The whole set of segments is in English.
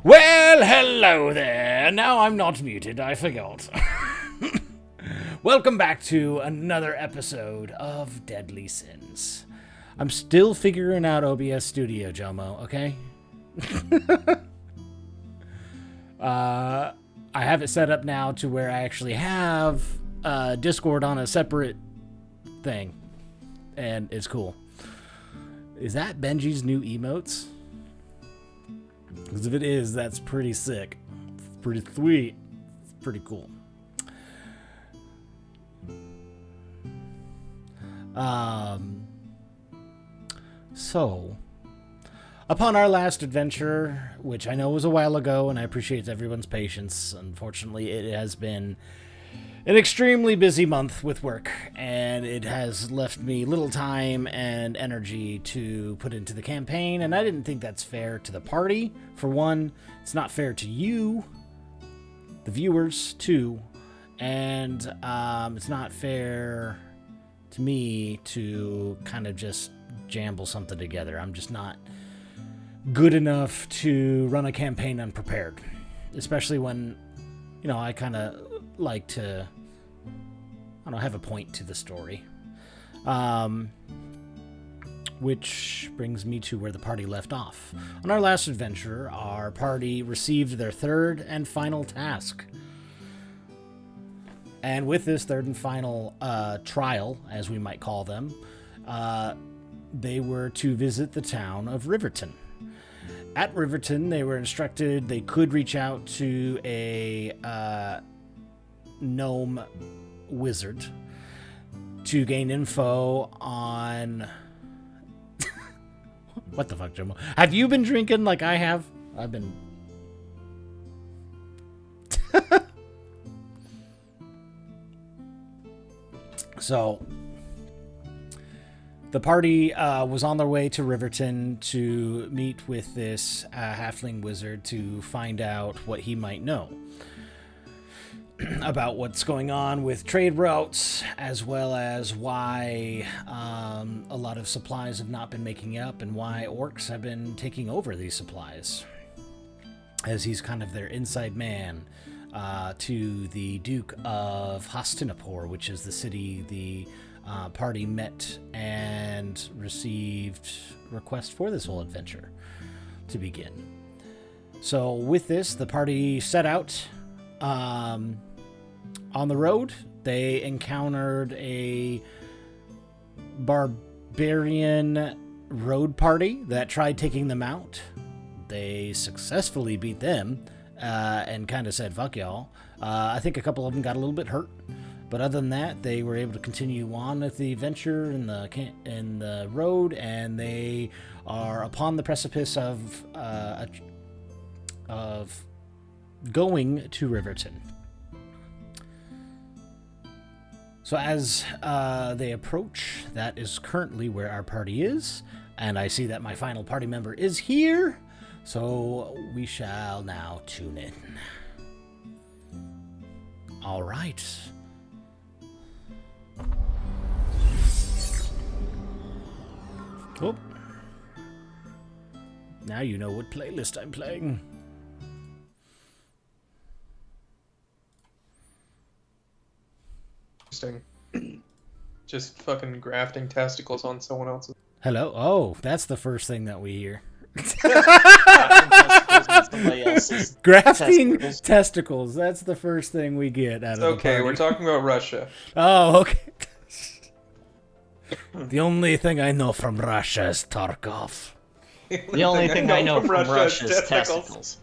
Well, hello there. Now I'm not muted, I forgot. Welcome back to another episode of Deadly Sins. I'm still figuring out OBS Studio, Jomo, okay? I have it set up now to where I actually have Discord on a separate thing, and it's cool. Is that Benji's new emotes? Because if it is, that's pretty sick. It's pretty sweet. It's pretty cool. So, upon our last adventure, which I know was a while ago, and I appreciate everyone's patience, unfortunately it has been an extremely busy month with work, and it has left me little time and energy to put into the campaign, and I didn't think that's fair to the party. For one, it's not fair to you, the viewers, too, and it's not fair to me to kind of just jamble something together. I'm just not good enough to run a campaign unprepared, especially when, you know, I kind of like to, I don't know, have a point to the story. Which brings me to where the party left off. On our last adventure, our party received their third and final task. And with this third and final trial, as we might call them, they were to visit the town of Riverton. At Riverton, they were instructed they could reach out to a gnome wizard to gain info on... What the fuck, Jomo? Have you been drinking like I have? I've been... So, the party was on their way to Riverton to meet with this halfling wizard to find out what he might know about what's going on with trade routes, as well as why a lot of supplies have not been making up and why orcs have been taking over these supplies, as he's kind of their inside man to the Duke of Hastinapur, which is the city the party met and received requests for this whole adventure to begin. So with this, the party set out on the road. They encountered a barbarian road party that tried taking them out. They successfully beat them and kind of said, fuck y'all. I think a couple of them got a little bit hurt. But other than that, they were able to continue on with the adventure in the road, and they are upon the precipice of going to Riverton. So as they approach, that is currently where our party is, and I see that my final party member is here, so we shall now tune in. All right. Oh. Now you know what playlist I'm playing. Interesting. Just fucking grafting testicles on someone else's. Hello? Oh, that's the first thing that we hear. Grafting testicles. That's the first thing we get out of the party. Okay, we're talking about Russia. Oh, okay. The only thing I know from Russia is Tarkov. The only thing I know from Russia is testicles.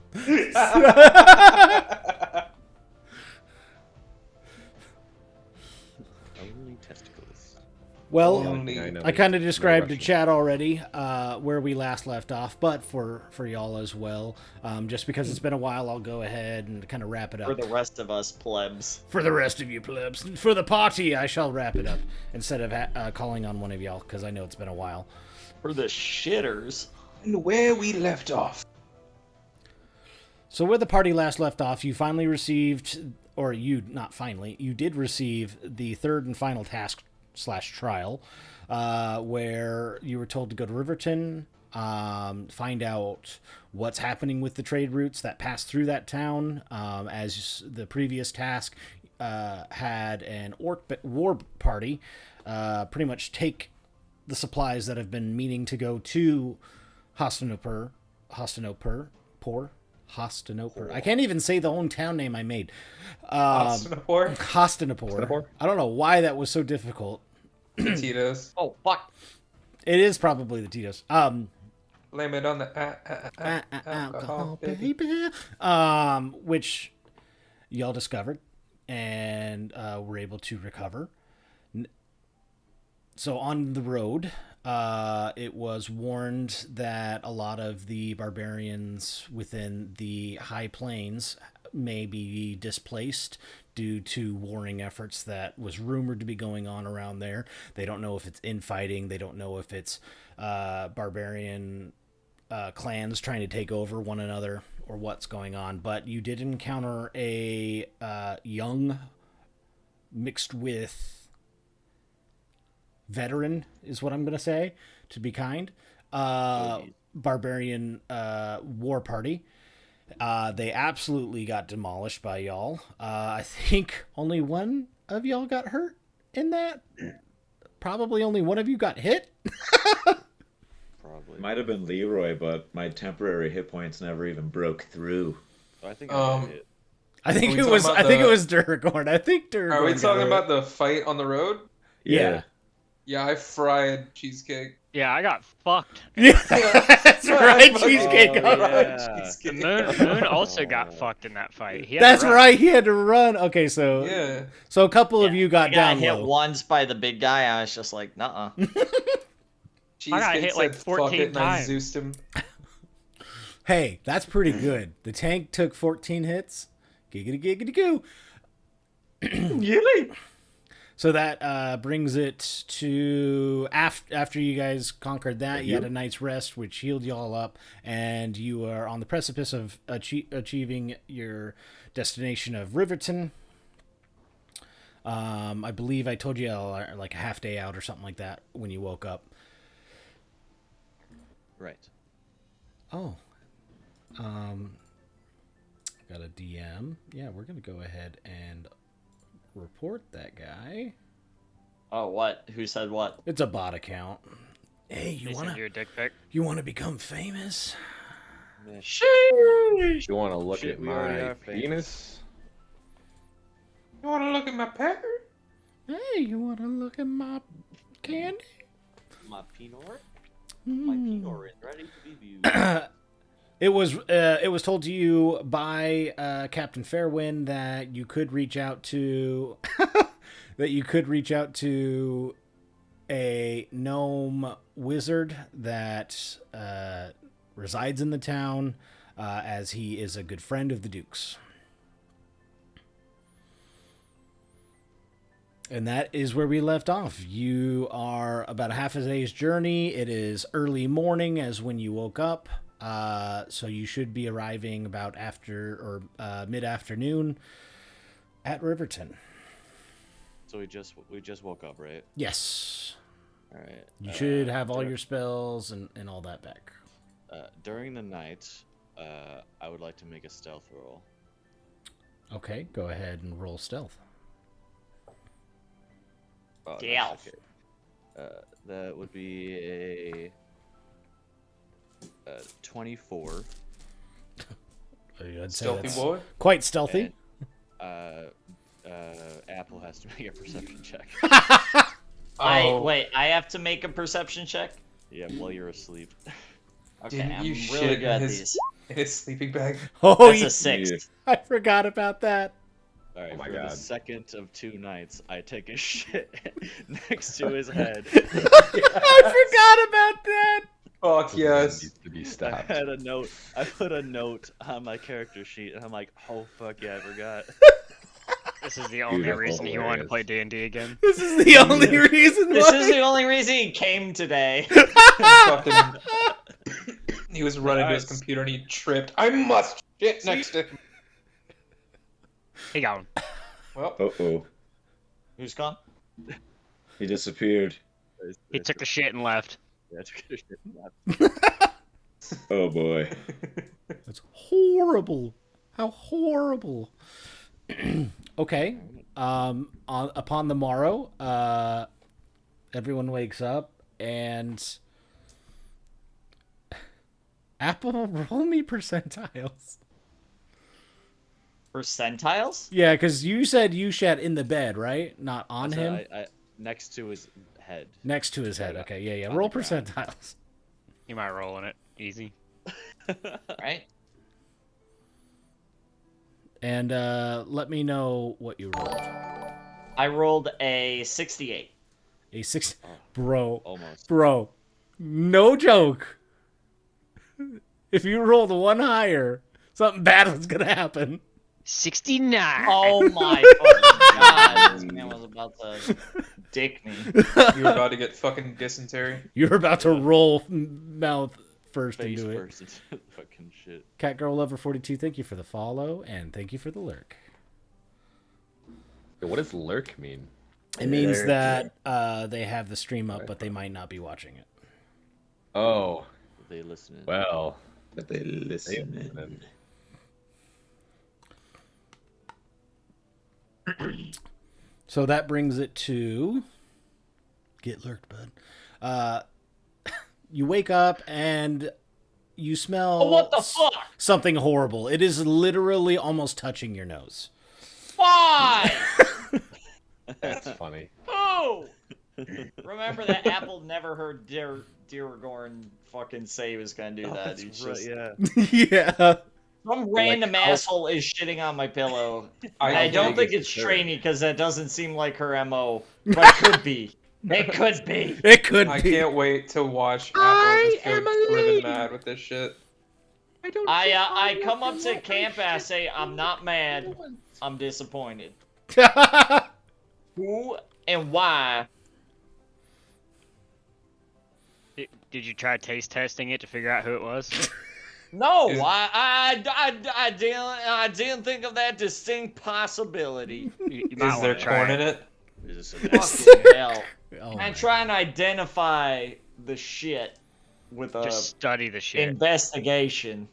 Well, I kind of described to chat already where we last left off, but for y'all as well, just because it's been a while, I'll go ahead and kind of wrap it up. For the rest of us plebs. For the rest of you plebs. For the party, I shall wrap it up instead of calling on one of y'all, because I know it's been a while. For the shitters. And where we left off. So where the party last left off, you finally received, or you, not finally, you did receive the third and final task / trial, where you were told to go to Riverton find out what's happening with the trade routes that pass through that town. As the previous task had an orc war party pretty much take the supplies that have been meaning to go to Hostinopur. I can't even say the own town name I made. Hostinopur. I don't know why that was so difficult. Tito's. Oh, fuck. It is probably the Tito's. Blame it on the alcohol, baby. Which y'all discovered and were able to recover. So on the road, it was warned that a lot of the barbarians within the high plains may be displaced due to warring efforts that was rumored to be going on around there. They don't know if it's infighting. They don't know if it's barbarian clans trying to take over one another or what's going on. But you did encounter a young mixed with veteran is what I'm going to say, to be kind. Barbarian war party. They absolutely got demolished by y'all. I think only one of y'all got hurt in that. Probably only one of you got hit. Probably. Might have been Leroy, but my temporary hit points never even broke through. I think I got hit. I think it was Duragorn. I think Duragorn. Are we talking about the fight on the road? Yeah. Yeah, I fried Cheesecake. Yeah, I got fucked. Yeah, that's right, Cheesecake. Moon also got fucked in that fight. That's right, he had to run. Okay, so a couple of you got down hit low. once by the big guy. I was just like, nuh-uh. I got hit like 14 times. I Zeused him. Hey, that's pretty good. The tank took 14 hits. Giggity giggity goo. Yay! So that brings it to after you guys conquered that, you had a night's rest, which healed you all up, and you are on the precipice of achieving your destination of Riverton. I believe I told you like a half day out or something like that when you woke up. Right. Oh. Got a DM. Yeah, we're going to go ahead and report that guy. Oh, what? Who said what? It's a bot account. Hey, you wanna become famous? Sheesh. You wanna look at my penis? You wanna look at my pecker? Hey, you wanna look at my candy? My Pinot? My Pinot is ready to be viewed. It was told to you by Captain Fairwind that you could reach out to a gnome wizard that resides in the town, as he is a good friend of the Duke's. And that is where we left off. You are about a half a day's journey. It is early morning as when you woke up. So you should be arriving about after or mid-afternoon at Riverton. So we just woke up, right? Yes. All right. You should have all your spells and all that back. During the night, I would like to make a stealth roll. Okay, go ahead and roll stealth. Oh, Stealth. Okay. That would be a 24. I'd say Stealthy that's boy. quite stealthy. And, Apple has to make a perception check. Wait, I have to make a perception check? Yeah, while you're asleep. Okay, Didn't I'm you really shit good at in these. his sleeping bag? Oh, That's a 6. I forgot about that. All right, Oh my for God. the second of 2 nights, I take a shit next to his head. I forgot about that. Fuck yes. Needs to be I stopped. had a note. I put a note on my character sheet, and I'm like, oh fuck yeah, I forgot. This is the only Beautiful, reason he wanted to hilarious. play D&D again. This is the only reason This why. is the only reason he came today. Fucking, he was running to his Nice. computer and he tripped. I must shit next to him. He got him. Well, Uh-oh. Who's gone? He disappeared. He took the shit and left. Yeah, I took a shit in that. Oh boy. That's horrible. How horrible. Okay. Upon the morrow, everyone wakes up and Apple, roll me percentiles. Percentiles? Yeah, because you said you shat in the bed, right? Not on him. I next to his head. Next to his head. Yeah, Okay, yeah. on Roll the ground. percentiles. You might roll in it. Easy. Right? And let me know what you rolled. I rolled a 68. A 6. Bro. Almost. Bro. No joke. If you rolled one higher, something bad was going to happen. 69. Oh my fucking god, this man was about to dick me. You were about to get fucking dysentery. You're about to roll mouth first Face into it. first into the fucking shit. Catgirl Lover42, thank you for the follow, and thank you for the lurk. What does lurk mean? It means that they have the stream up, but they might not be watching it. Oh, They listening. well. But they listen. Then. So that brings it to... Get lurked, bud. You wake up and you smell... Oh, what the fuck? Something horrible. It is literally almost touching your nose. Why? That's funny. Who? Remember that Apple never heard Deargorn fucking say he was gonna do that. That's He's right, just... yeah. Yeah. Some random asshole is shitting on my pillow. I don't think it's Trainee because that doesn't seem like her MO, but it could be. It could be. It could I be. can't wait to watch Apple just go driven mad with this shit. I come up to camp and I say, I'm not mad, I'm disappointed. Who and why? Did you try taste testing it to figure out who it was? No, Is- I didn't think of that distinct possibility. You might Is there wanna try corn it. in it? Is this Fucking hell. Oh I'm my. trying to identify the shit with a Just study the shit. investigation.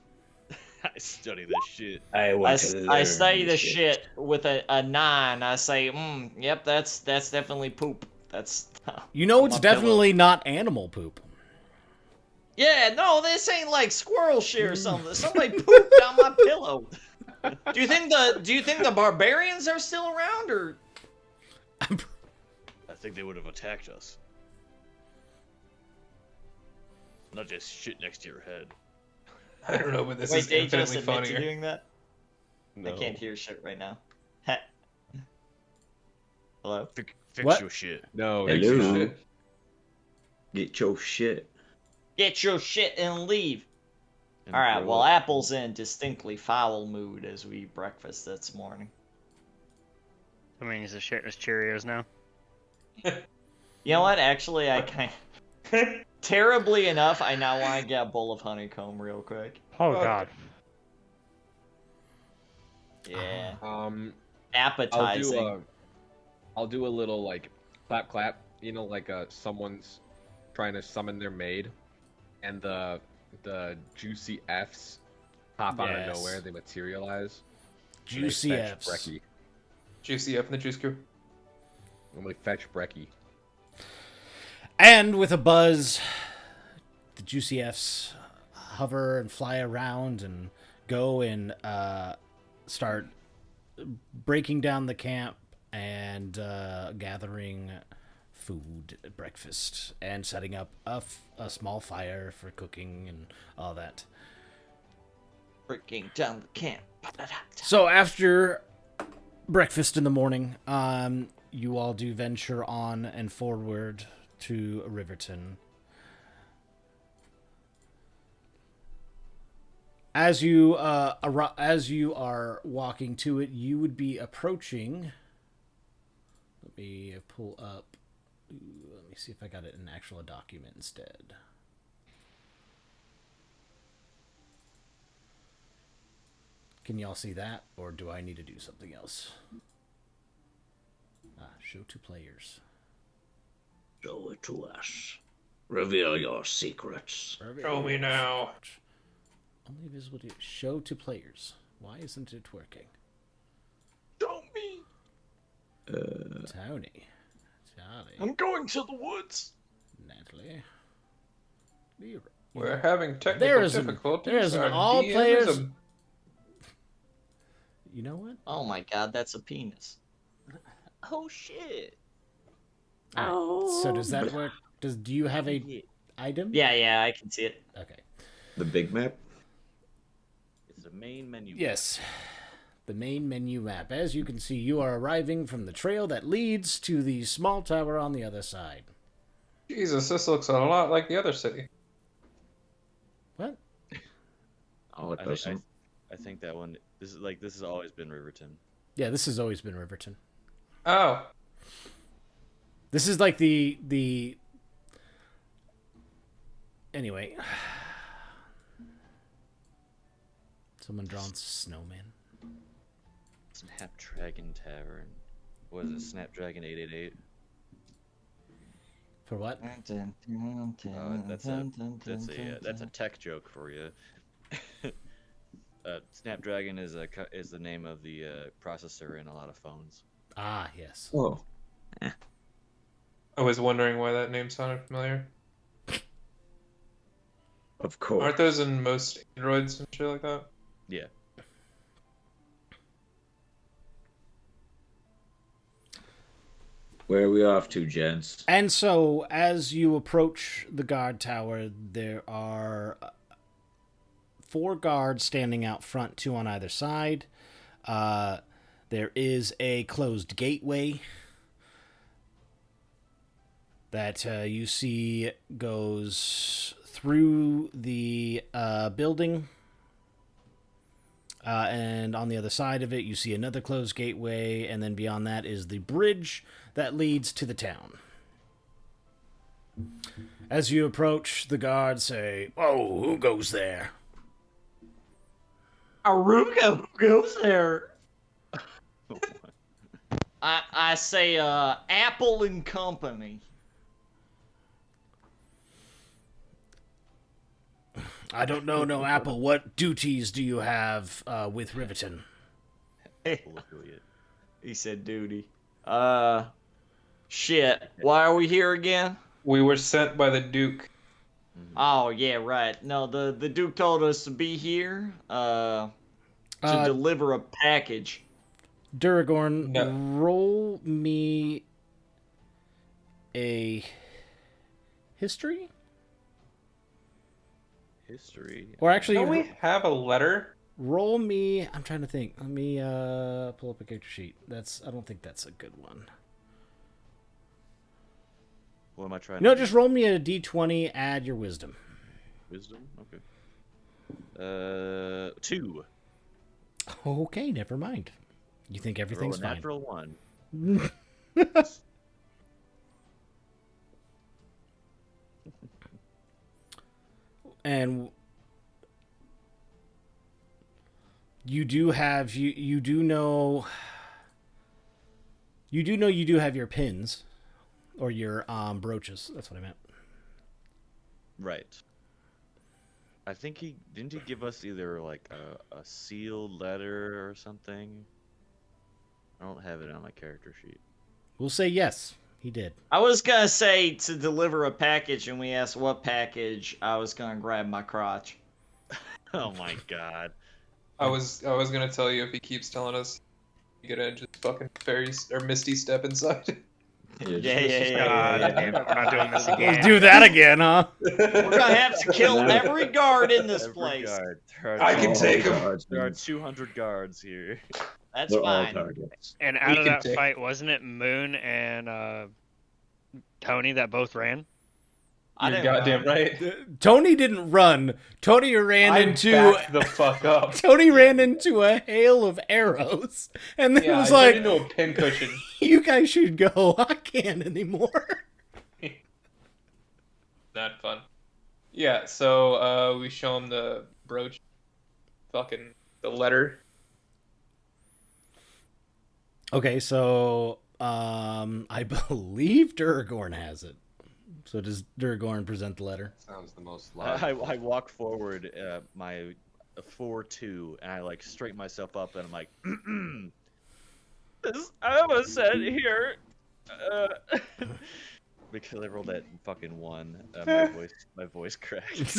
I study this shit. I study the shit with a 9. I say, yep, that's definitely poop. That's You know it's my pillow. definitely not animal poop. Yeah, no, this ain't like squirrel shit or something. Somebody pooped on my pillow. Do you think the barbarians are still around or? I think they would have attacked us. Not just shit next to your head. I don't know, but this Wait, is they just infinitely admit to funnier. doing that? No. I can't hear shit right now. Hello? Fix What? your shit. No, Fix you your Hello? shit. Get your shit. Get your shit and leave. And Alright, grow well, up. Apple's in distinctly foul mood as we eat breakfast this morning. I mean, he's a shirtless Cheerios now. You know what? Actually, I kind terribly enough, I now want to get a bowl of honeycomb real quick. Oh Fuck. god. Yeah. I'll Appetizing. do a little like clap, you know, like someone's trying to summon their maid, and the juicy Fs pop out of Yes. nowhere. They materialize. and they Juicy fetch Fs. Brecky. Juicy F in the juice crew. I'm gonna fetch Brecky. And with a buzz, the Juicy Fs hover and fly around and go and start breaking down the camp and gathering food, breakfast, and setting up a small fire for cooking and all that. Breaking down the camp. So after breakfast in the morning, you all do venture on and forward to Riverton. As you are walking to it, you would be approaching. Let me pull up. Let me see if I got it in actual document instead. Can y'all see that, or do I need to do something else? Show to players. Show it to us. Reveal your secrets. Show me now. Only visible to show to players. Why isn't it working? Show me. Tony. Charlie. I'm going to the woods. Natalie. Leroy. We're having technical There is difficulties. there is an Our all DM is players. a- You know what? Oh my god, that's a penis. Oh shit. So does that work? Do you have a item? Yeah, I can see it. Okay. The big map? It's the main menu. Yes. The main menu map. As you can see, you are arriving from the trail that leads to the small tower on the other side. Jesus, this looks a lot like the other city. What? Oh, it I doesn't. think that one. This has always been Riverton. Yeah, this has always been Riverton. Oh, This is like the anyway. Someone drawn snowman. Snapdragon Tavern. What is it? Snapdragon 888. For what? That's a tech joke for you. Snapdragon is the name of the processor in a lot of phones. Ah, yes. Oh. I was wondering why that name sounded familiar. Of course. Aren't those in most Androids and shit like that? Yeah. Where are we off to, gents? And so, as you approach the guard tower, there are 4 guards standing out front, 2 on either side. There is a closed gateway that you see goes through the building. And on the other side of it, you see another closed gateway, and then beyond that is the bridge that leads to the town. As you approach, the guards say, "Whoa, who goes there?" Aruga, who goes there? I say, Apple and Company. I don't know, no Apple. What duties do you have with Riverton? Apple affiliate. He said duty. Shit. Why are we here again? We were sent by the Duke. Oh, yeah, right. No, the Duke told us to be here, to deliver a package. Duragorn, No. roll me a history? History. Or actually, Don't we have a letter? roll me. I'm trying to think. Let me pull up a character sheet. I don't think that's a good one. What am I trying No, to just roll me a d20, add your wisdom. Wisdom? Okay. 2. Okay, never mind. You think everything's Roll a fine. natural 1. And you do have you do know you do have your pins or your brooches. That's what I meant. Right. I think he give us either like a sealed letter or something. I don't have it on my character sheet. We'll say yes, he did. I was gonna say to deliver a package, and we asked what package. I was gonna grab my crotch. Oh my god. I was gonna tell you if he keeps telling us, you gotta just fucking fairies or Misty step inside. Yeah. We're not doing this again. Let's do that again, huh? We're gonna have to kill every guard in this Every place. guard. There are I can two- take him. There are 200 guards here. That's They're all fine. targets. And out We of can that take- fight, wasn't it Moon and Tony that both ran? I You're didn't goddamn run. right. Tony didn't run. Tony ran I into backed the fuck up. Tony ran into a hail of arrows, and then Yeah, was I like, turned into a pincushion. "You guys should go. I can't anymore." Not fun. Yeah, so we show him the brooch, fucking the letter. Okay, so I believe Duragorn has it. So does Durgorn present the letter? Sounds the most I logical. walk forward, my 4-2, and I like straighten myself up, and I'm like, I was sent here. Because I rolled that fucking 1, my voice cracked.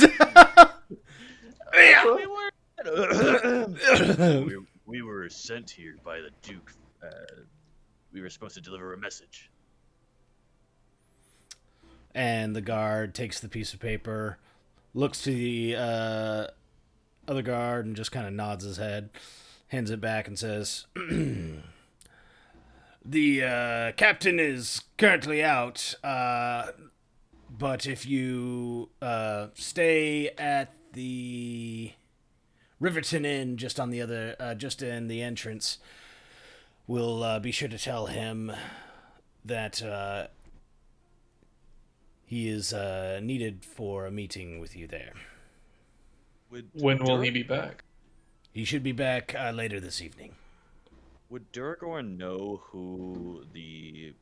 we were sent here by the Duke. We were supposed to deliver a message. And the guard takes the piece of paper, looks to the other guard, and just kind of nods his head, hands it back, and says, "The captain is currently out, but if you stay at the Riverton Inn, just on the other, just in the entrance, we'll be sure to tell him that he is needed for a meeting with you there. When will he be back? He should be back later this evening." Would Durgorn know who the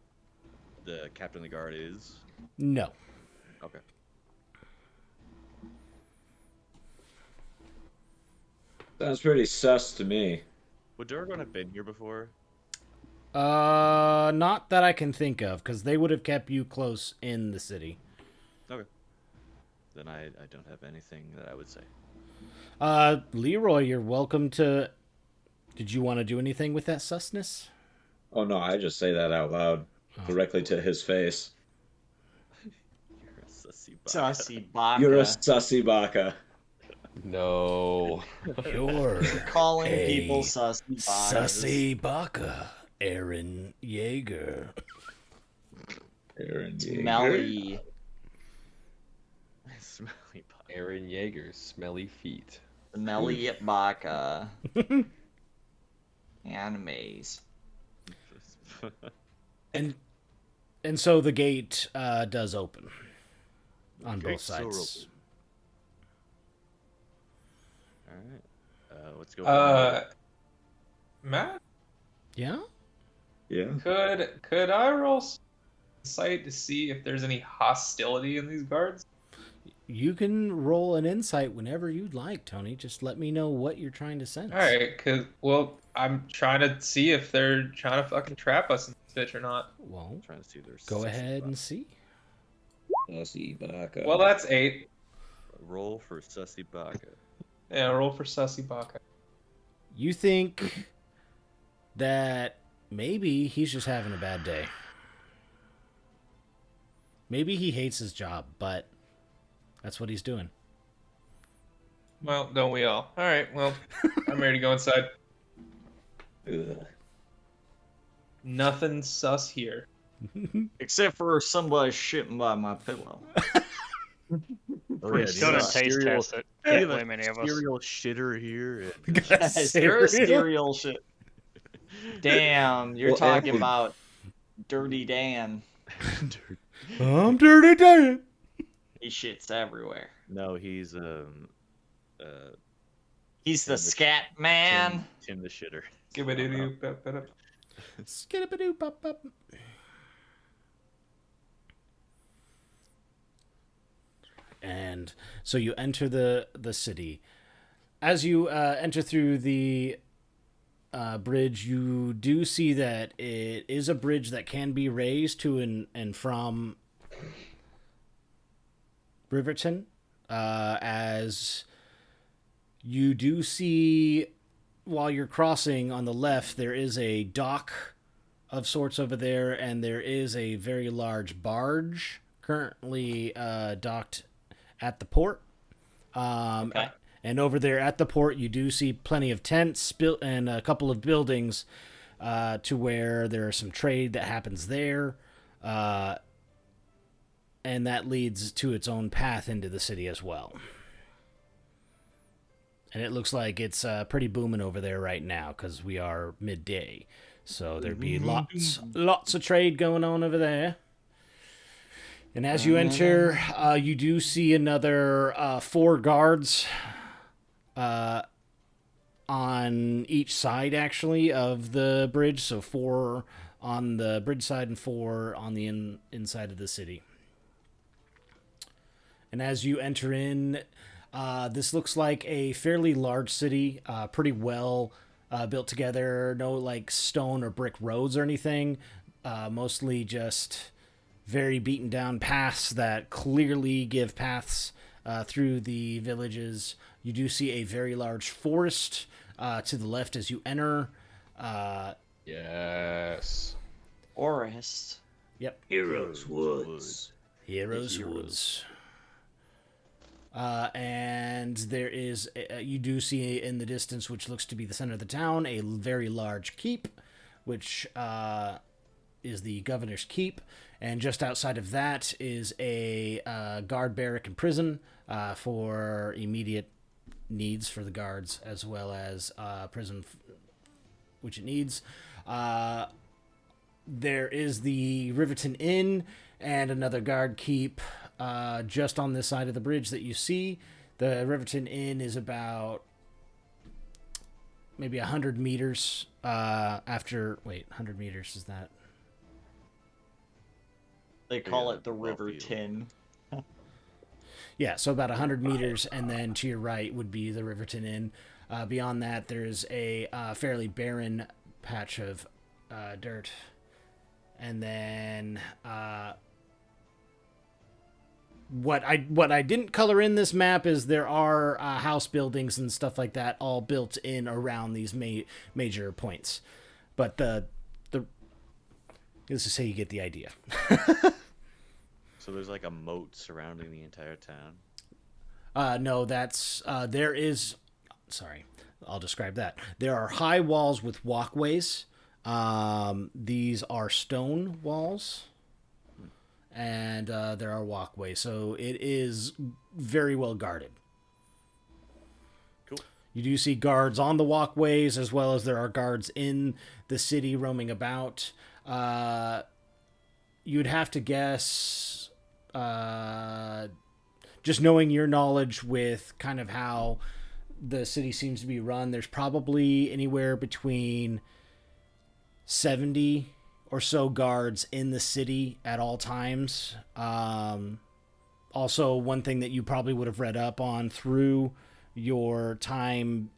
captain of the guard is? No. Okay. Sounds pretty sus to me. Would Durgorn have been here before? Not that I can think of, because they would have kept you close in the city. Okay. Then I don't have anything that I would say. Leroy, you're welcome to... Did you want to do anything with that susness? Oh no, I just say that out loud, directly to his face. You're a sussy baka. Sussy baka. You're a sussy baka. No. You're calling a people sussy bakas. Sussy baka, Aaron Yeager. Aaron Yeager. Smelly. Smelly baka. Aaron Yeager's smelly feet. Smelly baka. Animes. And so the gate does open on both Gate's still sides. All right. Let's go. Matt, Yeah? Yeah. could I roll insight to see if there's any hostility in these guards? You can roll an insight whenever you'd like, Tony. Just let me know what you're trying to sense. All right, well, I'm trying to see if they're trying to fucking trap us in this bitch or not. Well, trying to see their go sussy ahead baka. and see. Sussy baka. Well, that's 8. Roll for sussy baka. Yeah, roll for Sussy Baka. You think that maybe he's just having a bad day. Maybe he hates his job, but that's what he's doing. Well, don't we all? All right, well, I'm ready to go inside. Ugh. Nothing sus here. Except for somebody shitting by my pillow. Oh, yeah, Don't taste test it. Can't blame any of us. Serial shitter here. Yes, you're a cereal shit. Damn, you're Well, talking Apple- about Dirty Dan. I'm Dirty Dan. He shits everywhere. No, he's He's the Tim the scat man. Tim the shitter. Skibidi-doo-bop-bop. Skidabadoo-bop-bop. And so you enter the city. As you enter through the bridge, you do see that it is a bridge that can be raised to and from Riverton. As you do see, while you're crossing on the left, there is a dock of sorts over there, and there is a very large barge currently docked at the port. Okay. And over there at the port, you do see plenty of tents and a couple of buildings to where there is some trade that happens there. And that leads to its own path into the city as well. And it looks like it's pretty booming over there right now because we are midday. So there'd be lots of trade going on over there. And as you enter, you do see another 4 guards on each side, actually, of the bridge. So 4 on the bridge side and 4 on the inside of the city. And as you enter in, this looks like a fairly large city, pretty well built together. No like stone or brick roads or anything. Mostly just very beaten down paths that clearly give paths through the villages. You do see a very large forest to the left as you enter. Yes. Forest. Yep. Heroes Woods. Heroes Woods. And there is, you do see in the distance, which looks to be the center of the town, a very large keep, which is the governor's keep. And just outside of that is a guard barrack and prison for immediate needs for the guards, as well as prison, which it needs. There is the Riverton Inn and another guard keep just on this side of the bridge that you see. The Riverton Inn is about maybe 100 meters after... Wait, 100 meters is that? They call Yeah, it the River Wellfield. Tin. Yeah, so about 100 meters, and then to your right would be the Riverton Inn. Beyond that, there's a fairly barren patch of dirt. And then what I didn't color in this map is there are house buildings and stuff like that all built in around these major points. But let's just say you get the idea. So there's like a moat surrounding the entire town. No, that's there is. Sorry, I'll describe that. There are high walls with walkways. These are stone walls, and there are walkways, so it is very well guarded. Cool. You do see guards on the walkways, as well as there are guards in the city roaming about. You'd have to guess, just knowing your knowledge with kind of how the city seems to be run, there's probably anywhere between 70 or so guards in the city at all times. Also, one thing that you probably would have read up on through your time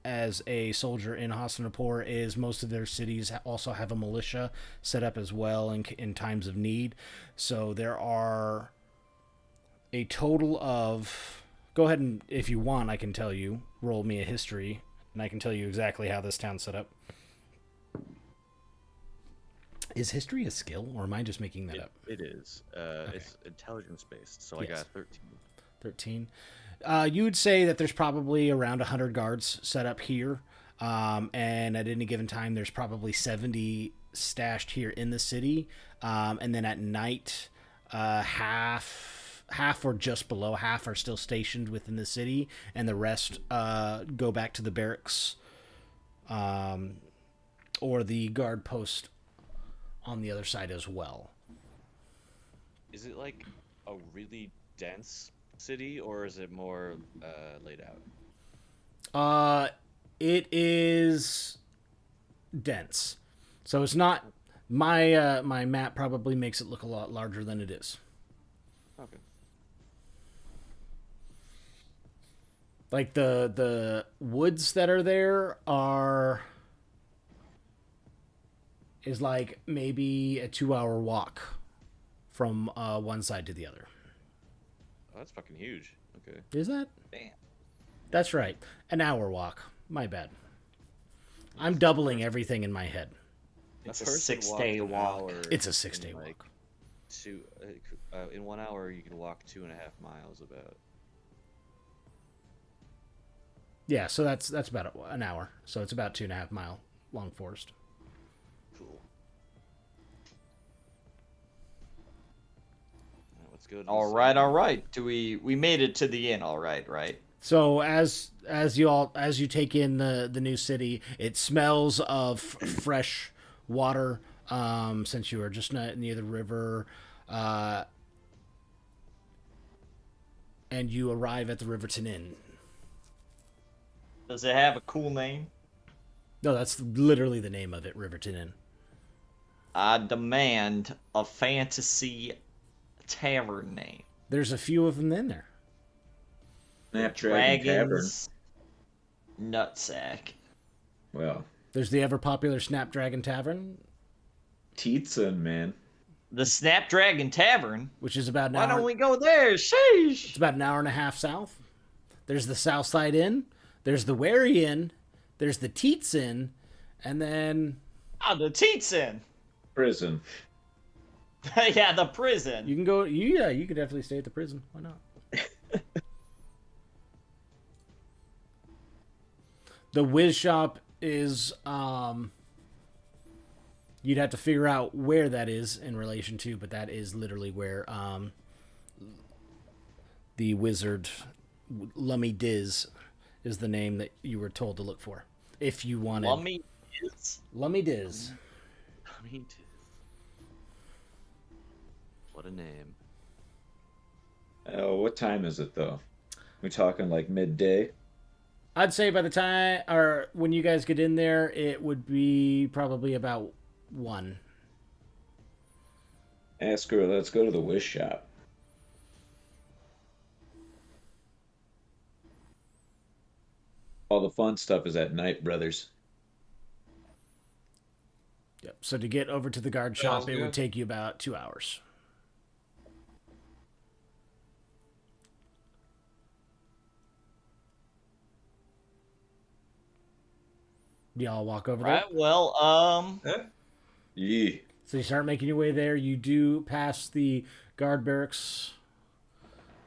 as a soldier in Hastinapur is most of their cities also have a militia set up as well in times of need. So there are a total of... Go ahead and, if you want, I can tell you. Roll me a history, and I can tell you exactly how this town's set up. Is history a skill, or am I just making that up? It is. It's intelligence based, so Yes. I got 13. 13. You would say that there's probably around 100 guards set up here. And at any given time, there's probably 70 stashed here in the city. And then at night, half or just below half are still stationed within the city, and the rest go back to the barracks or the guard post on the other side as well. Is it like a really dense city, or is it more laid out? It is dense, so it's not. My map probably makes it look a lot larger than it is. Okay. Like the woods that are there is like maybe a 2-hour walk from one side to the other. Oh, that's fucking huge. Okay. Is that? Damn. That's right. An hour walk. My bad. I'm doubling everything in my head. It's A a person 6-day walked an walk. hour It's a 6-day in, like, walk. in 1 hour, you can walk 2.5 miles about. Yeah, so that's about an hour. So it's about 2.5 mile long forest. Cool. Let's go to the All right, city. all right. We made it to the inn? All right, right. So as you take in the new city, it smells of fresh water. Since you are just not near the river, and you arrive at the Riverton Inn. Does it have a cool name? No, that's literally the name of it, Riverton Inn. I demand a fantasy tavern name. There's a few of them in there. Snapdragon Tavern. Dragon's nutsack. Well, There's the ever popular Snapdragon Tavern, Tietzen, man. The Snapdragon Tavern. which is about an Why hour. don't we go there? Sheesh. It's about an hour and a half south. There's the Southside Inn. There's the Wary Inn. There's the Teats Inn, and then Ah, the Tietzen. Prison. Yeah, the prison. you can go. Yeah, you could definitely stay at the prison. Why not? The Whiz Shop is you'd have to figure out where that is in relation to, but that is literally where the wizard Lummy Diz is the name that you were told to look for if you wanted. Lummy is. Lummy Diz. I mean, what a name. Oh, what time is it though? We talking like midday? I'd say by the time or when you guys get in there, it would be probably about 1. Ask her. Let's go to the Wish Shop. All the fun stuff is at night, brothers. Yep. So to get over to the guard Sounds shop, it would good. take you about 2 hours. Do y'all walk over there? Right. Well, Yeah. So you start making your way there. You do pass the guard barracks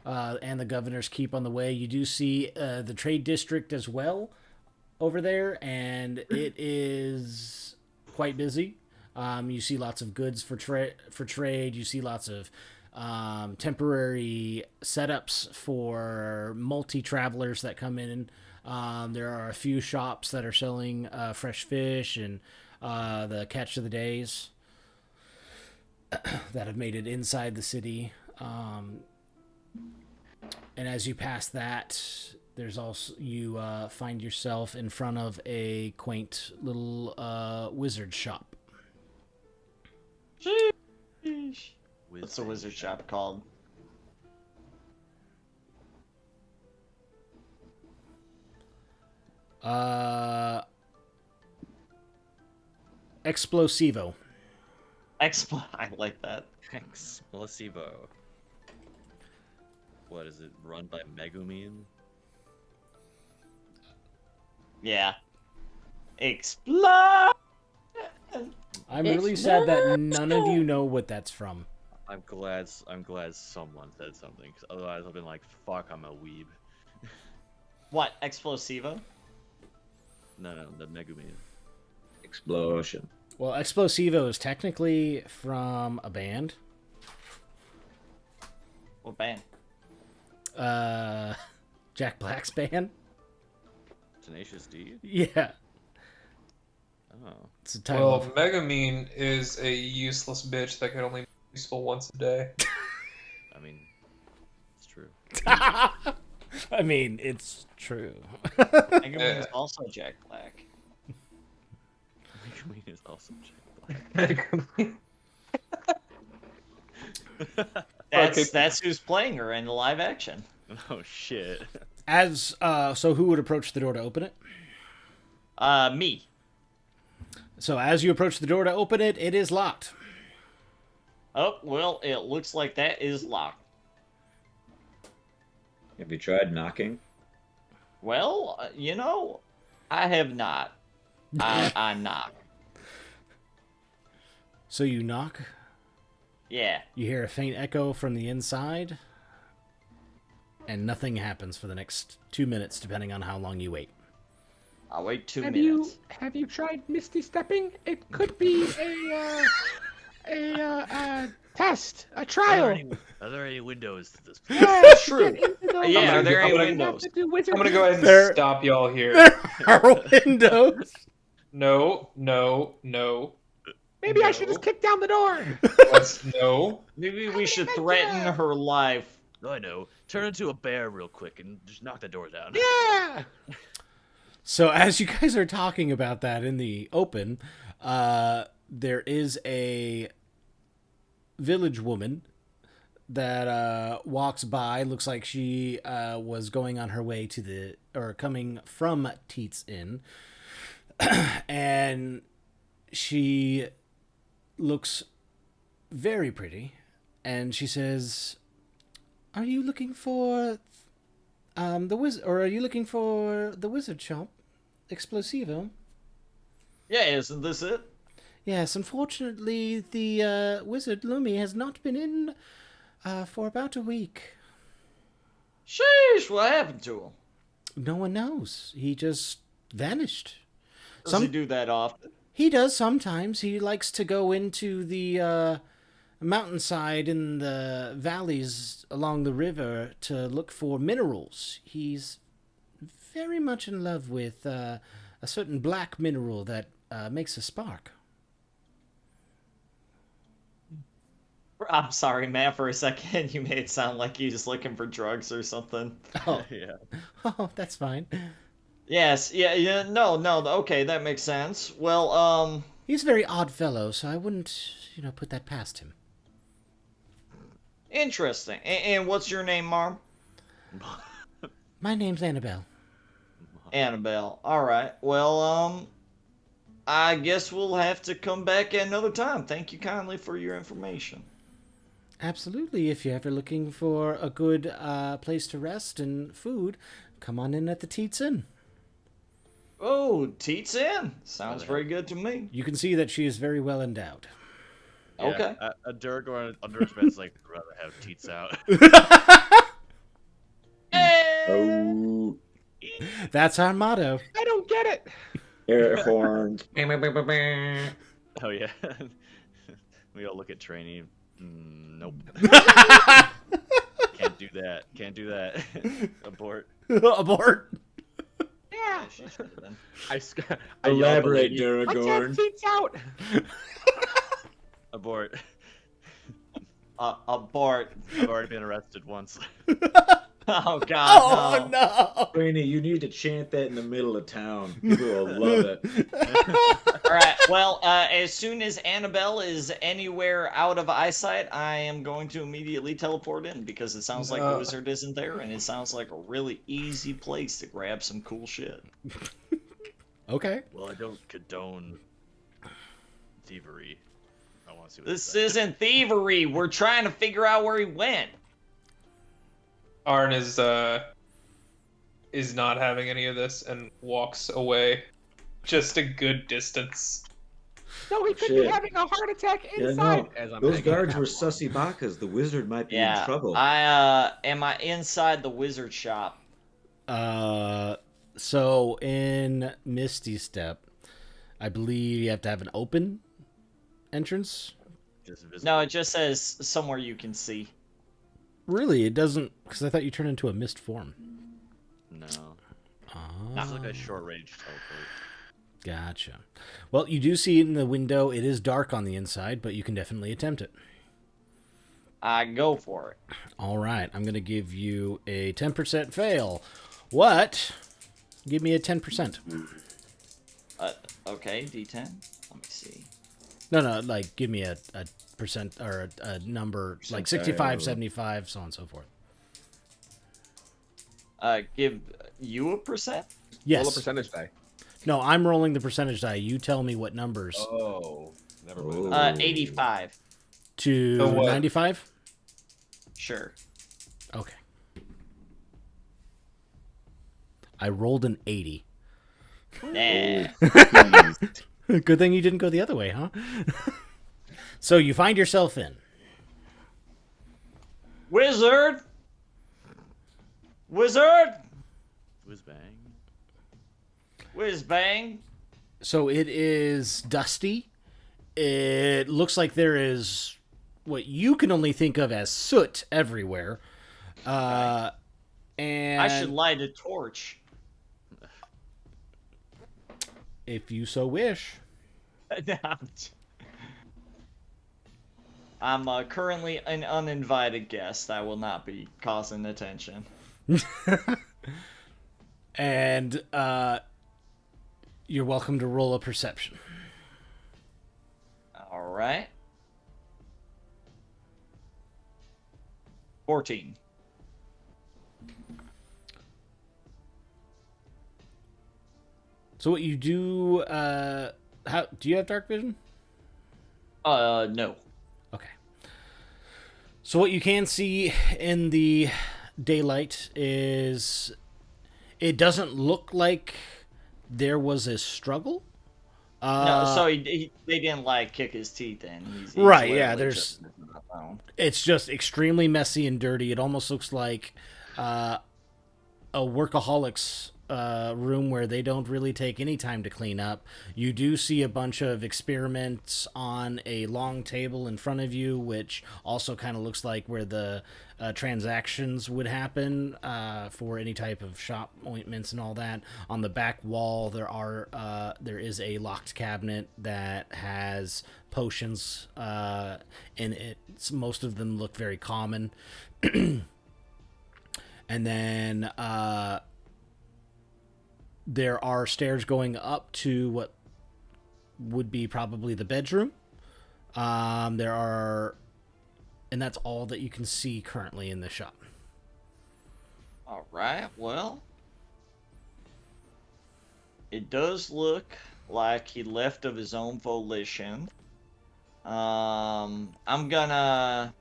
and the governor's keep on the way. You do see the trade district as well over there, and it is quite busy. You see lots of goods for trade. You see lots of temporary setups for multi-travelers that come in. There are a few shops that are selling fresh fish and the catch of the days that have made it inside the city. And as you pass that, there's also you find yourself in front of a quaint little wizard shop. sheesh. What's the wizard shop called? Explosivo. I like that. Explosivo. What is it? Run by Megumin? Yeah. Explode. I'm really sad that none of you know what that's from. I'm glad someone said something, 'cause otherwise I've been like, fuck, I'm a weeb. What? Explosivo? No, the Megumin. Explosion. Well, Explosivo is technically from a band. What band? Jack Black's band. Tenacious D? Yeah, Oh. it's a type Well, of. Megamine is a useless bitch that can only be useful once a day. I mean, it's true. I mean, it's true. Megumin is also Jack Black. Megumin is also Jack Black. That's who's playing her in the live action. Oh shit. So who would approach the door to open it? Me. So as you approach the door to open it, it is locked. Oh, well, it looks like that is locked. Have you tried knocking? Well, I have not. I knock. So you knock. Yeah. You hear a faint echo from the inside, and nothing happens for the next 2 minutes, depending on how long you wait. I'll wait 2 Have minutes. you tried Misty Stepping? It could be a test, a trial. Are there any windows to this place? Yeah, True. get into those- Yeah, are there any I'm gonna- windows? have to do wizard I'm gonna go ahead and There- stop y'all here. There are windows. No. Maybe I should just kick down the door. No. Maybe we should threaten her life. Oh, I know. Turn into a bear real quick and just knock the door down. Yeah. So as you guys are talking about that in the open, there is a village woman that walks by. Looks like she was going on her way coming from Teats Inn. And she looks very pretty. And she says, "Are you looking for the wizard, or are you looking for the wizard shop, Explosivo?" Yeah, isn't this it? Yes, unfortunately, the wizard Lumi has not been in for about a week. Sheesh, what happened to him? No one knows. He just vanished. Does he do that often? He does sometimes. He likes to go into the mountainside in the valleys along the river to look for minerals. He's very much in love with a certain black mineral that makes a spark. I'm sorry, man. For a second, you made it sound like he was looking for drugs or something. Oh, Yeah. oh, that's fine. Yes, yeah, no, okay, that makes sense. Well, He's a very odd fellow, so I wouldn't, put that past him. interesting. And what's your name, Marm? My name's Annabelle. Annabelle. All right. Well, I guess we'll have to come back at another time. Thank you kindly for your information. Absolutely. If you're ever looking for a good place to rest and food, come on in at the Teats Inn. Oh, Teats in. Sounds very good to me. You can see that she is very well endowed. Yeah, Okay. A Duragorn under his bed's like, I'd rather have teats out. Oh, That's our motto. I don't get it. air horns. Oh yeah. We all look at Trainee. Nope. Can't do that. Can't do that. Abort. Abort. Yeah. She should have been. I Elaborate, yell, let's have Duragorn. teats out. Abort. Abort. I've already been arrested once. Oh, God, Oh, no. no. Brainy, you need to chant that in the middle of town. People will love it. All right. Well, as soon as Annabelle is anywhere out of eyesight, I am going to immediately teleport in because it sounds like the wizard isn't there, and it sounds like a really easy place to grab some cool shit. Okay. Well, I don't condone thievery. I want to see what This they say. isn't thievery. We're trying to figure out where he went. Arn is not having any of this and walks away just a good distance. No, he could be Shit. having a heart attack Yeah, inside. no. As I'm Those hanging guards out. were sussy bakas. The wizard might be in Yeah. trouble. Am I inside the wizard shop? So in Misty Step, I believe you have to have an open entrance. Just visible. No, it just says somewhere you can see. Really, it doesn't, because I thought you turned into a mist form. No. Oh, It's like a short range teleport. gotcha. Well, you do see it in the window. It is dark on the inside, but you can definitely attempt it. I go for it. All right, I'm going to give you a 10% fail. What? Give me a 10%. Okay, D10. Let me see. No, like, give me a percent or a number, like 65, 75, so on and so forth. Give you a percent? Yes. Roll a percentage die. No, I'm rolling the percentage die. You tell me what numbers. Oh, never mind. Oh. 85. To So what? 95? Sure. Okay. I rolled an 80. Nah. Good thing you didn't go the other way, huh? So you find yourself in. Wizard! Wizard! Whiz bang. Whiz bang. So it is dusty. It looks like there is what you can only think of as soot everywhere. And I should light a torch. if you so wish. I'm currently an uninvited guest. I will not be causing attention. And you're welcome to roll a perception. All right. 14. So what you do? How do you have dark vision? No. Okay. So what you can see in the daylight is it doesn't look like there was a struggle. No, so they didn't like kick his teeth in. He's Right, yeah, literally there's- just down. It's just extremely messy and dirty. It almost looks like a workaholics room where they don't really take any time to clean up. You do see a bunch of experiments on a long table in front of you, which also kind of looks like where the transactions would happen for any type of shop ointments and all that. On the back wall, there is a locked cabinet that has potions in it. Most of them look very common. And then there are stairs going up to what would be probably the bedroom. And that's all that you can see currently in the shop. All right. Well, it does look like he left of his own volition. I'm gonna.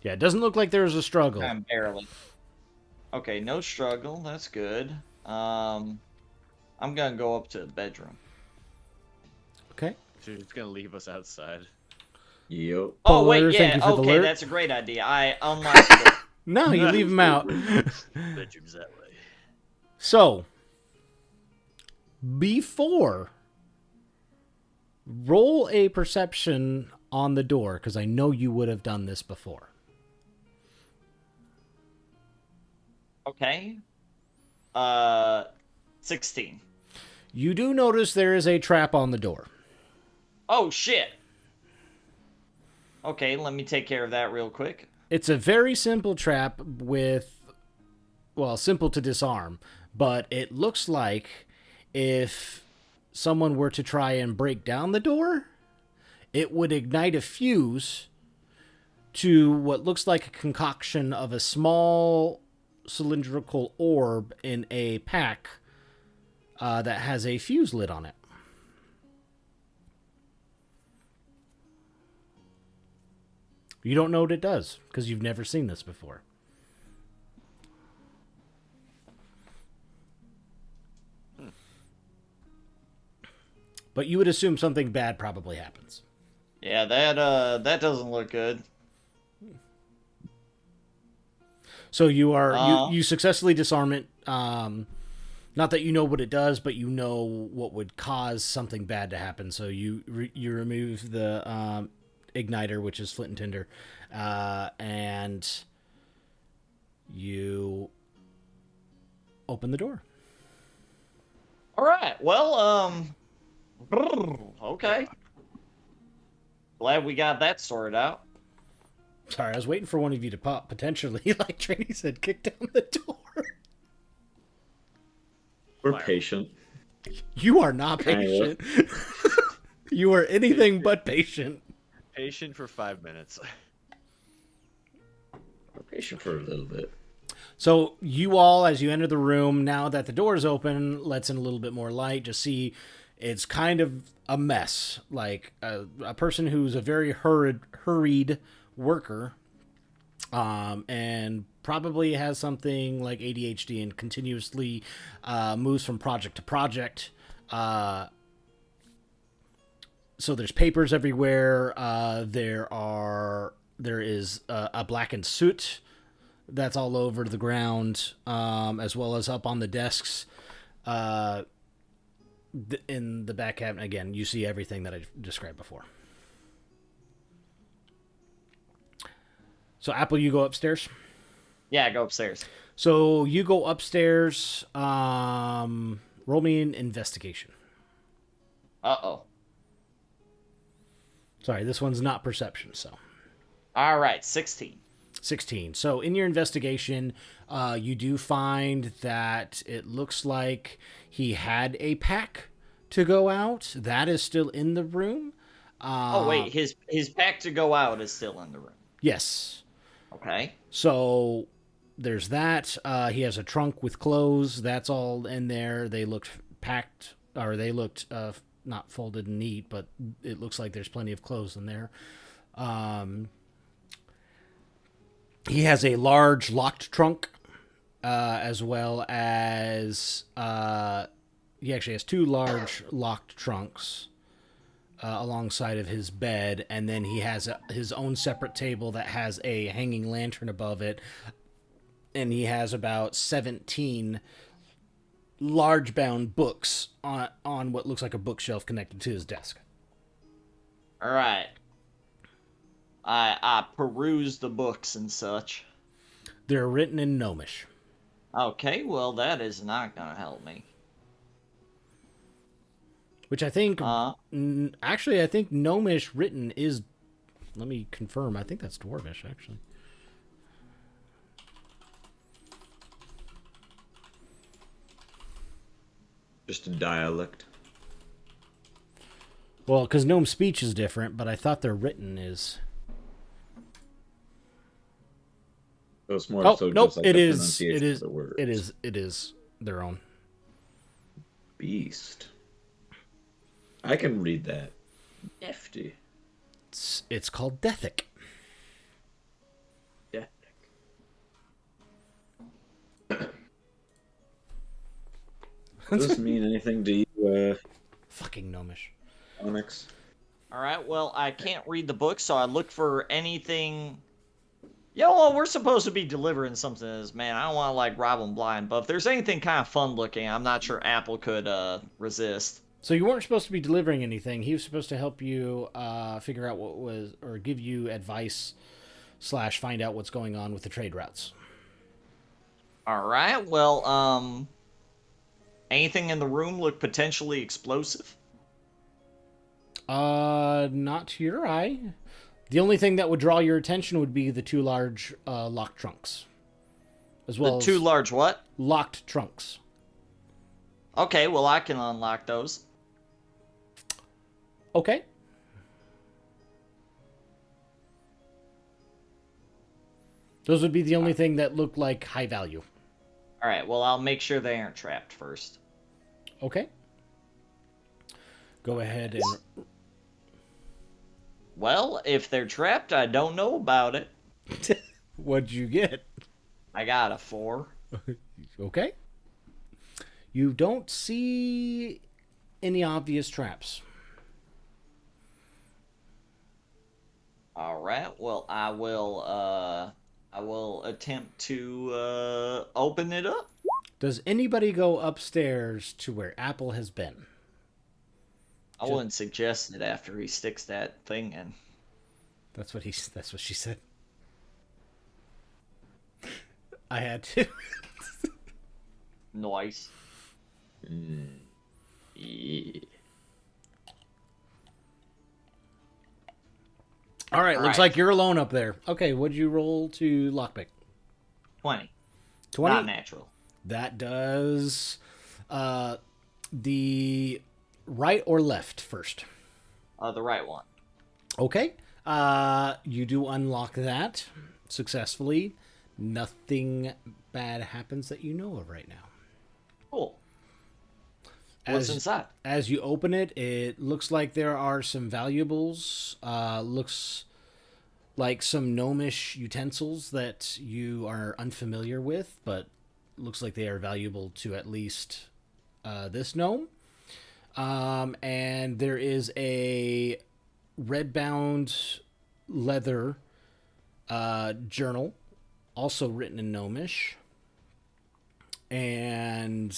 Yeah, it doesn't look like there's a struggle. Barely. Okay, no struggle. That's good. I'm gonna go up to the bedroom. Okay. So you're just gonna leave us outside. Yep. Oh wait, Polar, thank yeah. you for the Okay, alert. that's a great idea. I unlocked the door. No, you leave them out. Bedroom's that way. So, before, roll a perception on the door, because I know you would have done this before. Okay. 16. You do notice there is a trap on the door. Oh shit. Okay, let me take care of that real quick. It's a very simple trap simple to disarm, but it looks like if someone were to try and break down the door, it would ignite a fuse to what looks like a concoction of a small cylindrical orb in a pack that has a fuse lid on it. You don't know what it does because you've never seen this before. But you would assume something bad probably happens. Yeah, that doesn't look good. So you successfully disarm it. Not that you know what it does, but you know what would cause something bad to happen. So you remove the igniter, which is flint and tinder, and you open the door. All right. Well, okay. Glad we got that sorted out. Sorry, I was waiting for one of you to pop, potentially, like Trini said, kick down the door. We're patient. You are not patient. You are anything but patient. Patient for 5 minutes. We're patient for a little bit. So you all, as you enter the room, now that the door is open, lets in a little bit more light, just see it's kind of a mess. Like a person who's a very hurried worker, and probably has something like ADHD and continuously moves from project to project. So there's papers everywhere. There is a blackened suit that's all over the ground, as well as up on the desks. In the back cabinet, again, you see everything that I described before. So, Apple, you go upstairs? Yeah, go upstairs. So, you go upstairs. Roll me an investigation. Uh-oh. Sorry, this one's not perception, so. All right, 16. 16. So, in your investigation, you do find that it looks like he had a pack to go out. That is still in the room. Oh, wait, his pack to go out is still in the room. Yes. Okay. So there's that. He has a trunk with clothes. That's all in there. They looked packed, or they looked not folded and neat, but it looks like there's plenty of clothes in there. He has a large locked trunk, as well as he actually has two large locked trunks alongside of his bed, and then he has his own separate table that has a hanging lantern above it, and he has about 17 large bound books on what looks like a bookshelf connected to his desk. All right. I peruse the books and such. They're written in Gnomish. Okay, well that is not gonna help me. Which I think, actually, I think Gnomish written is, let me confirm, I think that's Dwarvish, actually. Just a dialect. Well, because Gnome speech is different, but I thought their written is... So it's more Oh, so nope, just like it the is, pronunciation it of is, the words. it is their own. Beast. I can read that. Nifty. It's called Dethic. Yeah. Does this mean anything to you, Fucking Gnomish. Onyx? All right, well, I can't read the book, so I look for anything. Yeah, well, we're supposed to be delivering something to this man. I don't want to, like, rob him blind, but if there's anything kind of fun looking, I'm not sure Apple could resist. So you weren't supposed to be delivering anything. He was supposed to help you figure out what was, or give you advice / find out what's going on with the trade routes. All right, well, anything in the room look potentially explosive? Not to your eye. The only thing that would draw your attention would be the two large locked trunks. As well The two as large what? locked trunks. Okay, well, I can unlock those. Okay. Those would be the only thing that looked like high value. All right, well, I'll make sure they aren't trapped first. Okay. Go ahead and... Well, if they're trapped, I don't know about it. What'd you get? I got a 4. Okay. You don't see any obvious traps. All right, well, I will attempt to open it up. Does anybody go upstairs to where Apple has been? I wouldn't suggest it after he sticks that thing in. That's what she said. I had to. Nice. Yeah. All right, All looks right. like you're alone up there. Okay, what'd you roll to lockpick? 20. 20? Not natural. That does the right or left first. The right one. Okay. You do unlock that successfully. Nothing bad happens that you know of right now. Cool. What's As- inside? As you open it, it looks like there are some valuables. Looks like some gnomish utensils that you are unfamiliar with, but looks like they are valuable to at least this gnome. And there is a red-bound leather journal, also written in gnomish. And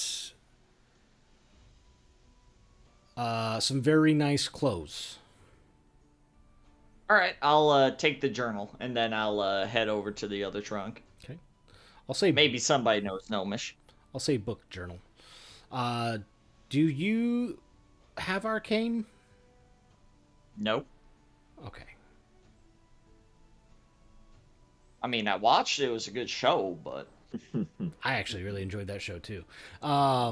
some very nice clothes. All right, I'll take the journal, and then I'll head over to the other trunk. Okay. I'll say Maybe somebody knows Gnomish. I'll say book journal. Do you have arcane? Nope. Okay. I mean, I watched it. It was a good show, but... I actually really enjoyed that show too. I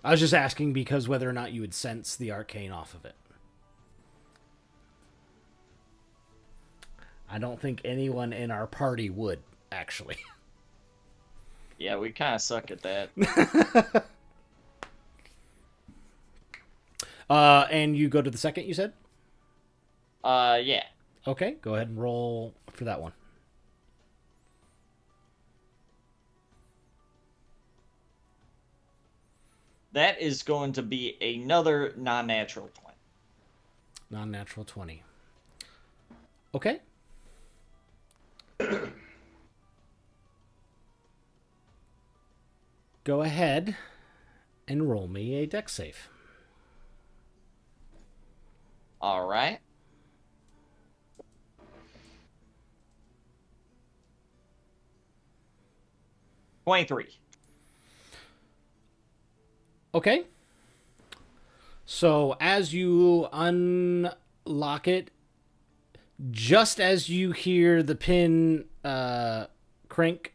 was just asking because whether or not you would sense the arcane off of it. I don't think anyone in our party would, actually. Yeah, we kind of suck at that. And you go to the second, you said? Yeah. Okay, go ahead and roll for that one. That is going to be another non-natural 20. Non-natural 20. Okay. Go ahead and roll me a dex save. All right. $23. Okay. So as you unlock it, just as you hear the pin crank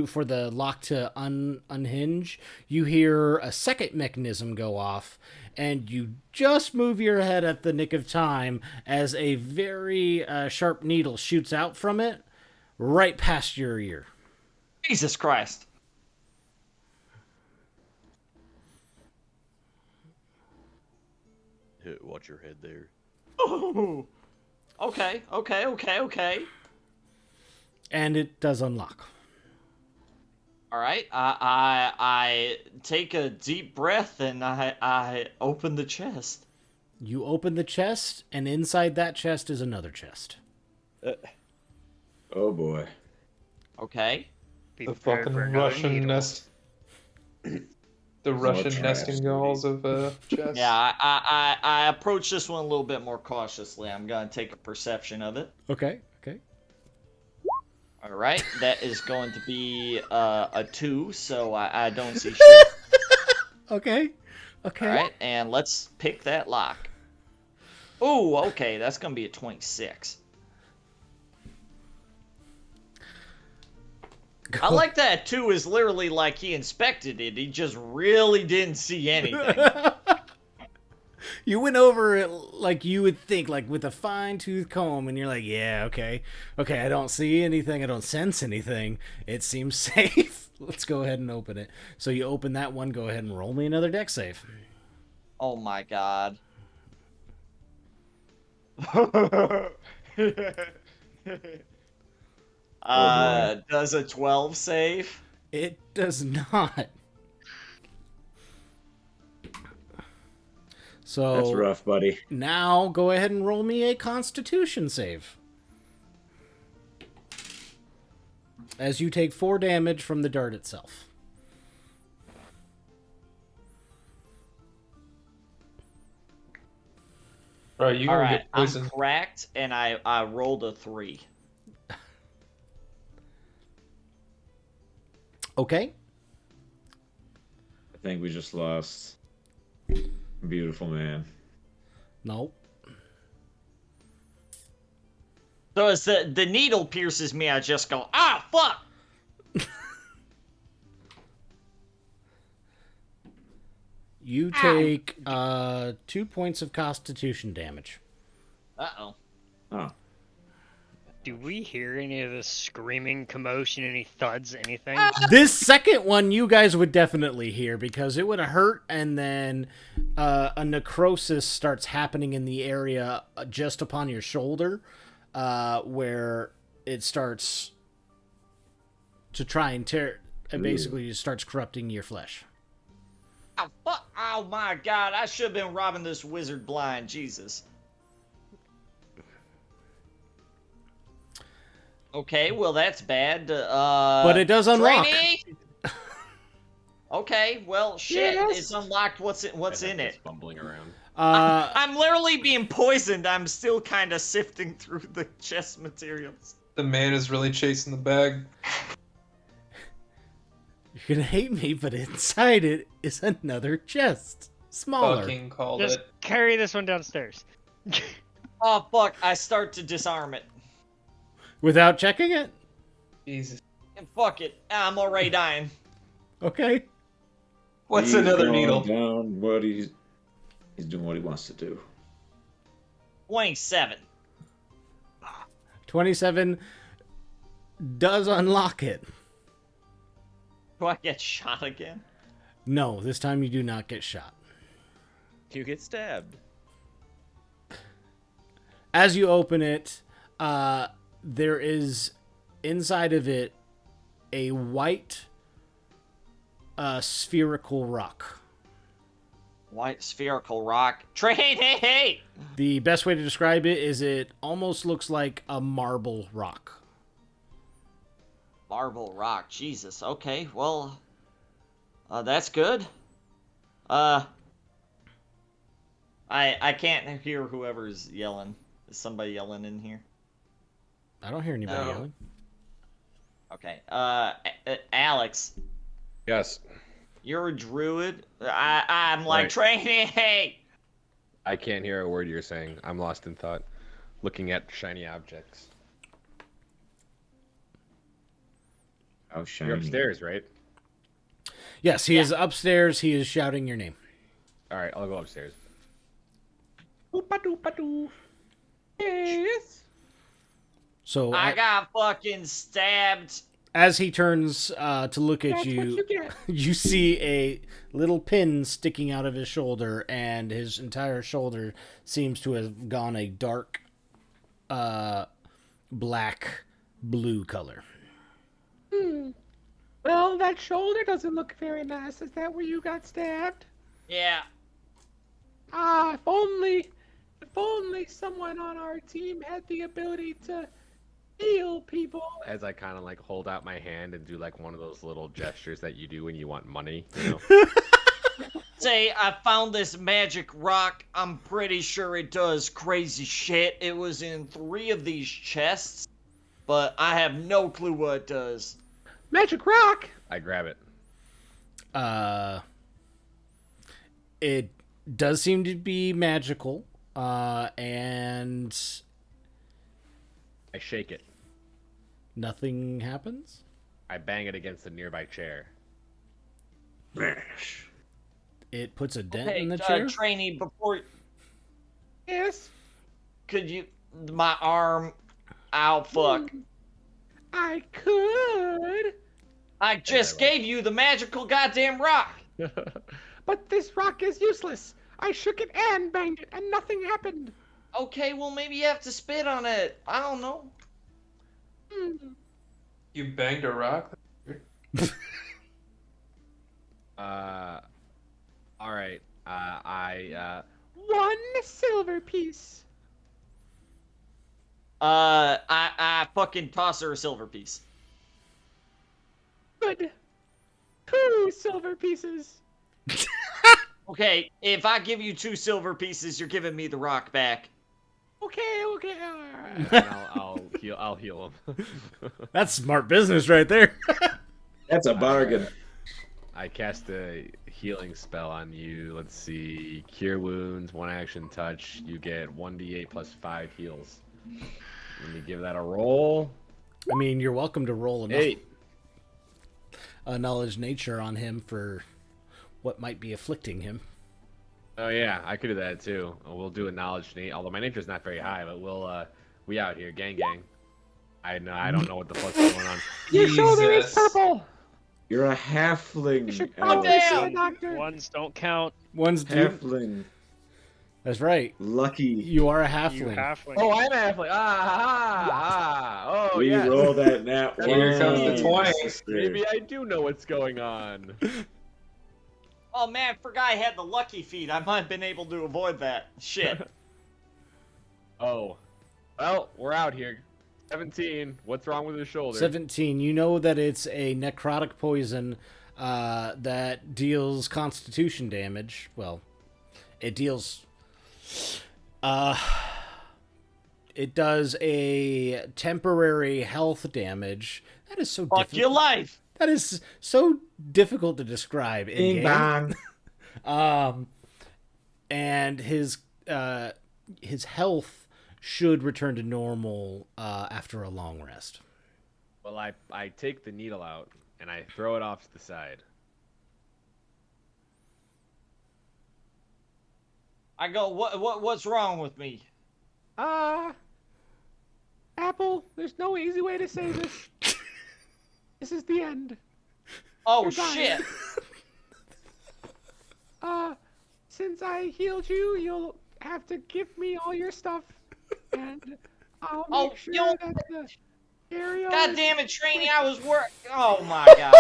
for the lock to unhinge, you hear a second mechanism go off, and you just move your head at the nick of time as a very sharp needle shoots out from it right past your ear. Jesus Christ. Watch your head there. Oh. Okay. And it does unlock. All right. I take a deep breath and I open the chest. You open the chest, and inside that chest is another chest. Oh boy. Okay. Be The prepared fucking for another Russian needle. nest. The Russian trash, nesting dolls of chess. Yeah, I approach this one a little bit more cautiously. I'm gonna take a perception of it. Okay. All right, that is going to be a 2, so I don't see shit. Okay. All right, and let's pick that lock. Oh, okay, that's gonna be a 26. I like that 2 is literally like he inspected it. He just really didn't see anything. You went over it like you would think, like with a fine-tooth comb, and you're like, yeah, okay, I don't see anything, I don't sense anything. It seems safe. Let's go ahead and open it. So you open that one, go ahead and roll me another dex save. Oh my god. Does a 12 save? It does not. So That's rough, buddy. now go ahead and roll me a Constitution save. As you take 4 damage from the dart itself. Right, you All gonna right, get I'm poisoned. cracked, and I rolled a 3. Okay. I think we just lost a beautiful man. No. So as the needle pierces me, I just go, ah, fuck! You take 2 points of Constitution damage. Uh-oh. Oh. Do we hear any of this screaming, commotion, any thuds, anything? This second one you guys would definitely hear because it would have hurt, and then a necrosis starts happening in the area just upon your shoulder, where it starts to try and tear. It basically just starts corrupting your flesh. Oh, fuck! Oh my god! I should have been robbing this wizard blind. Jesus. Okay, well that's bad. But it does unlock. Trainee? Okay, well shit, Yes. it's unlocked. What's in it? Bumbling around. I'm literally being poisoned. I'm still kind of sifting through the chest materials. The man is really chasing the bag. You're gonna hate me, but inside it is another chest, smaller. Fucking called Just it. carry this one downstairs. Oh fuck! I start to disarm it. Without checking it. Jesus. And fuck it, I'm already dying. Okay. What's He's another going needle? Down what he's doing what he wants to do. 27. 27 does unlock it. Do I get shot again? No, this time you do not get shot. You get stabbed. As you open it, there is inside of it a white spherical rock. White spherical rock. Trainee! The best way to describe it is it almost looks like a marble rock. Marble rock. Jesus. Okay, well, that's good. I can't hear whoever's yelling. Is somebody yelling in here? I don't hear anybody No. yelling. Okay. Alex, Yes. you're a druid. I'm like, Right. trainee! I can't hear a word you're saying. I'm lost in thought, looking at shiny objects. How shiny. You're upstairs, right? Yes, he is upstairs. He is shouting your name. All right, I'll go upstairs. Oopa-doopa-doo. Yes. So I got fucking stabbed. as he turns to look at you, you see a little pin sticking out of his shoulder, and his entire shoulder seems to have gone a dark black blue color. Well, that shoulder doesn't look very nice. Is that where you got stabbed? Yeah. Ah, if only someone on our team had the ability to heal people. As I kind of like hold out my hand and do like one of those little gestures that you do when you want money, you know? Say, I found this magic rock. I'm pretty sure it does crazy shit. It was in 3 of these chests, but I have no clue what it does. Magic rock? I grab it. It does seem to be magical, and I shake it. nothing happens. I bang it against a nearby chair. Smash. It puts a dent Hey, in the chair. trainee, before Yes. could you my arm? Ow, fuck! I could. I just gave you the magical goddamn rock. But this rock is useless. I shook it and banged it, and nothing happened. Okay, well maybe you have to spit on it. I don't know. You banged a rock? All right. I 1 silver piece. I fucking toss her a silver piece. Good. 2 silver pieces. Okay, if I give you 2 silver pieces, you're giving me the rock back. Okay. and I'll heal him. That's smart business right there. That's a bargain. I cast a healing spell on you. Let's see. Cure wounds, 1 action touch. You get 1d8 plus 5 heals. Let me give that a roll. I mean, you're welcome to roll Eight. a knowledge nature on him for what might be afflicting him. Oh yeah, I could do that too. We'll do a knowledge nate. Although my nature's not very high, but we'll we out here, gang. I don't know what the fuck's going on. Your shoulder is Jesus. purple. You're a You halfling. should Alex. probably see a doctor. Ones don't count. One's due. Halfling. That's right. Lucky. You are a You halfling. halfling. Oh, I'm halfway. Oh we yeah. roll that nat one. Here comes the 20. Maybe I do know what's going on. Oh man, I forgot I had the lucky feat. I might have been able to avoid that. Shit. Oh, well, we're out here. 17. What's wrong with his shoulder? 17. You know that it's a necrotic poison that deals constitution damage. Well, it deals... it does a temporary health damage. That is so Fuck difficult. your life. That is so difficult to describe in Bing game. bang. And his health should return to normal after a long rest. Well, I take the needle out and I throw it off to the side. I go, what's wrong with me? Apple, there's no easy way to say this. This is the end. Oh You're dying. shit! Since I healed you, you'll have to give me all your stuff, and I'll make Oh, sure yo. that the area. God damn it, Trainee! I was Oh my god!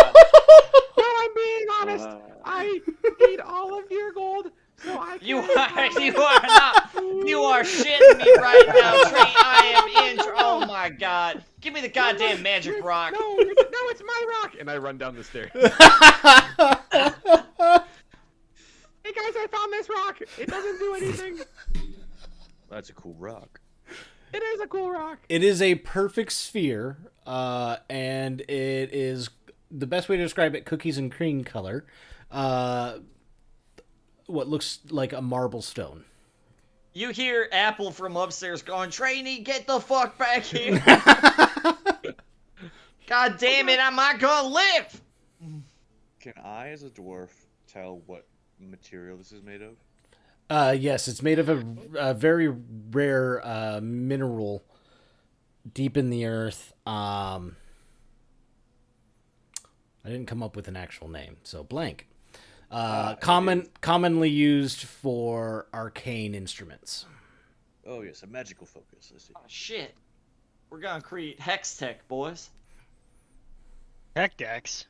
No, I'm being honest. I need all of your gold, so I can. You are not. You are shitting me right now, Trainee. I am in. Oh my god! Give me the goddamn magic rock. No, it's my rock. And I run down the stairs. Hey guys, I found this rock. It doesn't do anything. That's a cool rock. It is a cool rock. It is a perfect sphere, and it is the best way to describe it: cookies and cream color. What looks like a marble stone. You hear Apple from upstairs going, "Trainee, get the fuck back here!" God damn it! Am I gonna live? Can I, as a dwarf, tell what material this is made of? Yes, it's made of a very rare mineral deep in the earth. I didn't come up with an actual name, so blank. Commonly used for arcane instruments. Oh yes, a magical focus. I see. Oh shit! We're gonna create hex tech, boys. Hecdex.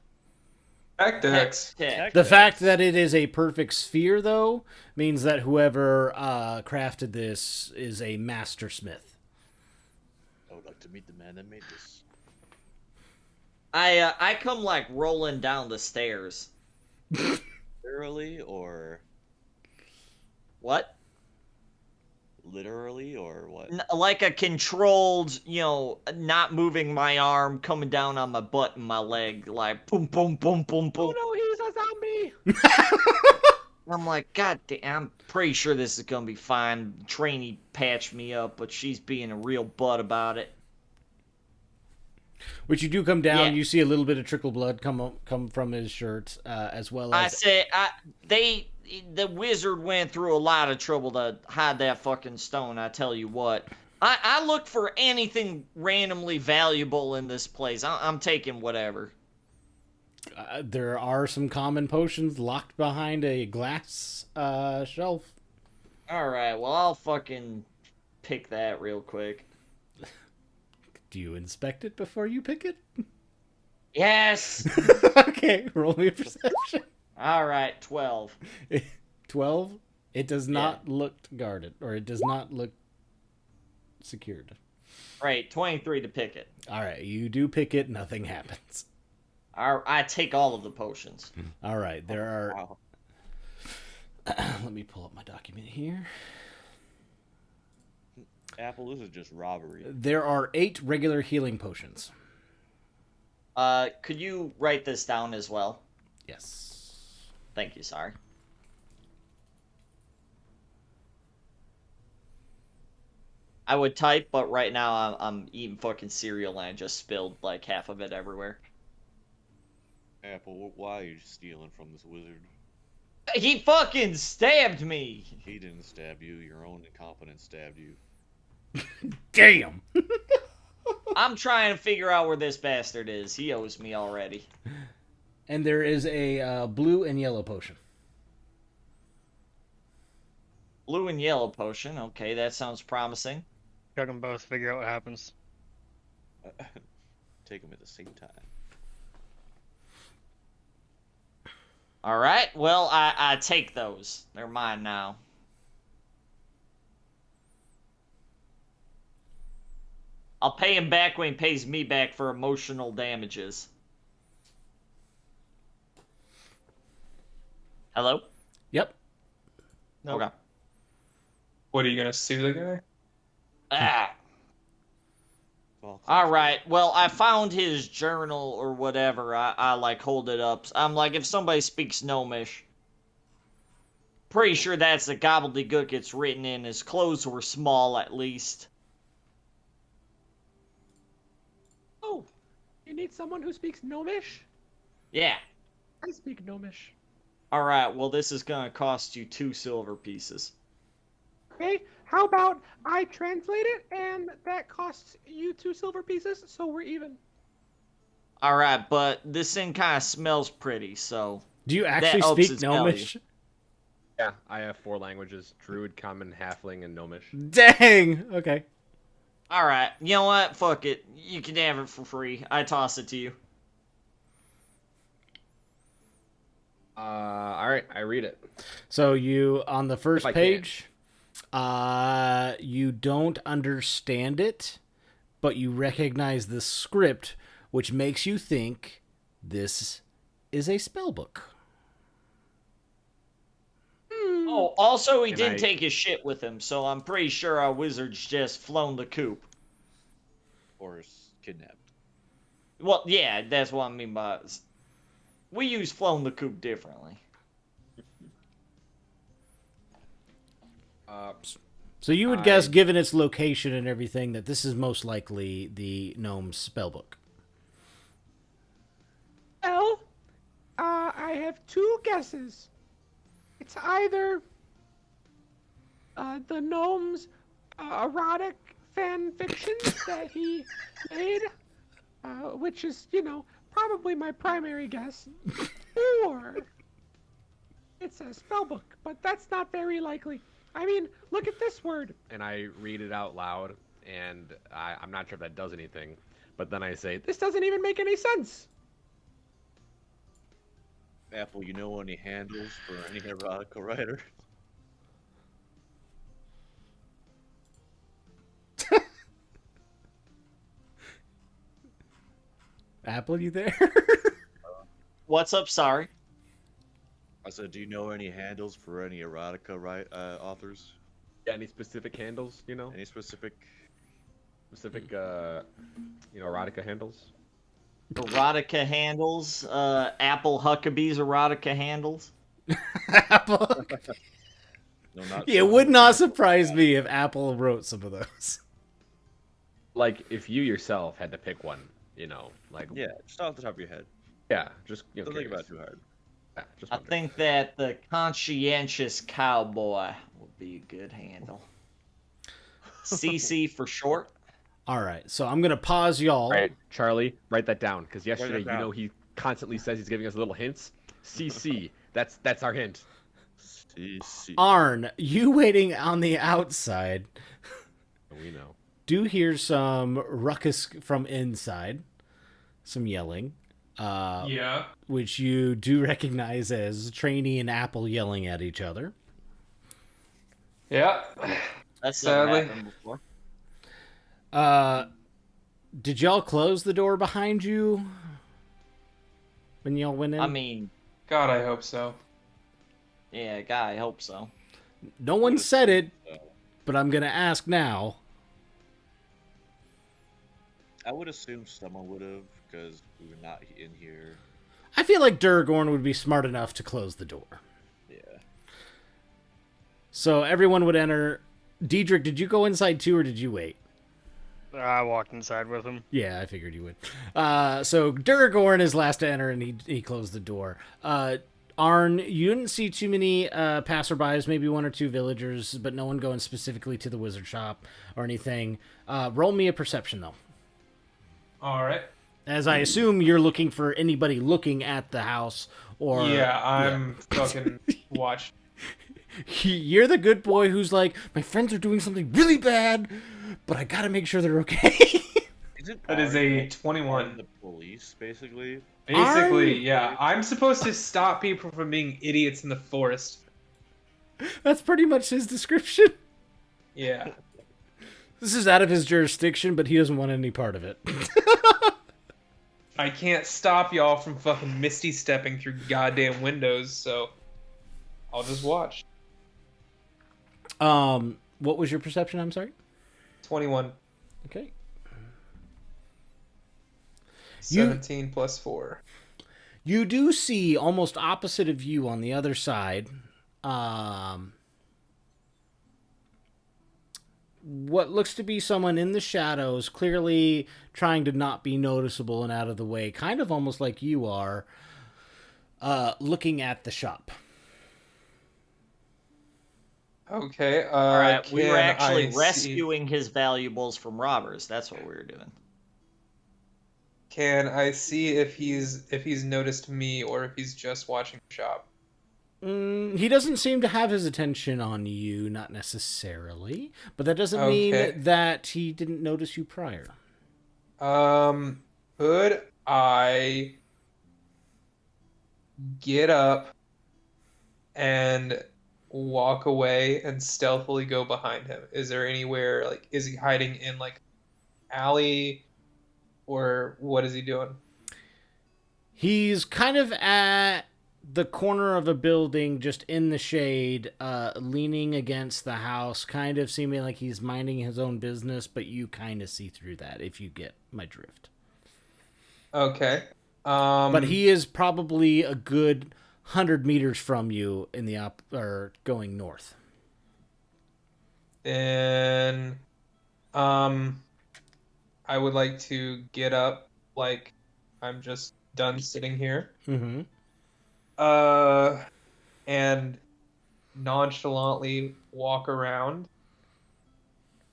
Hex. Tech. The fact that it is a perfect sphere, though, means that whoever crafted this is a master smith. I would like to meet the man that made this. I come like rolling down the stairs. Literally or What? literally or what? Like a controlled, not moving my arm, coming down on my butt and my leg, like boom, boom, boom, boom, boom. Oh no, he's a zombie. I'm like, God damn, I'm pretty sure this is gonna be fine. Trainee patched me up, but she's being a real butt about it. Which you do come down, Yeah. you see a little bit of trickle blood come from his shirt, as well as The wizard went through a lot of trouble to hide that fucking stone, I tell you what. I looked for anything randomly valuable in this place. I'm taking whatever. there are some common potions locked behind a glass shelf. Alright, well, I'll fucking pick that real quick. Do you inspect it before you pick it? Yes! Okay, roll me a perception. Alright, 12. 12? It does not look guarded, or it does not look secured. Right, 23 to pick it. Alright, you do pick it, nothing happens. I take all of the potions. Alright, there are... Wow. Let me pull up my document here. Apple, this is just robbery. There are 8 regular healing potions. Could you write this down as well? Yes. Thank you, sorry. I would type, but right now I'm eating fucking cereal and I just spilled like half of it everywhere. Apple, why are you stealing from this wizard? He fucking stabbed me! He didn't stab you, your own incompetence stabbed you. Damn! I'm trying to figure out where this bastard is. He owes me already. And there is a blue and yellow potion. Blue and yellow potion. Okay, that sounds promising. Chug them both, figure out what happens. Take them at the same time. Alright, well, I take those. They're mine now. I'll pay him back when he pays me back for emotional damages. Hello? Yep. Nope. Okay. What, are you gonna sue the guy? Ah. Well, Alright, well, I found his journal or whatever. I like, hold it up. I'm like, if somebody speaks Gnomish, pretty sure that's the gobbledygook it's written in. His clothes were small, at least. Oh, you need someone who speaks Gnomish? Yeah. I speak Gnomish. Alright, well, this is gonna cost you 2 silver pieces. Okay, how about I translate it, and that costs you 2 silver pieces, so we're even. All right, but this thing kind of smells pretty, so Do you that actually ups speak its value. Gnomish? Yeah, I have 4 languages: Druid, Common, Halfling, and Gnomish. Dang. Okay. All right, you know what? Fuck it. You can have it for free. I toss it to you. All right, I read it. So you on the first If I can. page, you don't understand it, but you recognize the script, which makes you think this is a spell book. Oh, also, he Can did I- take his shit with him, so I'm pretty sure our wizard's just flown the coop. Or kidnapped. Well, yeah, that's what I mean by we use flown the coop differently. So you would guess, given its location and everything, that this is most likely the gnome's spell book. Well, I have 2 guesses. It's either the gnome's erotic fan fiction that he made, which is, probably my primary guess, or it's a spell book, but that's not very likely. I mean, look at this word. And I read it out loud, and I'm not sure if that does anything. But then I say, this doesn't even make any sense. Apple, you know any handles for any erotica writer? Apple, you there? What's up? Sorry. I said, do you know any handles for any erotica authors? Yeah, any specific handles, Any specific? Erotica handles? Erotica handles. Apple Huckabee's erotica handles. Apple. No, not. It would not surprise me if Apple wrote some of those. Like, if you yourself had to pick one, like... Yeah, just off the top of your head. Yeah, just, Don't think about it too hard. Yeah, just I wondering. think that the conscientious cowboy would be a good handle. CC for short. All right, so I'm gonna pause y'all. All right, Charlie, write that down, because yesterday, that down. he constantly says he's giving us little hints. CC, that's our hint. CC. Arn, you waiting on the outside, We know. do hear some ruckus from inside, some yelling, Yeah. which you do recognize as Trainee and Apple yelling at each other. Yeah. That's never Sadly. happened before. Did y'all close the door behind you when y'all went in? I mean, God, I hope so. yeah, guy, I hope so. No one said it, but I'm gonna ask now. I would assume someone would have, because we were not in here. I feel like Duragorn would be smart enough to close the door. Yeah. So everyone would enter. Diedrich, did you go inside too, or did you wait? I walked inside with him. Yeah, I figured you would. So Duragorn is last to enter, and he closed the door. Arn, you didn't see too many passerbys, maybe 1 or 2 villagers, but no one going specifically to the wizard shop or anything. Roll me a perception, though. All right. As I assume you're looking for anybody looking at the house, or... Yeah, I'm fucking watch. You're the good boy who's like, my friends are doing something really bad, but I gotta make sure they're okay. Isn't That is a 21. the police, basically? Basically, yeah. I'm supposed to stop people from being idiots in the forest. That's pretty much his description. Yeah. This is out of his jurisdiction, but he doesn't want any part of it. I can't stop y'all from fucking misty stepping through goddamn windows, so I'll just watch. What was your perception? I'm sorry. 21. Okay. 17 plus 4. You do see almost opposite of you on the other side. What looks to be someone in the shadows, clearly trying to not be noticeable and out of the way, kind of almost like you are, looking at the shop. Okay. All right, we were can actually I see- rescuing his valuables from robbers. That's what we were doing. Can I see if he's noticed me or if he's just watching the shop? He doesn't seem to have his attention on you, not necessarily, but that doesn't Okay. mean that he didn't notice you prior. Could I get up and walk away and stealthily go behind him? Is there anywhere, like, is he hiding in, like, alley, or what is he doing? He's kind of at the corner of a building, just in the shade, leaning against the house, kind of seeming like he's minding his own business, but you kind of see through that, if you get my drift. Okay. But he is probably a good 100 meters from you in the or going north. Then, I would like to get up, like I'm just done sitting here. Mm-hmm. And nonchalantly walk around,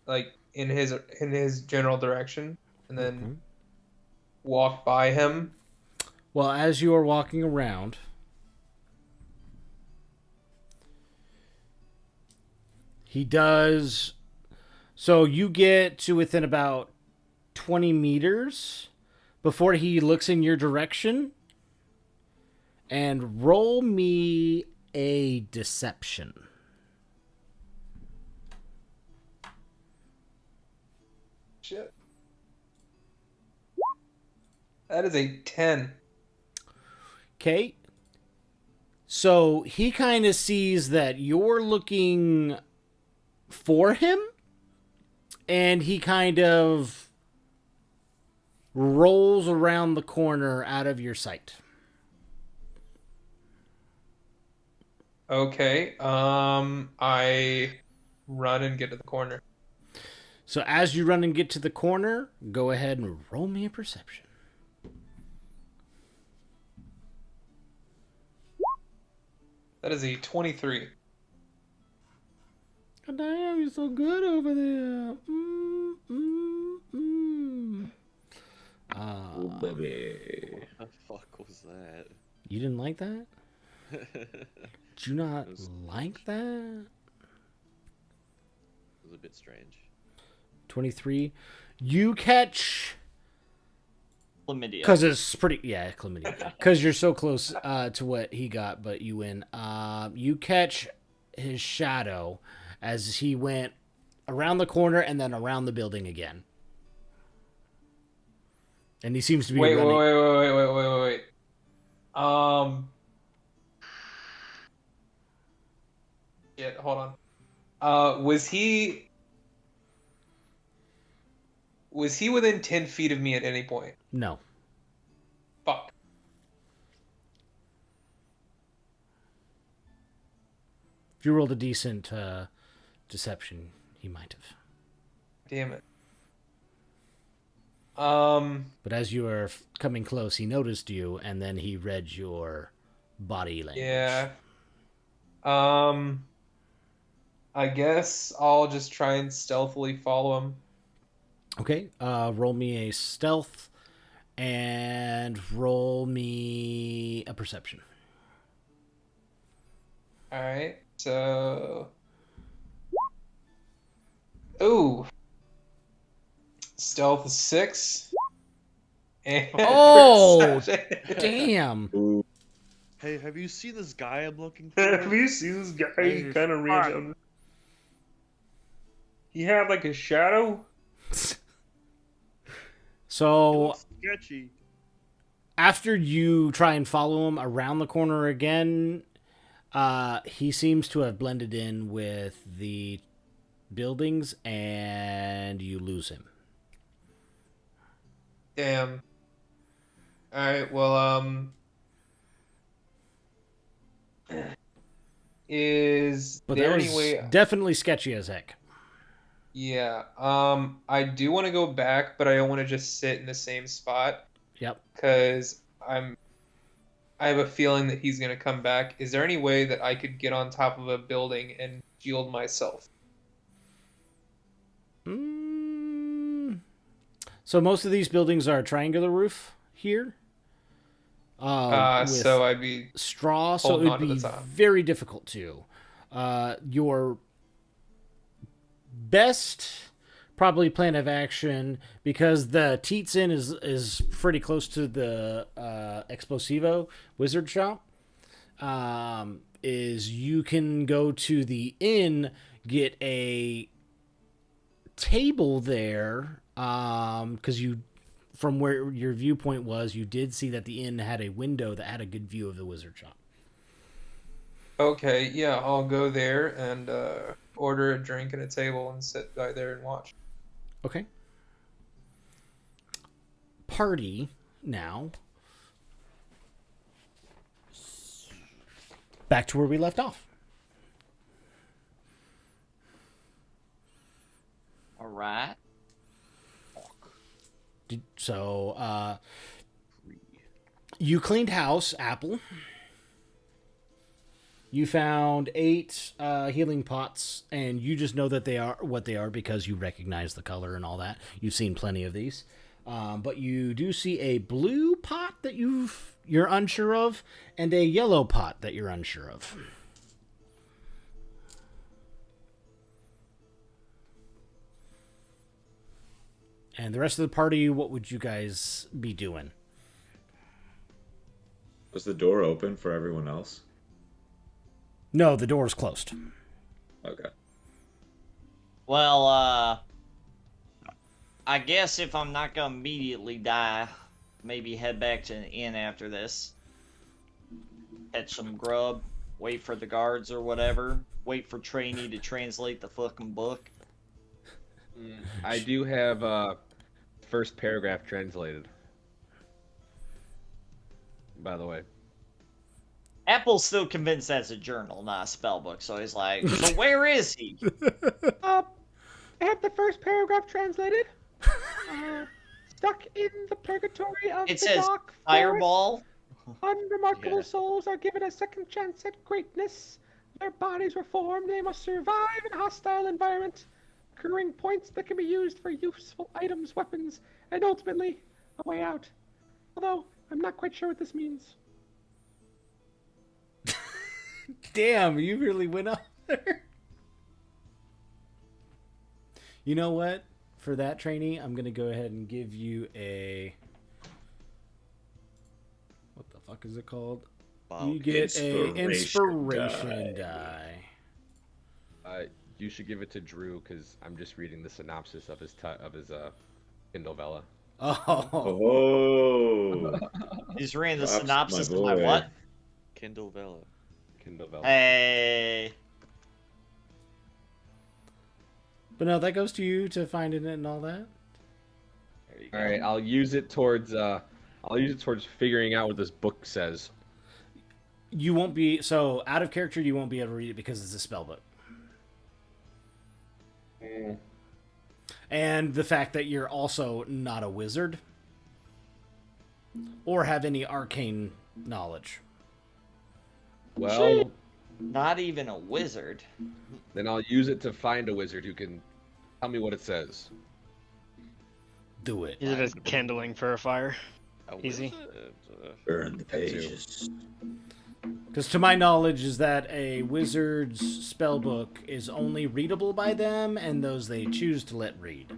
like in his general direction, and then walk by him. Well, as you are walking around, he does. So you get to within about 20 meters before he looks in your direction. And roll me a deception. Shit. That is a 10. Okay. So he kind of sees that you're looking for him, and he kind of rolls around the corner out of your sight. Okay. I run and get to the corner. So as you run and get to the corner, go ahead and roll me a perception. That is a 23. God damn, you're so good over there. Oh, baby. What the fuck was that? You didn't like that? Did you not like that? It was a bit strange. 23. You catch... Chlamydia. Because it's pretty... Yeah, chlamydia. Because you're so close to what he got, but you win. You catch his shadow as he went around the corner and then around the building again. And he seems to be running... Wait. Shit, hold on. Was he within 10 feet of me at any point? No. Fuck. If you rolled a decent deception, he might have. Damn it. But as you were coming close, he noticed you, and then he read your body language. Yeah. I guess I'll just try and stealthily follow him. Okay, roll me a stealth, and roll me a perception. Alright, so... Ooh. Stealth is 6. And Oh, perception- damn. Hey, have you seen this guy I'm looking for? Have you seen this guy? He kind of random. He had like a shadow. So Sketchy. after you try and follow him around the corner again, he seems to have blended in with the buildings, and you lose him. Damn. Alright, well, is But there that any was way... definitely sketchy as heck. Yeah, I do want to go back, but I don't want to just sit in the same spot. Yep. Because I have a feeling that he's going to come back. Is there any way that I could get on top of a building and shield myself. So most of these buildings are triangular roof here. With So I'd be straw, so it holding would on to be the top. very difficult to. Your best probably plan of action, because the Teats Inn is pretty close to the Explosivo wizard shop, is you can go to the inn, get a table there, because you, from where your viewpoint was, you did see that the inn had a window that had a good view of the wizard shop. Okay, yeah, I'll go there and order a drink and a table and sit right there and watch. Okay. Party now. Back to where we left off. All right. So, you cleaned house, Apple. You found 8 healing pots, and you just know that they are what they are because you recognize the color and all that. You've seen plenty of these. But you do see a blue pot that you're unsure of, and a yellow pot that you're unsure of. And the rest of the party, what would you guys be doing? Was the door open for everyone else? No, the door's closed. Okay. Well, I guess if I'm not gonna immediately die, maybe head back to an inn after this. Catch some grub, wait for the guards or whatever, wait for trainee to translate the fucking book. I do have first paragraph translated. By the way. Apple's still convinced that's a journal, not a spell book, so he's like, so where is he? I have the first paragraph translated. Stuck in the purgatory of It the says dark fireball. forest, unremarkable Yeah. souls are given a second chance at greatness. Their bodies were formed. They must survive in a hostile environment, accruing points that can be used for useful items, weapons, and ultimately a way out. Although I'm not quite sure what this means. Damn, you really went up there. You know what? For that trainee, I'm going to go ahead and give you a... What the fuck is it called? Wow. You get a Inspiration inspiration die. die. You should give it to Drew because I'm just reading the synopsis of his Kindle Vella. Oh. Oh. He's reading the Props, synopsis my of my boy. what? Kindle Vella. Kindle Vella. Hey. But no, that goes to you to find it and all that. There you go. All right, I'll use it towards figuring out what this book says. You won't be... So, out of character, you won't be able to read it because it's a spell book. And the fact that you're also not a wizard or have any arcane knowledge. Well, Not even a wizard. then I'll use it to find a wizard who can tell me what it says. Do it. Use it as kindling for a fire. A Easy. wizard, Burn the pages. Because to my knowledge is that a wizard's spell book is only readable by them and those they choose to let read.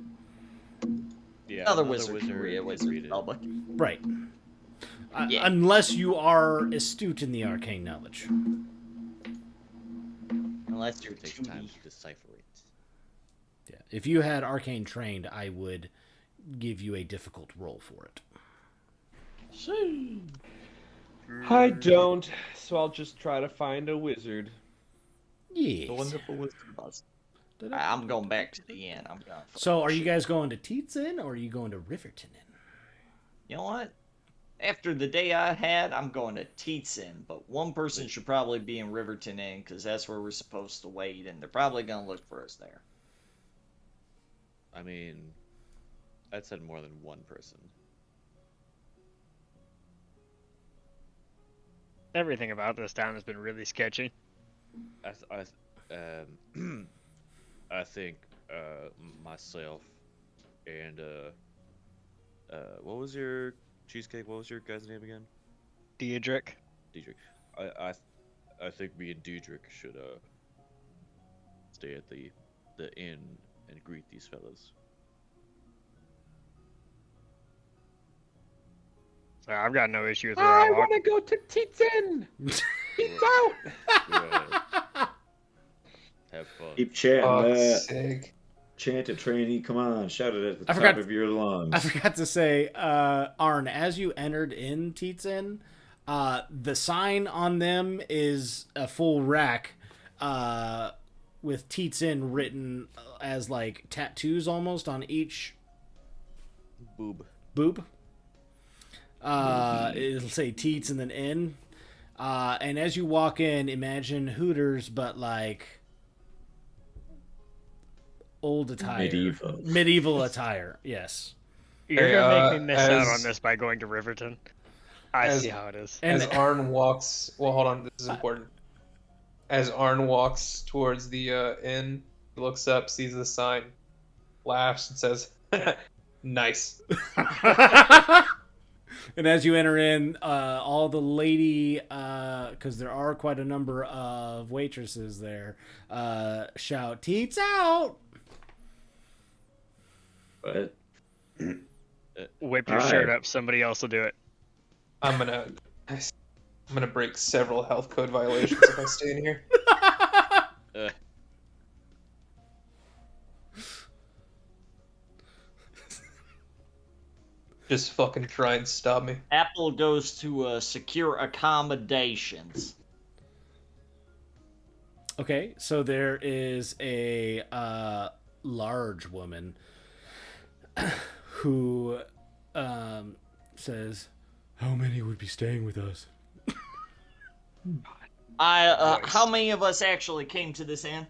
yeah, Another wizard can read a can wizard read it. spell book. Right. Yeah. Unless you are astute in the arcane knowledge. Unless you're It takes too time to decipher it. Yeah. If you had arcane trained, I would give you a difficult roll for it. I don't, so I'll just try to find a wizard. Yes. The wonderful wizard buzz. I'm going back to the inn. I'm going. So, are you guys going to Teats Inn or are you going to Riverton Inn? You know what? After the day I had, I'm going to Teats Inn, but one person should probably be in Riverton Inn because that's where we're supposed to wait, and they're probably going to look for us there. I mean, I'd said more than one person. Everything about this town has been really sketchy. As I think myself and what was your cheesecake? What was your guy's name again? Diedrich. Diedrich. I think me and Diedrich should stay at the inn and greet these fellas. So I've got no issue with where I I walk. want to go to Teats Inn. Teats out. Have fun. Keep chanting that. Sick. Chant it, trainee. Come on, shout it at the I top forgot- of your lungs. I forgot to say, Arn, as you entered in Teats Inn, the sign on them is a full rack with Teats Inn written as like tattoos almost on each Boob. boob. It'll say Teats and then Inn. And as you walk in, imagine Hooters, but like old attire. Medieval attire, yes. You're Hey, gonna make me miss out on as- this by going to Riverton. I as- see how it is. And As Arn walks, well, hold on, this is important. As Arn walks towards the inn, he looks up, sees the sign, laughs, and says, "Nice." And as you enter in, all the lady, because there are quite a number of waitresses there, shout, "Teats out!" But Whip your Alright. shirt up. Somebody else will do it. I'm gonna break several health code violations if I stay in here. Just fucking try and stop me. Apple goes to secure accommodations. Okay, so there is a large woman who says, "How many would be staying with us?" How many of us actually came to this inn?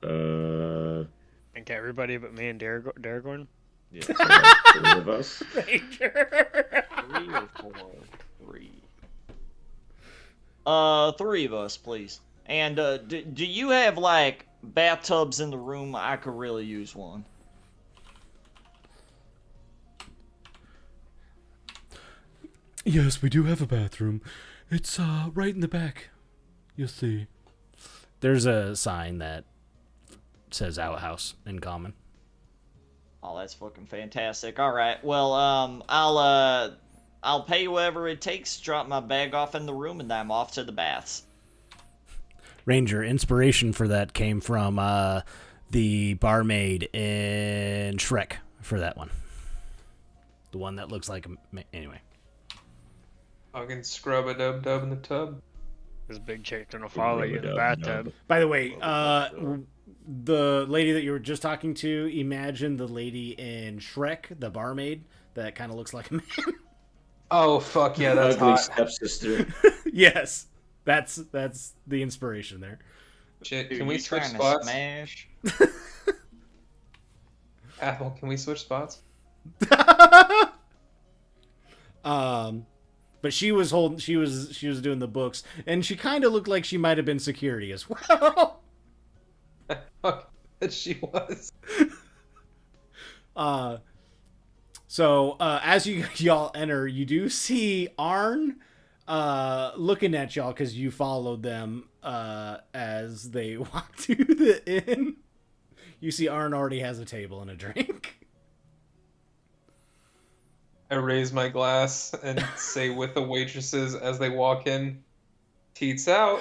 And everybody but me and Daragorn. Yeah. three of us. Ranger. 3 or 4? 3. 3 of us, please. And do you have like bathtubs in the room? I could really use one. Yes, we do have a bathroom. It's right in the back. You'll see. There's a sign that says outhouse in common. Oh, that's fucking fantastic. All right. Well, I'll pay whatever it takes. Drop my bag off in the room, and I'm off to the baths. Ranger, inspiration for that came from the barmaid in Shrek for that one. The one that looks like anyway. Fucking scrub a dub dub in the tub. This big chick gonna follow you in the bathtub. By the way, the lady that you were just talking to, imagine the lady in Shrek, the barmaid, that kind of looks like a man. Oh fuck yeah, that's Ugly hot. stepsister. Yes, that's the inspiration there. Shit, Dude, can we you switch trying to spots? smash? Apple, can we switch spots? But she was doing the books, and she kind of looked like she might have been security as well. Fuck, that she was. So as y'all enter, you do see Arn looking at y'all because you followed them as they walk to the inn. You see Arn already has a table and a drink. I raise my glass and say with the waitresses as they walk in, "Teats out."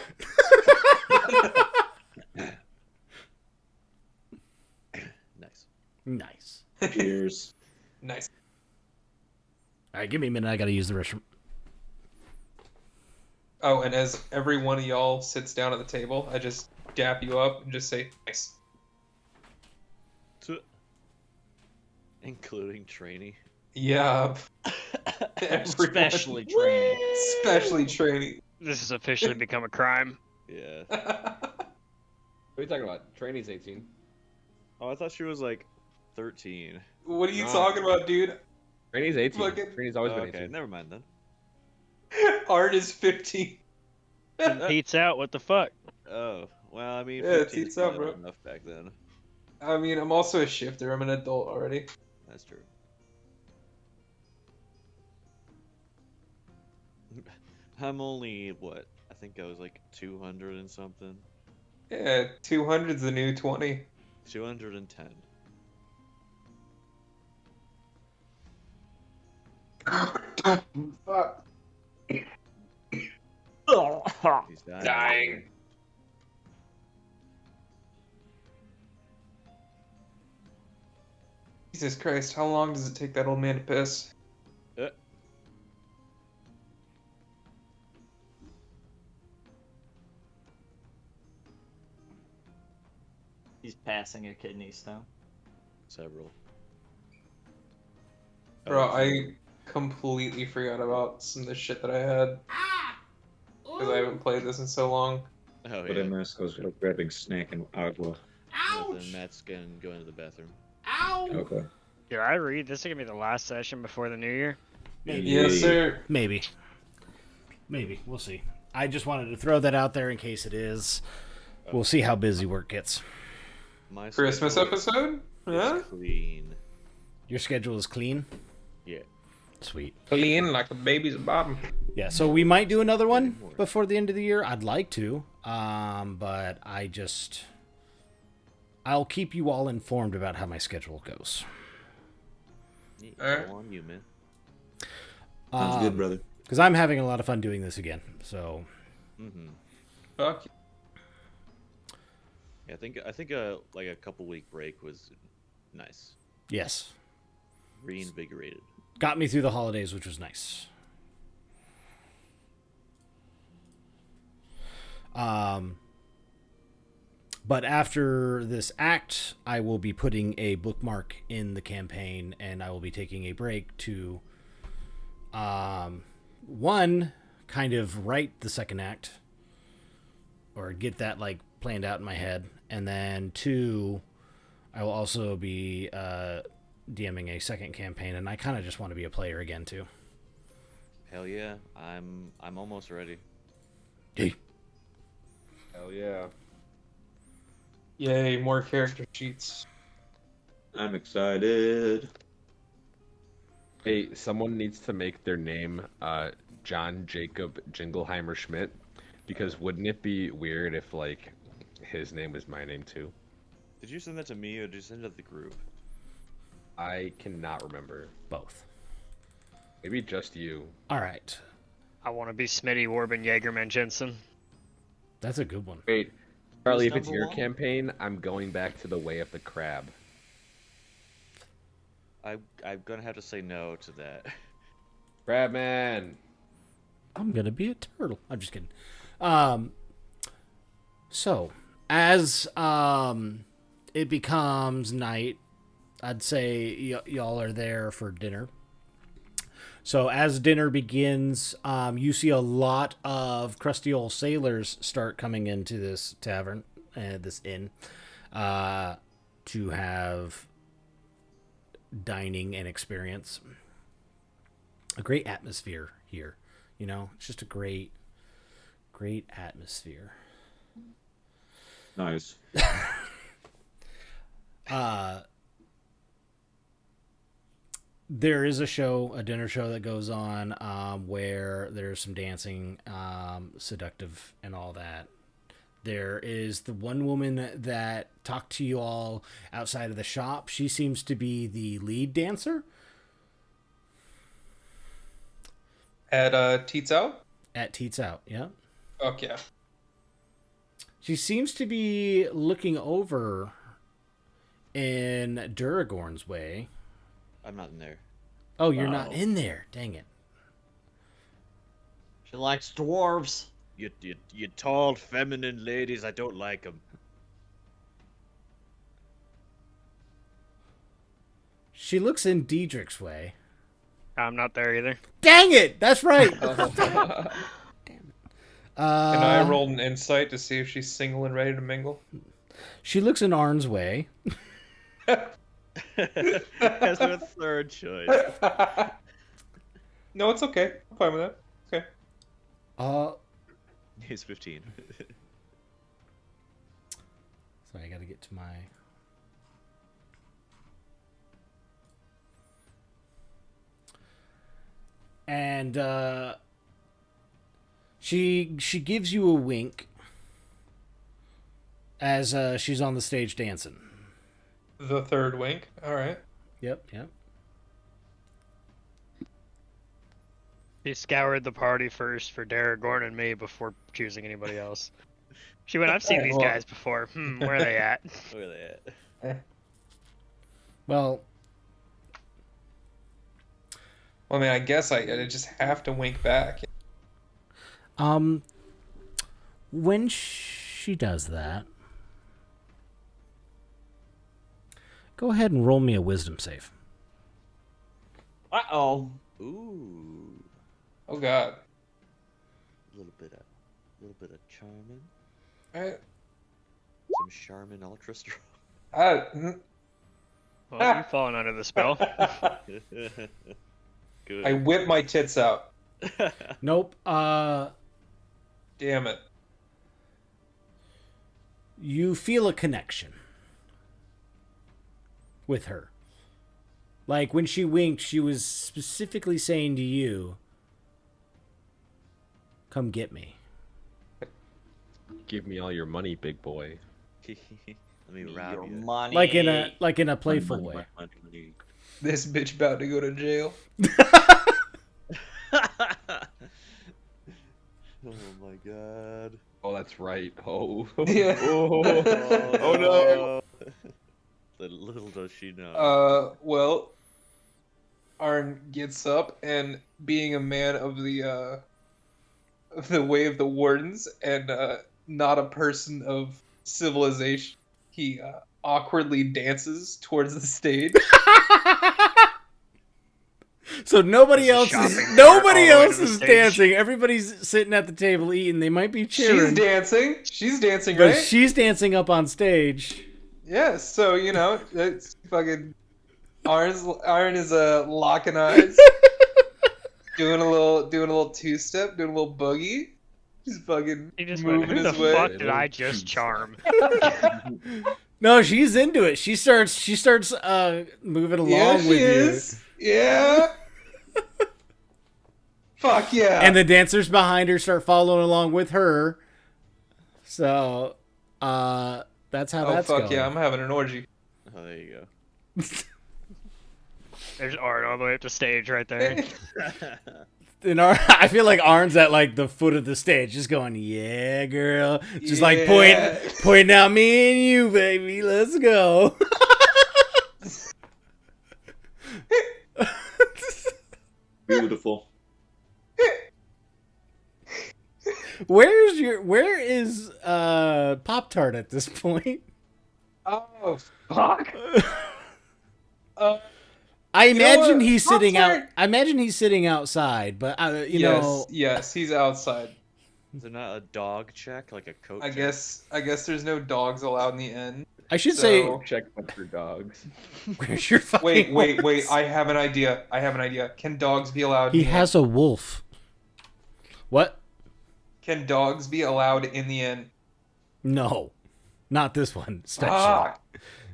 Nice. Cheers. Nice. All right, give me a minute. I gotta use the restroom. Oh, and as every one of y'all sits down at the table, I just dap you up and just say, "Nice." Including trainee. Yeah. Especially training. Especially training. This has officially become a crime. Yeah. What are you talking about? Trainee's 18. Oh, I thought she was like 13. What are you No. talking about, dude? Trainee's 18. Fucking- Trainee's always been Okay, 18. never mind then. Art is 15. Pete's out. What the fuck? Oh, well, I mean, Yeah, 15 is teats up, probably bro. not enough back then. I mean, I'm also a shifter. I'm an adult already. That's true. I'm only, what? I think I was like 200 and something. Yeah, 200's the new 20. 210. Fuck. He's dying. Jesus Christ, how long does it take that old man to piss? He's passing a kidney stone. Several. Bro, Oh, I completely forgot about some of the shit that I had. Because I haven't played this in so long. Oh, But yeah. in this, I was grabbing snack and agua. Nothing. Matt's gonna go into the bathroom. Okay. Did I read this is gonna be the last session before the new year? Maybe. Yes, sir. Maybe. We'll see. I just wanted to throw that out there in case it is. We'll see how busy work gets. My Christmas schedule episode? is Yeah? clean. Your schedule is clean? Yeah. Sweet. Clean like a baby's bottom. Yeah, so we might do another one before the end of the year. I'd like to, but I'll keep you all informed about how my schedule goes. Yeah, Alright. go on you, man. Sounds good, brother. Because I'm having a lot of fun doing this again. So Mm-hmm. Fuck. Yeah, I think like a couple week break was nice. yes, Reinvigorated. got me through the holidays, which was nice. But after this act, I will be putting a bookmark in the campaign, and I will be taking a break to, one, kind of write the second act, or get that like planned out in my head, and then two, I will also be DMing a second campaign, and I kind of just want to be a player again too. Hell yeah, I'm almost ready. Hey. Hell yeah. Yay, more character sheets. I'm excited. Hey, someone needs to make their name John Jacob Jingleheimer Schmidt, because wouldn't it be weird if like his name was my name too? Did you send that to me or did you send it to the group? I cannot remember. Both. Maybe just you. All right. I want to be Smitty Warben Jaegerman Jensen. That's a good one. Wait, Charlie, if it's number your one? campaign, I'm going back to the way of the crab. I'm gonna have to say no to that. Crabman! I'm gonna be a turtle. I'm just kidding. So as it becomes night, I'd say y'all are there for dinner. So as dinner begins, you see a lot of crusty old sailors start coming into this tavern, this inn, to have dining and experience. A great atmosphere here, you know. It's just a great atmosphere. Nice. There is a dinner show that goes on where there's some dancing, seductive, and all that. There is the one woman that talked to you all outside of the shop. She seems to be the lead dancer. At Teats Out? At Teats Out, yeah. Fuck yeah. She seems to be looking over in Duragorn's way. I'm not in there. Oh, you're not in there. Dang it. She likes dwarves. You tall, feminine ladies, I don't like them. She looks in Diedrich's way. I'm not there either. Dang it! That's right. And I rolled an insight to see if she's single and ready to mingle. She looks in Arn's way. As a third choice. No, it's okay. I'm fine with that. Okay. Uh, He's 15. Sorry, I gotta get to my... And she gives you a wink as she's on the stage dancing. The third wink. All right. Yep, yep. She scoured the party first for Daragorn and me before choosing anybody else. She went, I've seen these guys before. Where are they at? Where are they at? Well, I mean, I guess I just have to wink back. when she does that, go ahead and roll me a wisdom save. Uh-oh. Ooh. Oh God. A little bit of charming. All right. Some Charmin Ultra Strong. Well, you've fallen under the spell. Good. I whip my tits out. Nope. Damn it. You feel a connection with her. Like when she winked, she was specifically saying to you, "Come get me." Give me all your money, big boy. Let me rob Your you. money. Like in a playful Money, way. Money. This bitch about to go to jail. Oh my god. Oh, that's right. Oh. Yeah. Oh no. Little does she know. Well, Arn gets up and, being a man of the way of the wardens and not a person of civilization, he awkwardly dances towards the stage. So nobody There's else a is shopping cart all the way to the is stage. dancing. Everybody's sitting at the table eating. They might be cheering, She's dancing, but right? she's dancing up on stage. Yeah, so it's fucking Arn is locking eyes, doing a little two-step, doing a little boogie. He's fucking He just went, moving who the his way. fuck did I just charm? No, she's into it. She starts moving along Yeah, with she you. is. Yeah. Fuck yeah. And the dancers behind her start following along with her. So, that's how that's fuck going. yeah, I'm having an orgy. Oh, there you go. There's Art all the way up the stage right there. And I feel like Arn's at like the foot of the stage, just going, "Yeah, girl," just like pointing out me and you, baby. Let's go. Beautiful. Where is Pop-Tart at this point? Oh fuck. I imagine what? he's sitting out. Pop-Tart! I imagine he's sitting outside, but Yes, he's outside. Is there not a dog check, like a coat I check? guess there's no dogs allowed in the inn. I should So- say, Check out your dogs. where's your fucking Wait. horse? I have an idea. Can dogs be allowed? He in the has a wolf. What? Can dogs be allowed in the inn? No, not this one. Especially. Fuck.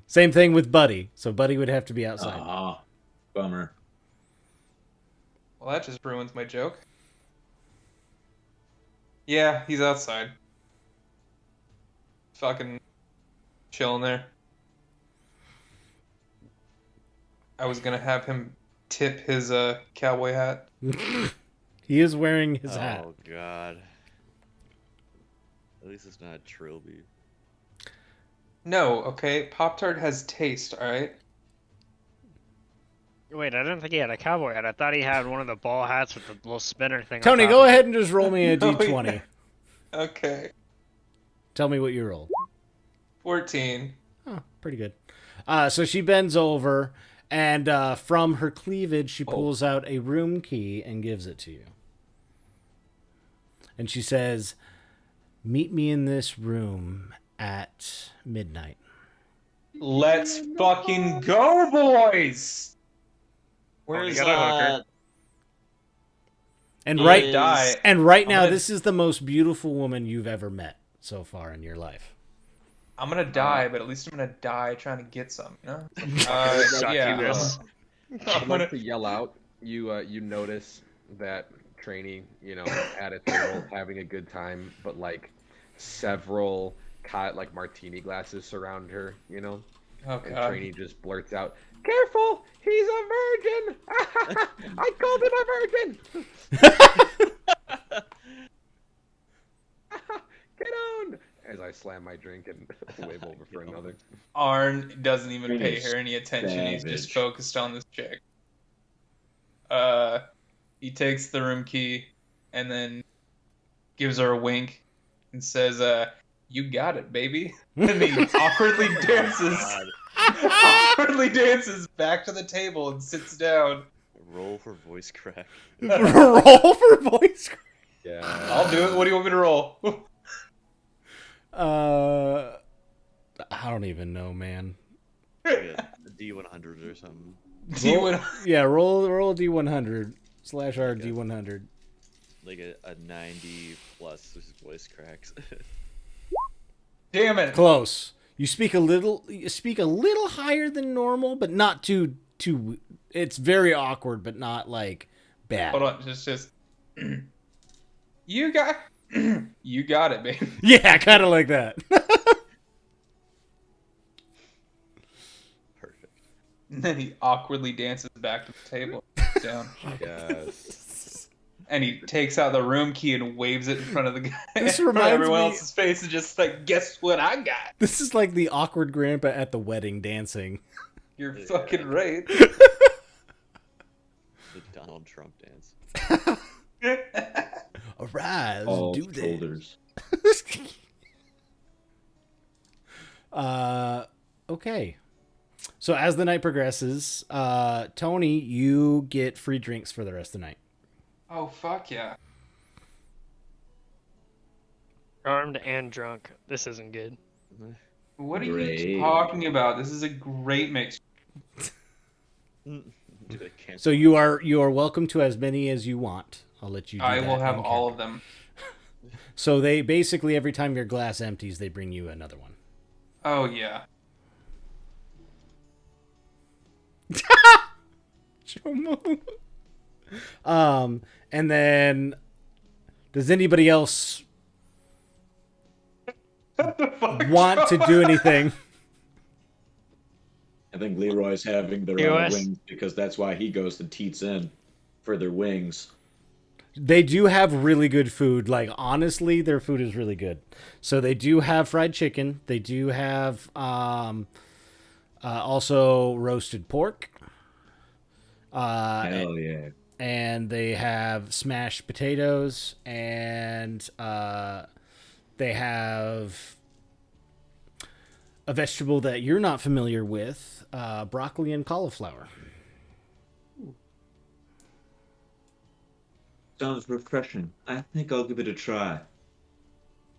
Same thing with Buddy. So Buddy would have to be outside. Ah, bummer. Well, that just ruins my joke. Yeah, he's outside. Fucking chilling there. I was gonna have him tip his cowboy hat. He is wearing his hat. Oh god. At least it's not a trilby. No, okay. Pop-Tart has taste, alright? Wait, I didn't think he had a cowboy hat. I thought he had one of the ball hats with the little spinner thing. on Tony, top go of it. ahead and just roll me a No, d20. yeah. Okay. Tell me what you rolled. 14. Oh, pretty good. So she bends over, and from her cleavage, she pulls out a room key and gives it to you. And she says, "Meet me in this room at midnight." Let's fucking go, boys! Where's got a hooker. And Is- right Die. and right now, gonna- this is the most beautiful woman you've ever met so far in your life. I'm gonna die, but at least I'm gonna die trying to get some, you know? Succubus. I'd like to yell out. You notice that Trainee, at a table having a good time, but like several like martini glasses surround her, Oh and god. Trainee just blurts out, "Careful, he's a virgin! I called him a virgin! Get on!" As I slam my drink and wave over for another. Arn doesn't even pay Trainee her any attention. He's just savage. focused on this chick. He takes the room key and then gives her a wink and says, "You got it, baby." And he awkwardly dances back to the table and sits down. Roll for voice crack. Roll for voice. Yeah. I'll do it. What do you want me to roll? I don't even know, man. Like a D100 or something. Yeah, roll a D100 / our D100. Like a 90 plus voice cracks. Damn it. Close. You speak a little higher than normal, but not too. It's very awkward, but not like bad. Hold on. Just. You got it, baby. Yeah, kind of like that. Perfect. And then he awkwardly dances back to the table, sits down, Yes. and he takes out the room key and waves it in front of the guy, This in front of reminds everyone me- else's face, and just like, guess what I got? This is like the awkward grandpa at the wedding dancing. You're fucking right. The Donald Trump dance. Arise, All do this. shoulders. Okay. So as the night progresses, Tony, you get free drinks for the rest of the night. Oh fuck yeah! Armed and drunk. This isn't good. What are you Great. talking about? This is a great mix. Do they cancel? So you are welcome to as many as you want. I'll let you do I that will have in all character. of them. So they basically, every time your glass empties, they bring you another one. Oh yeah. And then does anybody else want to do anything? I think Leroy's having their US. wings because that's why he goes to Teats Inn for their wings. They do have really good food. Like, honestly, their food is really good. So they do have fried chicken. They do have also roasted pork. Hell yeah. And they have smashed potatoes. And they have a vegetable that you're not familiar with, broccoli and cauliflower. Sounds refreshing. I think I'll give it a try.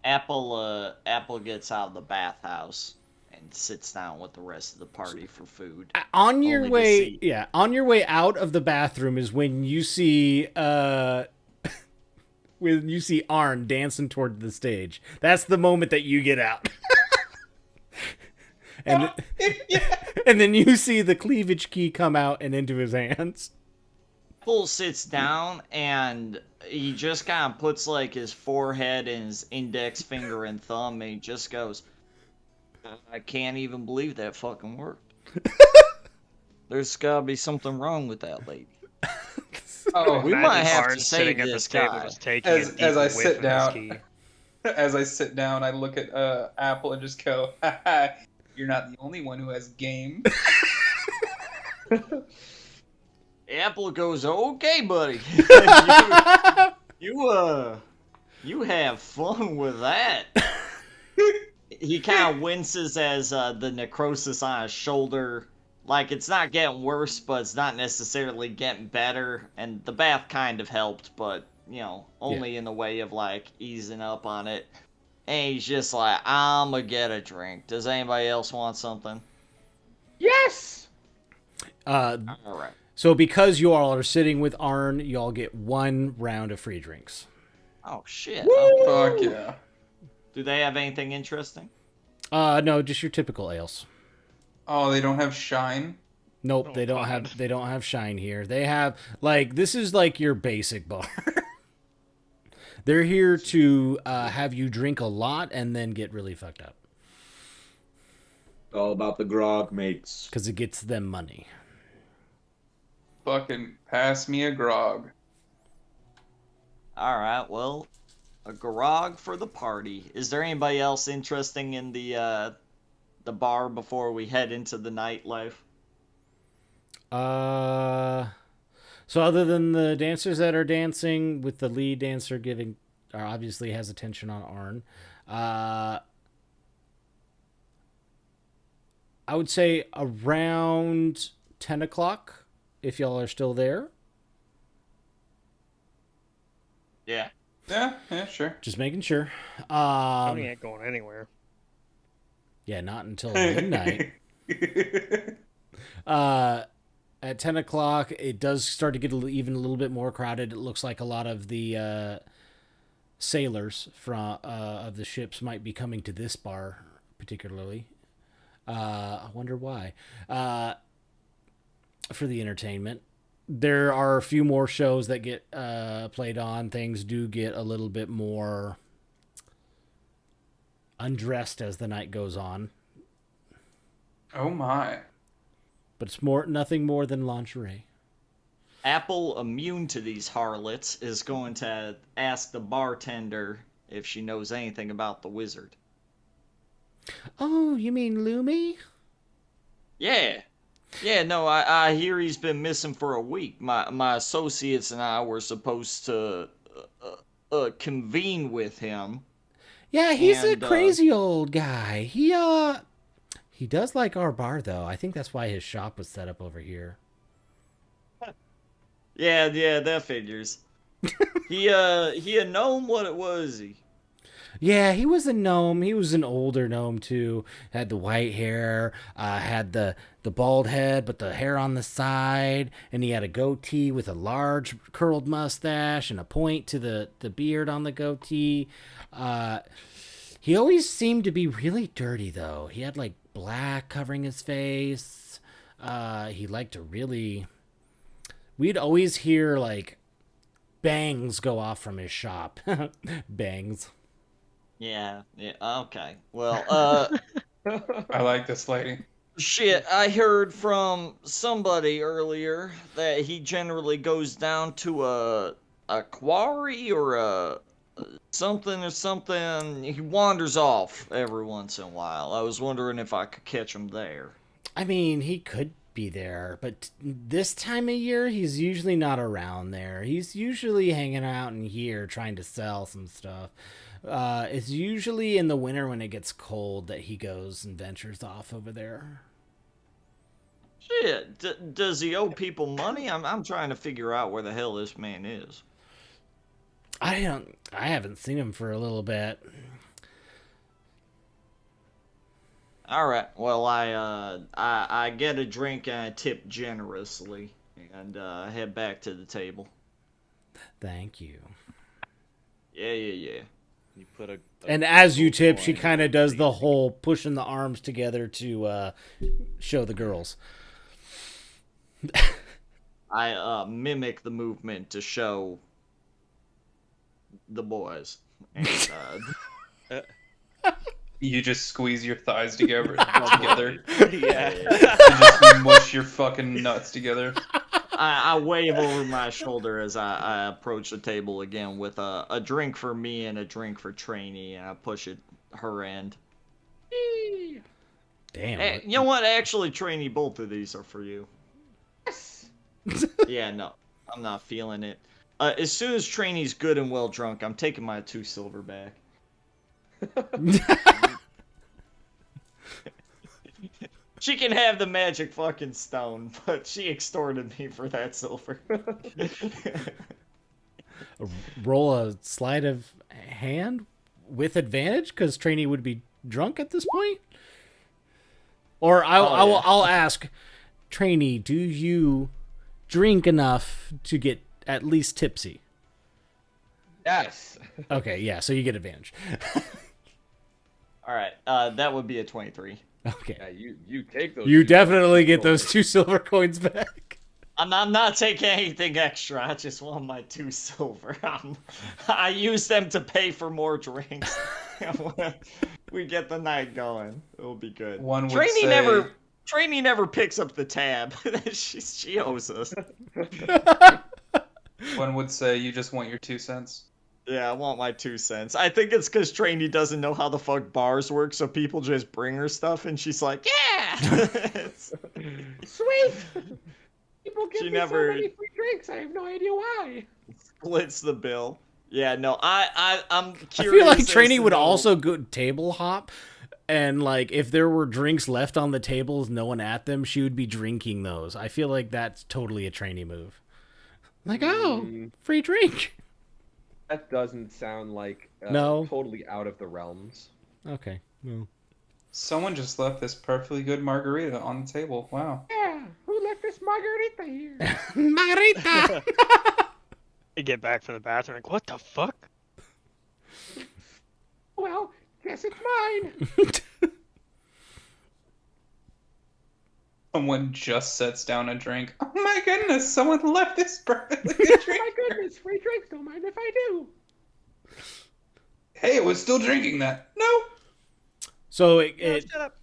Apple gets out of the bathhouse and sits down with the rest of the party for food. On your Only to way, see. yeah, on your way out of the bathroom is when you see Arn dancing toward the stage. That's the moment that you get out. And and then you see the cleavage key come out and into his hands. Apple sits down and he just kind of puts like his forehead and his index finger and thumb, and he just goes, "I can't even believe that fucking worked. There's gotta be something wrong with that lady." Oh, We Imagine might have to Arn save sitting at this the table guy. just taking As- a deep as I whiff sit of his down- key. As I sit down, I look at Apple and just go, "Ha ha, you're not the only one who has game." Apple goes, "Okay, buddy. You have fun with that." He kind of winces as the necrosis on his shoulder, like it's not getting worse, but it's not necessarily getting better. And the bath kind of helped, but only in the way of like easing up on it. And he's just like, "I'm gonna get a drink. Does anybody else want something?" Yes! All right. So because you all are sitting with Arn, you all get 1 round of free drinks. Oh shit. Fuck yeah. Do they have anything interesting? No, just your typical ales. Oh, they don't have shine. Nope, Oh, they don't God. have shine here. They have like this is like your basic bar. They're here to have you drink a lot and then get really fucked up All about the grog, mates. because it gets them money. Fucking pass me a grog. All right, well, a grog for the party. Is there anybody else interesting in the bar before we head into the nightlife? So other than the dancers that are dancing, with the lead dancer giving, obviously has attention on Arn. I would say around 10 o'clock, if y'all are still there. Yeah. Yeah, sure. Just making sure. Tony ain't going anywhere. Yeah, not until midnight. At 10 o'clock, it does start to get even a little bit more crowded. It looks like a lot of the sailors from of the ships might be coming to this bar, particularly. I wonder why. For the entertainment. There are a few more shows that get played on. Things do get a little bit more undressed as the night goes on. Oh my. But it's nothing more than lingerie. Apple, immune to these harlots, is going to ask the bartender if she knows anything about the wizard. Oh, you mean Lumi? Yeah. Yeah, no, I hear he's been missing for a week. My associates and I were supposed to convene with him. Yeah, he's And, a crazy old guy. He does like our bar, though. I think that's why his shop was set up over here. Yeah, that figures. He a gnome? What was he? Yeah, he was a gnome. He was an older gnome, too. Had the white hair, had the bald head, but the hair on the side, and he had a goatee with a large curled mustache and a point to the beard on the goatee. He always seemed to be really dirty, though. He had, like, black covering his face. He liked to really... We'd always hear, like, bangs go off from his shop. Bangs. Yeah, okay. Well, I like this lady. shit, I heard from somebody earlier that he generally goes down to a quarry or a something. He wanders off every once in a while. I was wondering if I could catch him there. I mean, he could be there, but this time of year, he's usually not around there. He's usually hanging out in here trying to sell some stuff. It's usually in the winter when it gets cold that he goes and ventures off over there. Shit, does he owe people money? I'm trying to figure out where the hell this man is. I haven't seen him for a little bit. All right. Well, I get a drink and I tip generously and head back to the table. Thank you. Yeah. You put a And as you gold tip, she coin kind in of does the the whole pushing the arms together to show the girls. I mimic the movement to show the boys. And, You just squeeze your thighs together. Yeah. You just mush your fucking nuts together. I wave over my shoulder as I approach the table again with a drink for me and a drink for Trainee, and I push it her end. Damn. Hey, you know what? Actually, Trainee, both of these are for you. Yeah, no, I'm not feeling it. As soon as Trainee's good and well drunk, I'm taking my 2 silver back. She can have the magic fucking stone, but she extorted me for that silver. Roll a sleight of hand with advantage because Trainee would be drunk at this point. Or I'll ask, Trainee, do you drink enough to get at least tipsy? Yes. Okay, yeah, so you get advantage. All right, that would be a 23. Okay. Yeah, you take those. You two definitely silver get those coins. 2 silver coins back. I'm not taking anything extra. I just want my 2 silver. I use them to pay for more drinks. We get the night going. It'll be good. One would Trainee never picks up the tab. she owes us. One would say you just want your 2 cents. Yeah, I want my 2 cents. I think it's because Trainee doesn't know how the fuck bars work, so people just bring her stuff, and she's like, yeah! Sweet. People give She me never- so many free drinks. I have no idea why. Splits the bill. Yeah, no, I'm I curious. feel like as Trainee to would know- also go table hop, and like if there were drinks left on the tables, no one at them, she would be drinking those. I feel like that's totally a Trainee move. Like, oh, free drink. That doesn't sound like No. totally out of the realms. Okay. Well. Someone just left this perfectly good margarita on the table. Wow. Yeah, who left this margarita here? Margarita. I get back from the bathroom, like, what the fuck? Well, guess it's mine. Someone just sets down a drink. Oh my goodness, someone left this perfectly good drink. My goodness, free drinks. Don't mind if I do. Hey, it was still drinking that. No. So Shut up.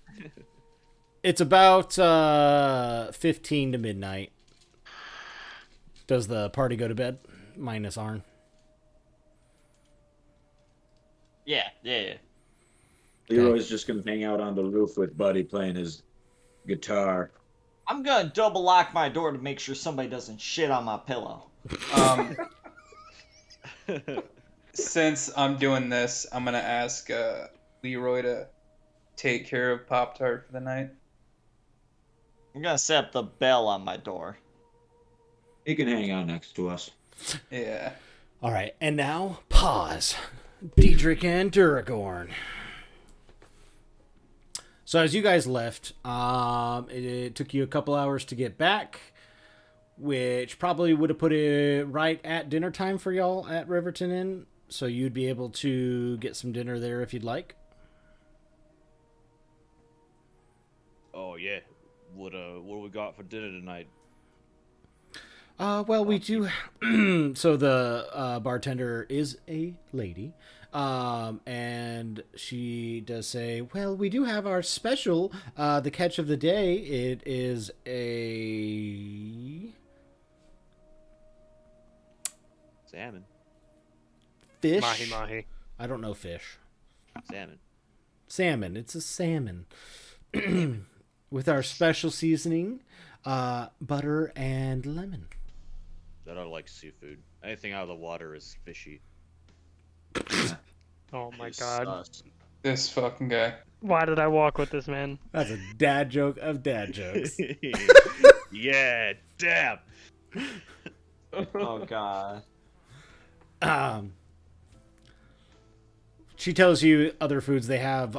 it's about 15 to midnight. Does the party go to bed? Minus Arn. Yeah. Leroy's just gonna hang out on the roof with Buddy playing his guitar. I'm gonna double lock my door to make sure somebody doesn't shit on my pillow. Since I'm doing this, I'm gonna ask Leroy to take care of Pop Tart for the night. I'm gonna set up the bell on my door. He can hang out next to us. Yeah. All right, and now pause. Diedrich and Duragorn. So as you guys left, it took you a couple hours to get back, which probably would have put it right at dinner time for y'all at Riverton Inn. So you'd be able to get some dinner there if you'd like. Oh yeah. What do we got for dinner tonight? Well, we do. So the bartender is a lady, and she does say, "Well, we do have our special, the catch of the day. It is a Salmon. fish. Mahi mahi. I don't know fish. Salmon. Salmon. It's a salmon with our special seasoning, butter and lemon." That I like seafood. Anything out of the water is fishy. Oh my It's god. sus. This fucking guy. Why did I walk with this man? That's a dad joke of dad jokes. Yeah, damn. Oh god. She tells you other foods they have.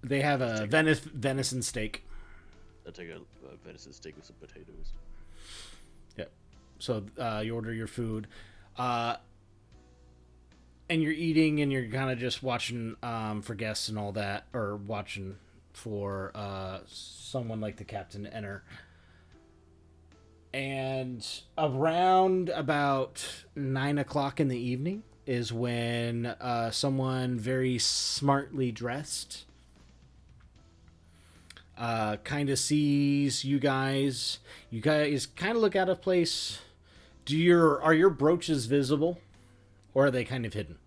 They have a venison steak. I'll take a venison steak with some potatoes. Yep. So you order your food, and you're eating, and you're kind of just watching for guests and all that, or watching for someone like the captain to enter. And around about 9 o'clock in the evening is when someone very smartly dressed kind of sees you guys. You guys kind of look out of place. Are your brooches visible, or are they kind of hidden?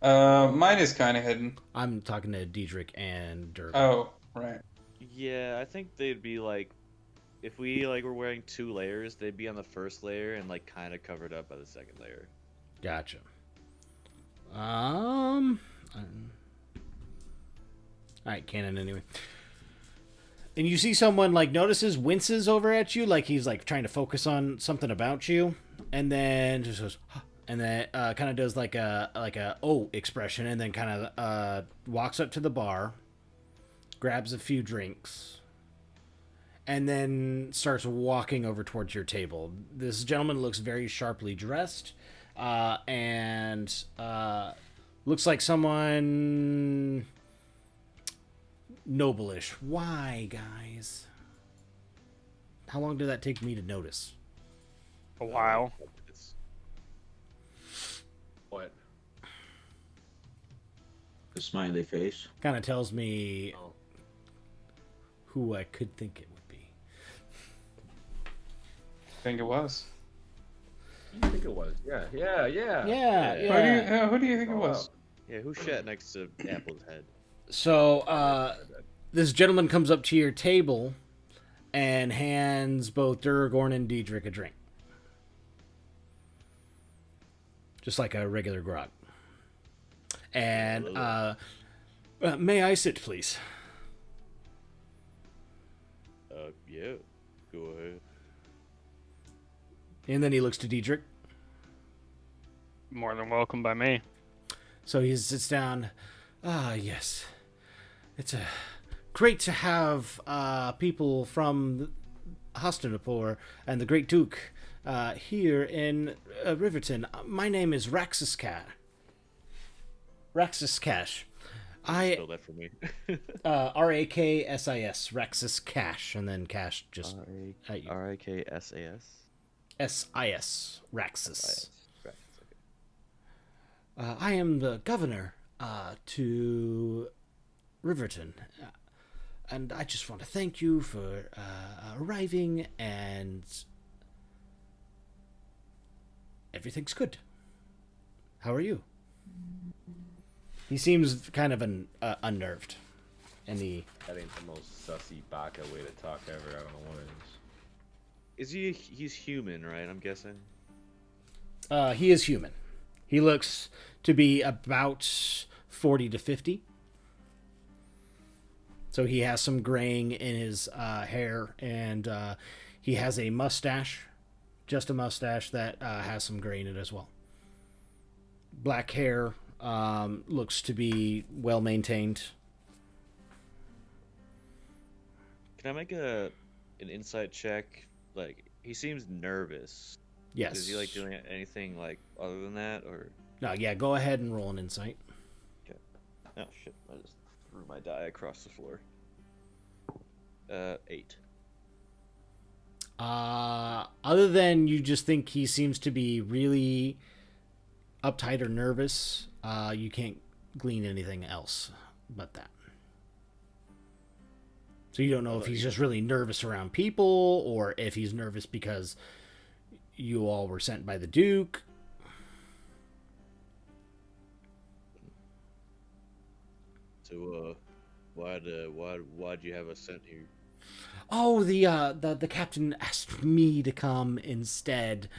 Mine is kind of hidden. I'm talking to Diedrich and Dirk. Oh, right. Yeah, I think they'd be like, if we like were wearing 2 layers, they'd be on the first layer and like kind of covered up by the second layer. Gotcha. Alright, canon anyway. And you see someone like notices, winces over at you, like he's like trying to focus on something about you, and then just goes, huh, and then kind of does like a oh expression, and then kind of walks up to the bar, grabs a few drinks, and then starts walking over towards your table. This gentleman looks very sharply dressed. and looks like someone noble-ish. Why, guys? How long did that take me to notice? A while. It's What? The smiley face. Kind of tells me Oh. who I could think it would be. I think it was. I think it was. Yeah. Yeah. Who do you think it Oh, was? yeah. Who shat next to Apple's head? So, this gentleman comes up to your table and hands both Duragorn and Diedrich a drink. Just like a regular grog. And, may I sit, please? Yeah. Go ahead. And then he looks to Diedrich. More than welcome by me. So he sits down. Ah, yes. It's great to have people from Hastinapur and the Great Duke here in Riverton. My name is Raxus Cash. Spell that for me. Raksis, Raxus Cash, and then Cash just RakSAS. SIS, Raxus. Okay. I am the governor to Riverton, and I just want to thank you for arriving, and everything's good. How are you? He seems kind of unnerved, and he... That ain't the most sussy baka way to talk ever. I don't know what it is. He's human, right? I'm guessing. He is human. He looks to be about 40 to 50. So he has some graying in his hair, and he has a mustache, just a mustache that has some gray in it as well. Black hair, looks to be well maintained. Can I make an insight check? Like, he seems nervous. Yes. Is he like doing anything like other than that, or? No, yeah, go ahead and roll an insight. Okay. Oh shit! I just threw my die across the floor. 8. Other than you just think he seems to be really uptight or nervous, you can't glean anything else but that. So you don't know if he's just really nervous around people, or if he's nervous because you all were sent by the Duke. So, why'd you have us sent here? Oh, the captain asked me to come instead.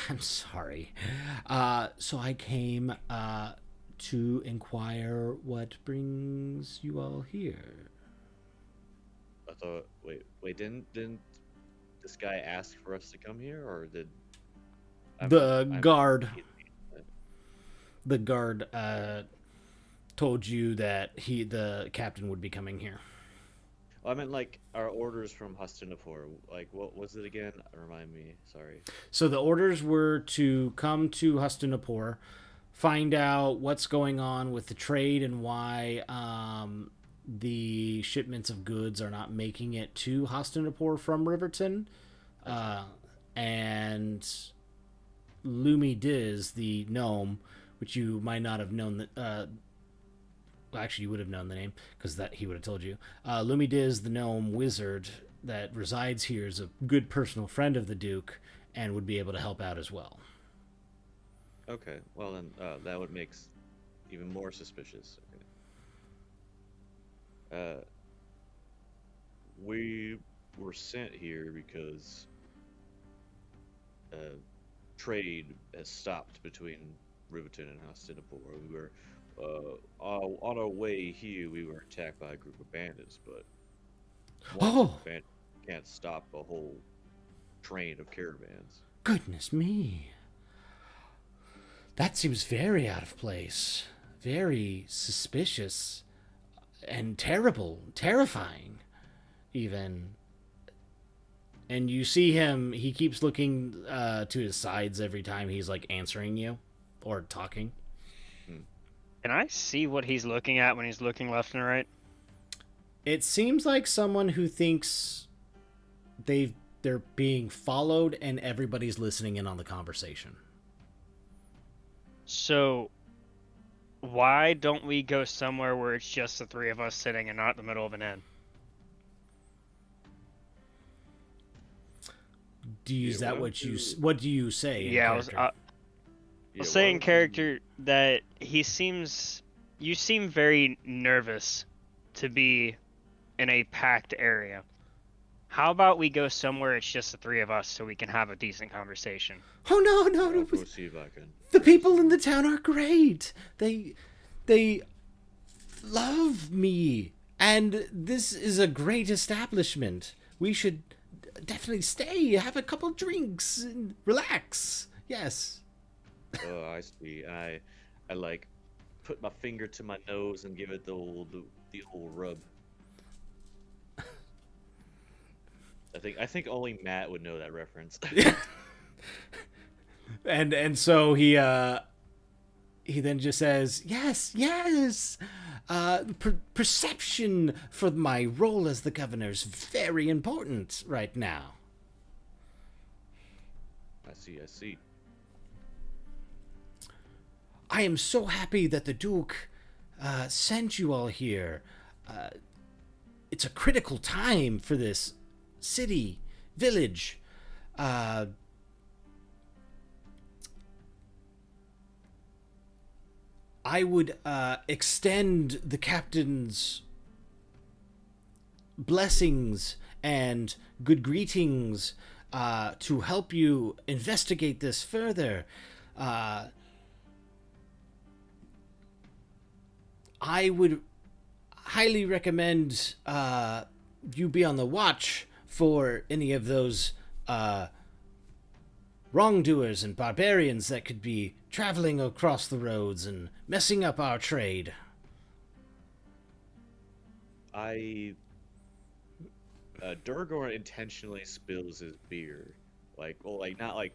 I'm sorry. So I came to inquire what brings you all here. I thought. Wait. Didn't this guy ask for us to come here, or did The guard told you that the captain would be coming here. Well, I meant like our orders from Hastinapur. Like, what was it again? Remind me. Sorry. So the orders were to come to Hastinapur, find out what's going on with the trade and why the shipments of goods are not making it to Hastinapur from Riverton. And Lumi Diz, the gnome, which you might not have known that... actually, you would have known the name, because that he would have told you. Lumi Diz, the gnome wizard that resides here, is a good personal friend of the Duke and would be able to help out as well. Okay. Well, then that would make even more suspicious. Okay. We were sent here because trade has stopped between Riverton and Hastinapur. We were on our way here. We were attacked by a group of bandits, but one bandit can't stop a whole train of caravans. Goodness me. That seems very out of place. Very suspicious. And terrible. Terrifying. Even. And you see him, he keeps looking to his sides every time he's like answering you. or talking. Can I see what he's looking at when he's looking left and right? It seems like someone who thinks they're being followed and everybody's listening in on the conversation. So, why don't we go somewhere where it's just the three of us sitting and not in the middle of an inn? What do you say? Yeah, I was saying in character that you seem very nervous to be in a packed area. How about we go somewhere it's just the three of us so we can have a decent conversation? Oh no! I'll go see if I can. The people in the town are great. They love me, and this is a great establishment. We should definitely stay, have a couple drinks, and relax. Yes. Oh, I see. I like put my finger to my nose and give it the old rub. I think only Matt would know that reference. and so he then just says, yes. Perception for my role as the governor is very important right now. I see. I am so happy that the Duke sent you all here. It's a critical time for this city, village. I would extend the captain's blessings and good greetings to help you investigate this further. I would highly recommend you be on the watch for any of those wrongdoers and barbarians that could be traveling across the roads and messing up our trade. Durgorn intentionally spills his beer, not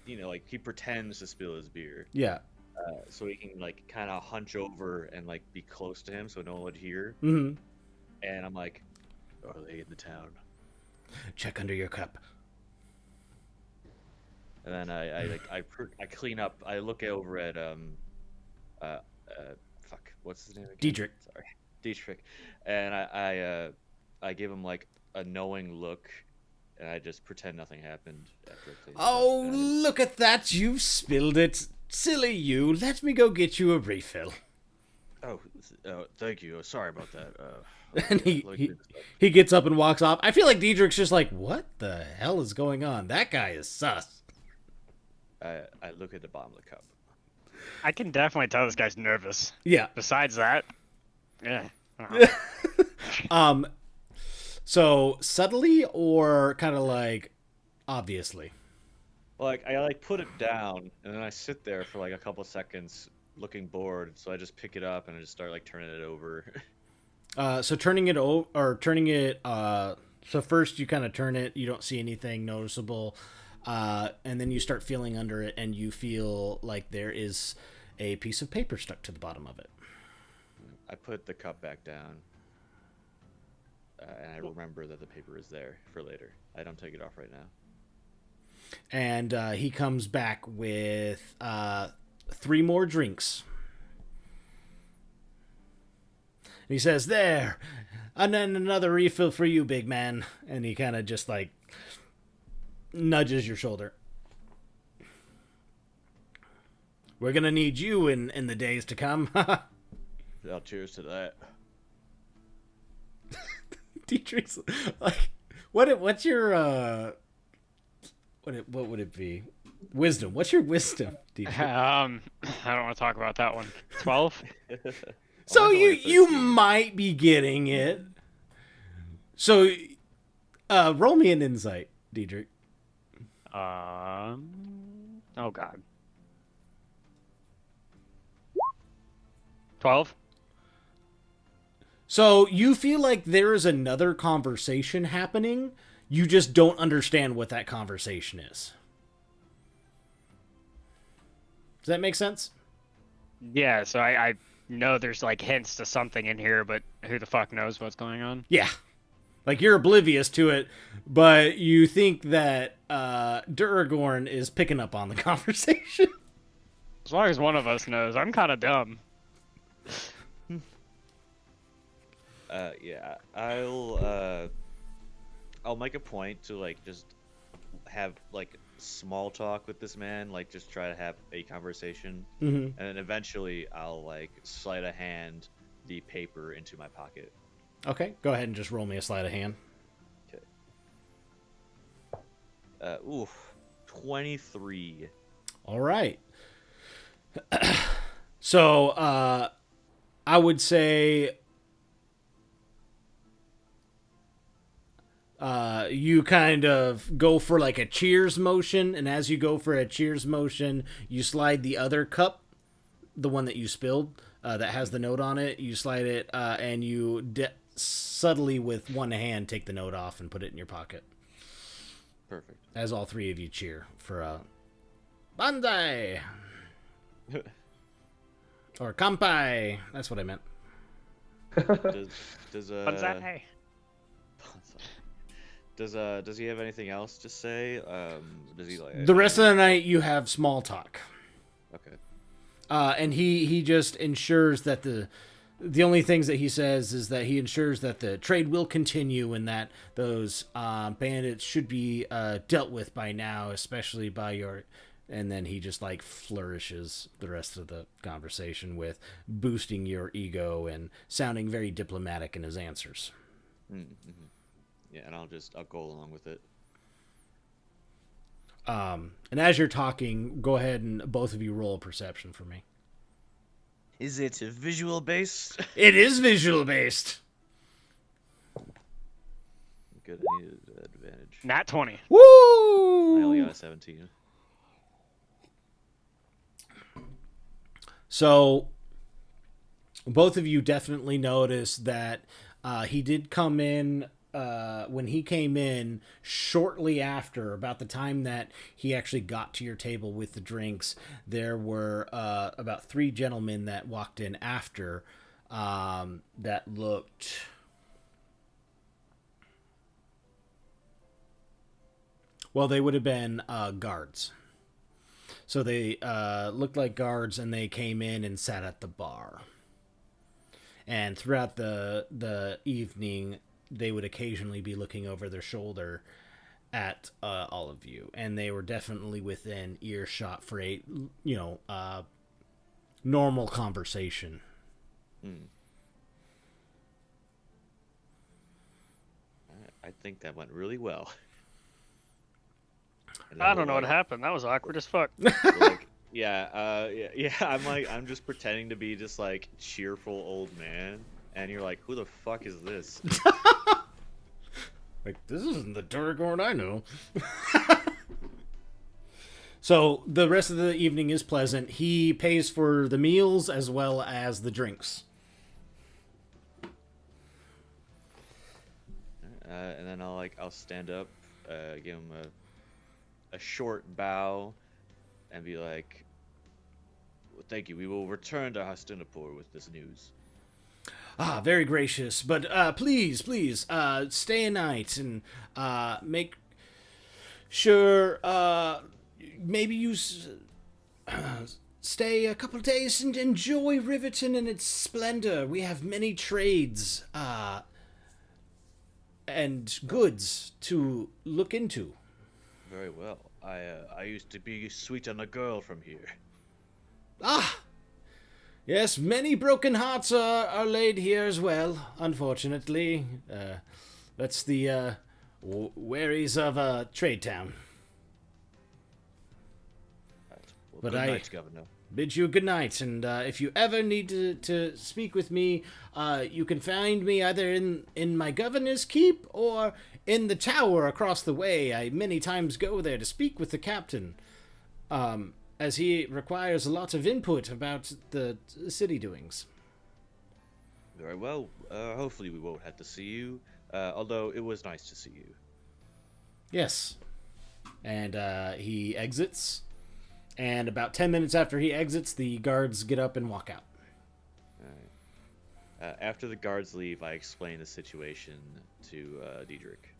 he pretends to spill his beer. Yeah. So he can kind of hunch over and be close to him so no one would hear. Mm-hmm. And I'm like, are they in the town? Check under your cup. And then I clean up. I look over at what's his name again? Dietrich. Sorry, Dietrich. And I give him a knowing look, and I just pretend nothing happened. Oh, look at that! You've spilled it. Silly you. Let me go get you a refill. Oh, thank you. Sorry about that. And he gets up and walks off. I feel like Dietrich's just like, what the hell is going on? That guy is sus. I look at the bottom of the cup. I can definitely tell this guy's nervous. Yeah. Besides that, yeah. So subtly or kind of obviously? I put it down and then I sit there for a couple of seconds looking bored. So I just pick it up and I just start turning it over. So first you kind of turn it, you don't see anything noticeable. And then you start feeling under it and you feel like there is a piece of paper stuck to the bottom of it. I put the cup back down. And I remember that the paper is there for later. I don't take it off right now. And he comes back with 3 more drinks. And he says, there, and then another refill for you, big man. And he kind of just nudges your shoulder. We're going to need you in the days to come. Well, cheers to that. Dietrich's what's your what would it be? Wisdom. What's your wisdom, Dietrich? I don't want to talk about that one. 12? So you might be getting it. So roll me an insight, Dietrich. Oh god. 12? So you feel like there is another conversation happening. You just don't understand what that conversation is. Does that make sense? Yeah, so I know there's like hints to something in here, but who the fuck knows what's going on? Yeah. Like, you're oblivious to it, but you think that Duragorn is picking up on the conversation. As long as one of us knows, I'm kind of dumb. Yeah, I'll make a point to like just have like small talk with this man, like just try to have a conversation, and then eventually I'll like sleight of hand the paper into my pocket. Okay, go ahead and just roll me a sleight of hand. Okay. 23. All right. So, I would say you kind of go for like a cheers motion, and as you go for a cheers motion, you slide the other cup, the one that you spilled, that has the note on it. You slide it, and you subtly with one hand take the note off and put it in your pocket. Perfect. As all three of you cheer for Banzai! Or Kampai! That's what I meant. Does Banzai. Does he have anything else to say? Does he like The rest of the night you have small talk. Okay. And he just ensures that the only things that he says is that he ensures that the trade will continue and that those bandits should be dealt with by now, especially by your... And then he just like flourishes the rest of the conversation with boosting your ego and sounding very diplomatic in his answers. Mm-hmm. Yeah, and I'll go along with it. And as you're talking, go ahead and both of you roll a perception for me. Is it visual based? It is visual based. Good, I need an advantage. Nat 20. Woo! I only got a 17. So, both of you definitely noticed that he did come in, when he came in shortly after, about the time that he actually got to your table with the drinks, there were about 3 gentlemen that walked in after that looked... Well, they would have been guards. So they looked like guards, and they came in and sat at the bar. And throughout the evening, they would occasionally be looking over their shoulder at all of you. And they were definitely within earshot for a, normal conversation. I think that went really well. I don't know what happened. That was awkward as fuck. I'm just pretending to be this like cheerful old man, and you're like, who the fuck is this? Like, this isn't the Duragorn I know. So the rest of the evening is pleasant. He pays for the meals as well as the drinks. And then I'll stand up, give him a short bow, and be like, well, thank you. We will return to Hastinapur with this news. Ah, very gracious. But please, stay a night and make sure maybe you stay a couple of days and enjoy Riverton and its splendor. We have many trades and goods to look into. Very well. I used to be sweet on a girl from here. Ah! Yes, many broken hearts are laid here as well, unfortunately. That's the worries of a trade town. Well, But good I night, Governor. bid you good night, and if you ever need to speak with me, you can find me either in my governor's keep or in the tower across the way. I many times go there to speak with the captain, as he requires a lot of input about the city doings. Very well. Hopefully we won't have to see you, although it was nice to see you. Yes. And he exits, And about 10 minutes after he exits, the guards get up and walk out. All right. After the guards leave, I explain the situation to Diedrich.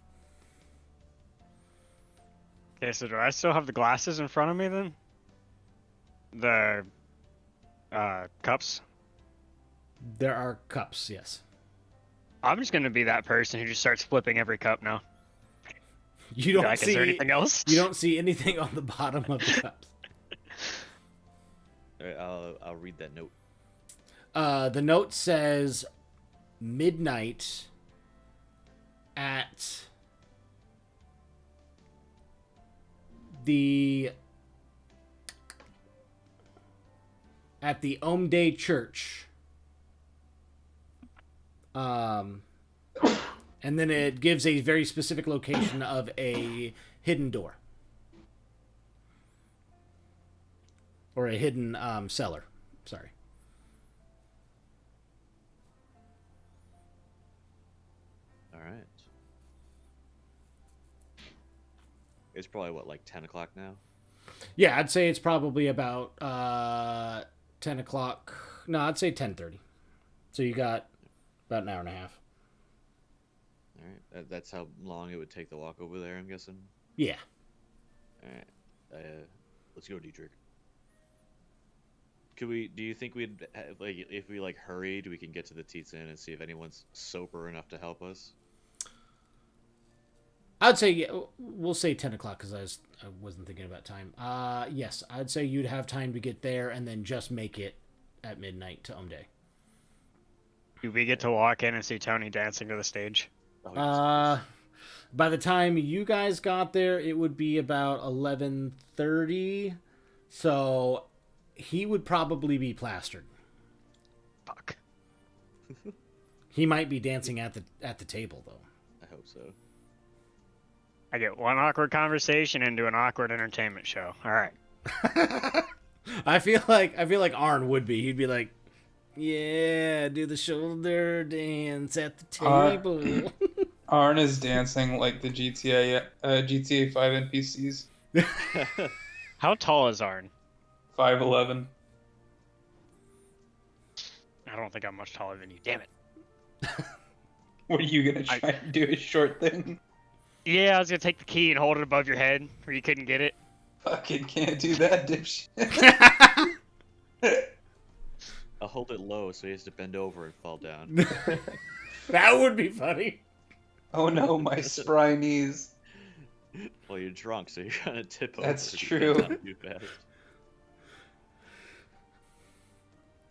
Okay, so do I still have the glasses in front of me then? The cups? There are cups, yes. I'm just gonna be that person who just starts flipping every cup now. You don't Like, see is there anything else? You don't see anything on the bottom of the cups. All right, I'll read that note. The note says midnight at the Omday Church. And then it gives a very specific location of a hidden door. Or a hidden cellar. Sorry. All right. It's probably, what, like 10 o'clock now? Yeah, I'd say it's probably about 10 o'clock. No, I'd say 10:30. So you got about an hour and a half. All right. That's how long it would take the walk over there, I'm guessing? Yeah. All right. Let's go, Diedrich. Do you think we'd, like, if we, like, hurried, we can get to the Teats Inn and see if anyone's sober enough to help us? I'd say, yeah, we'll say 10 o'clock because I wasn't thinking about time. Yes, I'd say you'd have time to get there and then just make it at midnight to Omday. Do we get to walk in and see Tony dancing to the stage? Oh, By the time you guys got there, it would be about 11:30. So he would probably be plastered. Fuck. He might be dancing at the table though. I hope so. I get one awkward conversation into an awkward entertainment show. All right. I feel like Arn would be. He'd be like, "Yeah, do the shoulder dance at the table." Arn is dancing like the GTA 5 NPCs. How tall is Arn? 5'11". I don't think I'm much taller than you. Damn it. What are you gonna try and do? A short thing? Yeah, I was gonna take the key and hold it above your head where you couldn't get it. Fucking can't do that, dipshit. I'll hold it low so he has to bend over and fall down. That would be funny. Oh no, my spry knees. Well, you're drunk, so you're gonna tip over. That's if you true. bend down too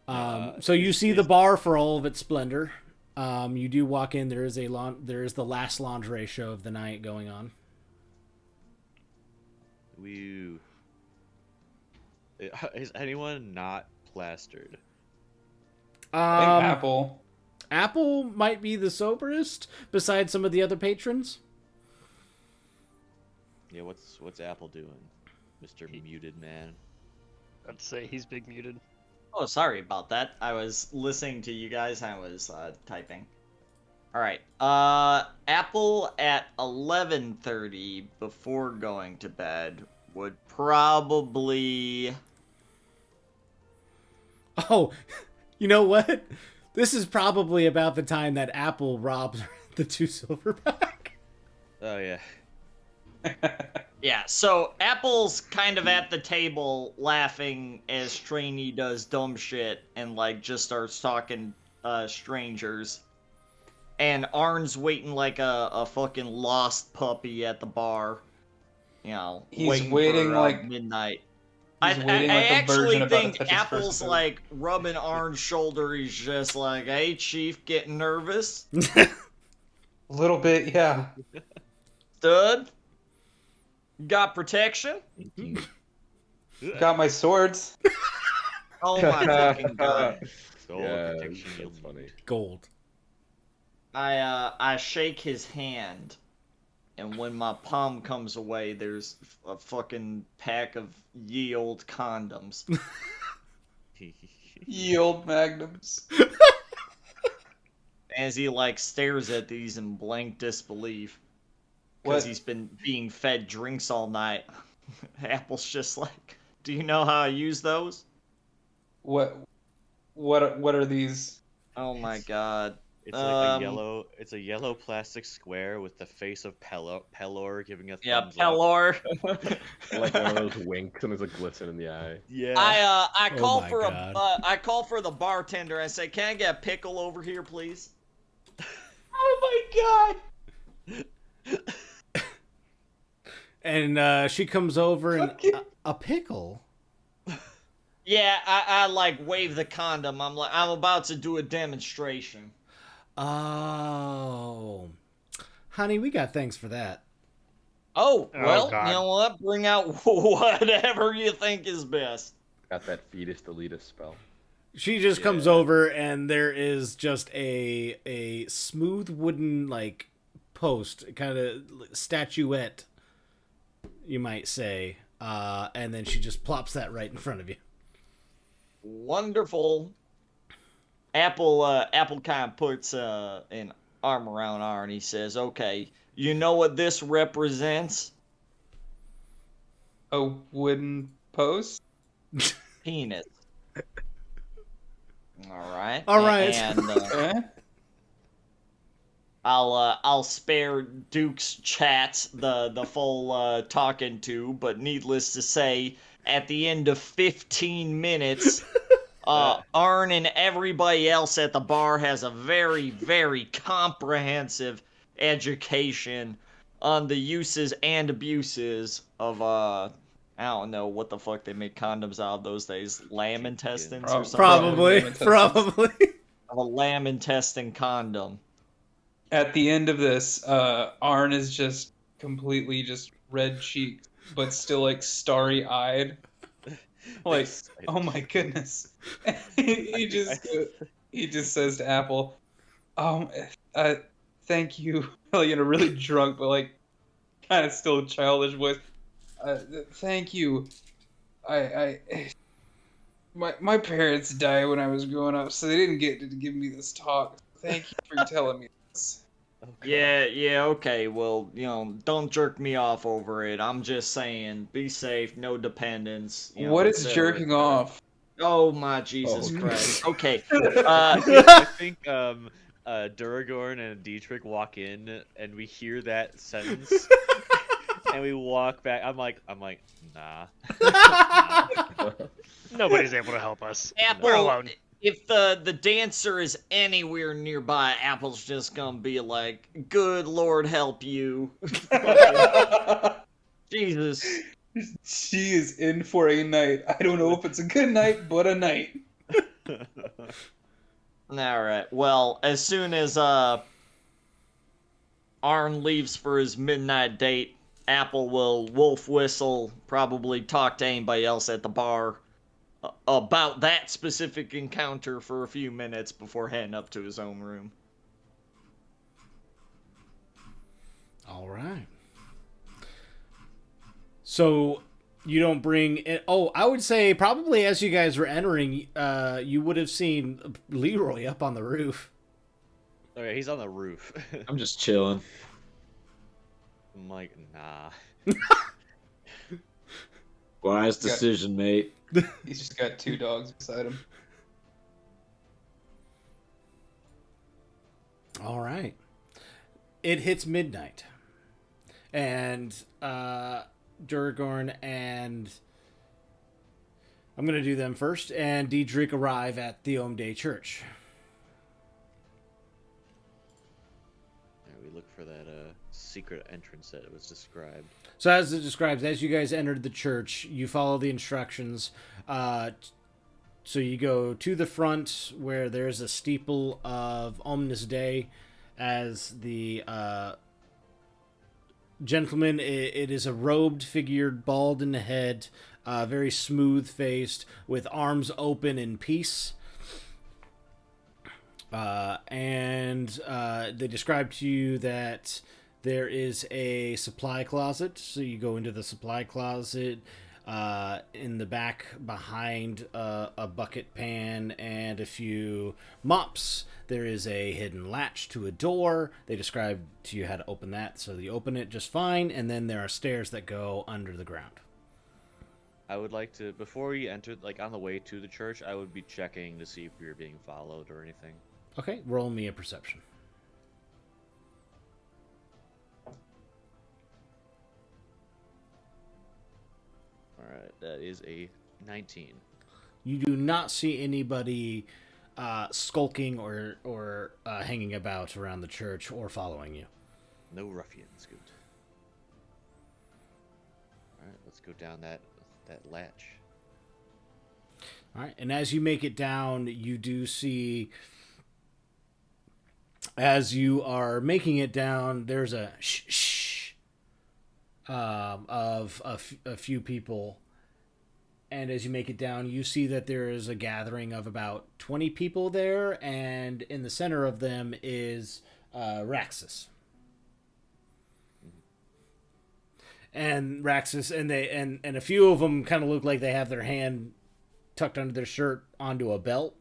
fast. So you see the bar for all of its splendor. You do walk in. There is the last lingerie show of the night going on. Woo. Is anyone not plastered? I think Apple. Apple might be the soberest besides some of the other patrons. Yeah, what's Apple doing, Mr. Muted Man? I'd say he's big muted. Oh, sorry about that. I was listening to you guys. I was typing. All right. Apple at 11:30 before going to bed would probably. Oh, you know what? This is probably about the time that Apple robs the 2 silverback. Oh yeah. Yeah, so Apple's kind of at the table laughing as Trainee does dumb shit and like just starts talking strangers. And Arn's waiting like a fucking lost puppy at the bar. You know, He's waiting for, like midnight. he's waiting I like a virgin actually about to think touch his first Apple's foot. like rubbing Arn's shoulder. He's just like, "Hey, Chief, getting nervous? A little bit, yeah. Stud? Got protection? Got my swords. Oh my fucking god!" So Yeah, protection that's funny. Gold. I shake his hand, and when my palm comes away, there's a fucking pack of ye old condoms. Ye old magnums. As he like stares at these in blank disbelief, because What? he's been being fed drinks all night. Apple's just like, Do you know how I use those? What are these? Oh my god. It's like it's a yellow plastic square with the face of Pelor giving a Yeah, thumbs up. Pelor. Like one of those winks and there's a glisten in the eye. Yeah. I Oh call my for God. I call for the bartender. I say, "Can I get a pickle over here, please?" Oh my god! And she comes over and a pickle. Yeah, I like wave the condom. I'm about to do a demonstration. Oh, honey, we got thanks for that. Oh, Oh, well, God. you know what? Bring out whatever you think is best. Got that fetus deletus spell. She just comes over, and there is just a smooth wooden like post, kind of statuette, you might say, and then she just plops that right in front of you. Wonderful. Apple kind of puts an arm around R and he says, "Okay, you know what this represents? A wooden post? Penis. All right. All right. And Eh? I'll spare Duke's chat the full talking to, but needless to say, at the end of 15 minutes, Arn and everybody else at the bar has a very, very comprehensive education on the uses and abuses of I don't know what the fuck they make condoms out of those days. Lamb intestines or something? Probably. Of a lamb intestine condom. At the end of this, Arn is just completely just red cheeked, but still like starry eyed. Like, oh my goodness. he just says to Apple, thank you. Like in a really drunk but like kind of still childish voice. Thank you. My parents died when I was growing up, so they didn't get to give me this talk. Thank you for telling me this. Yeah, okay, well, don't jerk me off over it. I'm just saying, be safe, no dependence. What is jerking off? Oh my Jesus Christ. Okay. I think Duragorn and Dietrich walk in and we hear that sentence and we walk back. I'm like, nah. Nobody's able to help us. Apple, We're alone. if the dancer is anywhere nearby, Apple's just gonna be like, "Good Lord help you." Jesus. She is in for a night. I don't know if it's a good night, but a night. Alright, well, as soon as Arn leaves for his midnight date, Apple will wolf whistle, probably talk to anybody else at the bar about that specific encounter for a few minutes before heading up to his own room. All right. So you don't bring in, I would say probably as you guys were entering, you would have seen Leroy up on the roof. Okay, he's on the roof. I'm just chilling. I'm like, nah. Wise decision, mate. He's just got two dogs beside him. All right. It hits midnight. And Duragorn and I'm going to do them first, and Diedrich arrive at the Day Church. Yeah, we look for that secret entrance that was described. So as it describes, as you guys entered the church, you follow the instructions. So you go to the front where there's a steeple of Omnis Dei as the gentleman. It is a robed, figured, bald in the head, very smooth-faced, with arms open in peace. And they describe to you that there is a supply closet. So you go into the supply closet. In the back, behind a bucket pan and a few mops, there is a hidden latch to a door. They describe to you how to open that, so you open it just fine, and then there are stairs that go under the ground. I would like to, before we enter, like on the way to the church, I would be checking to see if we were being followed or anything. Okay, roll me a perception. Alright, that is a 19. You do not see anybody skulking or hanging about around the church or following you. No ruffians, good. Alright, let's go down that latch. All right, and as you make it down, you do see, as you are making it down, there's a shh of a few people. And as you make it down, you see that there is a gathering of about 20 people there, and in the center of them is Raxus. And Raxus, and a few of them kind of look like they have their hand tucked under their shirt onto a belt.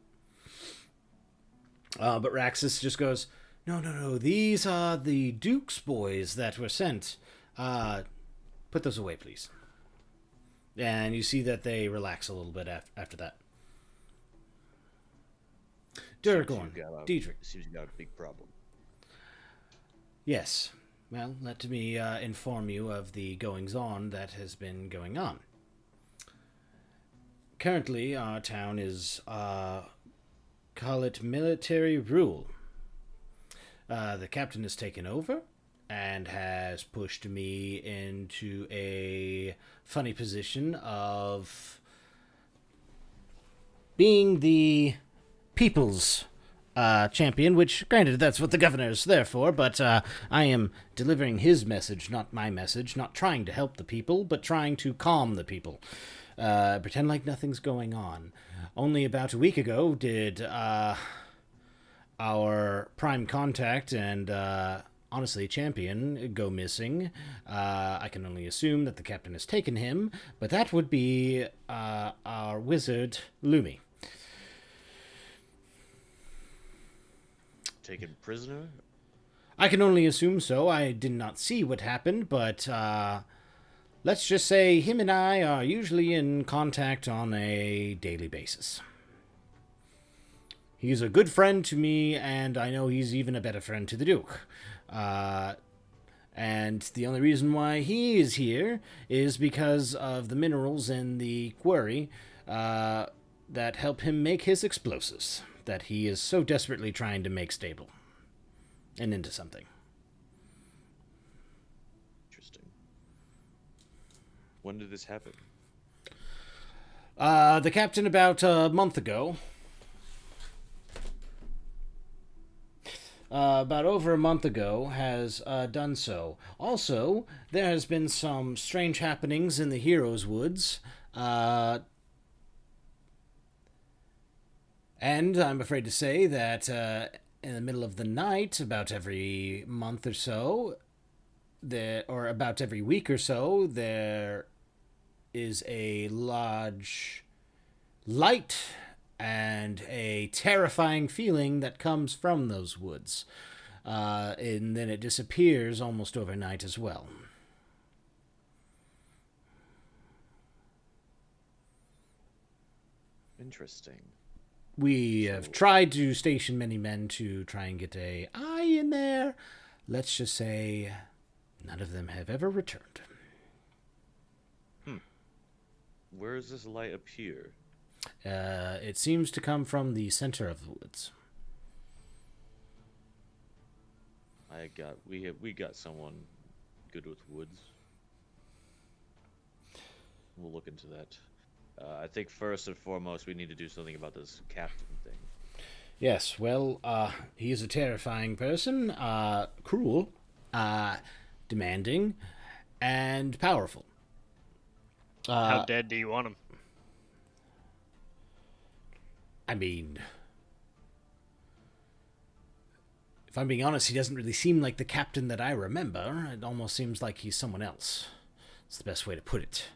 But Raxus just goes, No, these are the Duke's boys that were sent. Put those away, please. And you see that they relax a little bit after that. Duragorn, Diedrich. Seems you got a big problem. Yes. Well, let me inform you of the goings-on that has been going on. Currently, our town is, call it military rule. The captain has taken over and has pushed me into a funny position of being the people's champion, which, granted, that's what the governor's there for, but I am delivering his message, not my message, not trying to help the people, but trying to calm the people. Pretend like nothing's going on. Only about a week ago did our prime contact and honestly champion go missing. I can only assume that the captain has taken him, but that would be our wizard Lumi. Taken prisoner? I can only assume so. I did not see what happened, but let's just say him and I are usually in contact on a daily basis. He's a good friend to me, and I know he's even a better friend to the Duke. And the only reason why he is here is because of the minerals in the quarry that help him make his explosives that he is so desperately trying to make stable and into something. Interesting. When did this happen? The captain about a month ago. About over a month ago has done so. Also, there has been some strange happenings in the Heroes' Woods. And I'm afraid to say that in the middle of the night, about every month or so, or about every week or so, there is a large light and a terrifying feeling that comes from those woods. And then it disappears almost overnight as well. Interesting. We have tried to station many men to try and get an eye in there. Let's just say none of them have ever returned. Where does this light appear? It seems to come from the center of the woods. We got someone good with woods. We'll look into that. I think first and foremost we need to do something about this captain thing. Yes, well, he is a terrifying person, cruel, demanding, and powerful. How dead do you want him? I mean, if I'm being honest, he doesn't really seem like the captain that I remember. It almost seems like he's someone else. It's the best way to put it.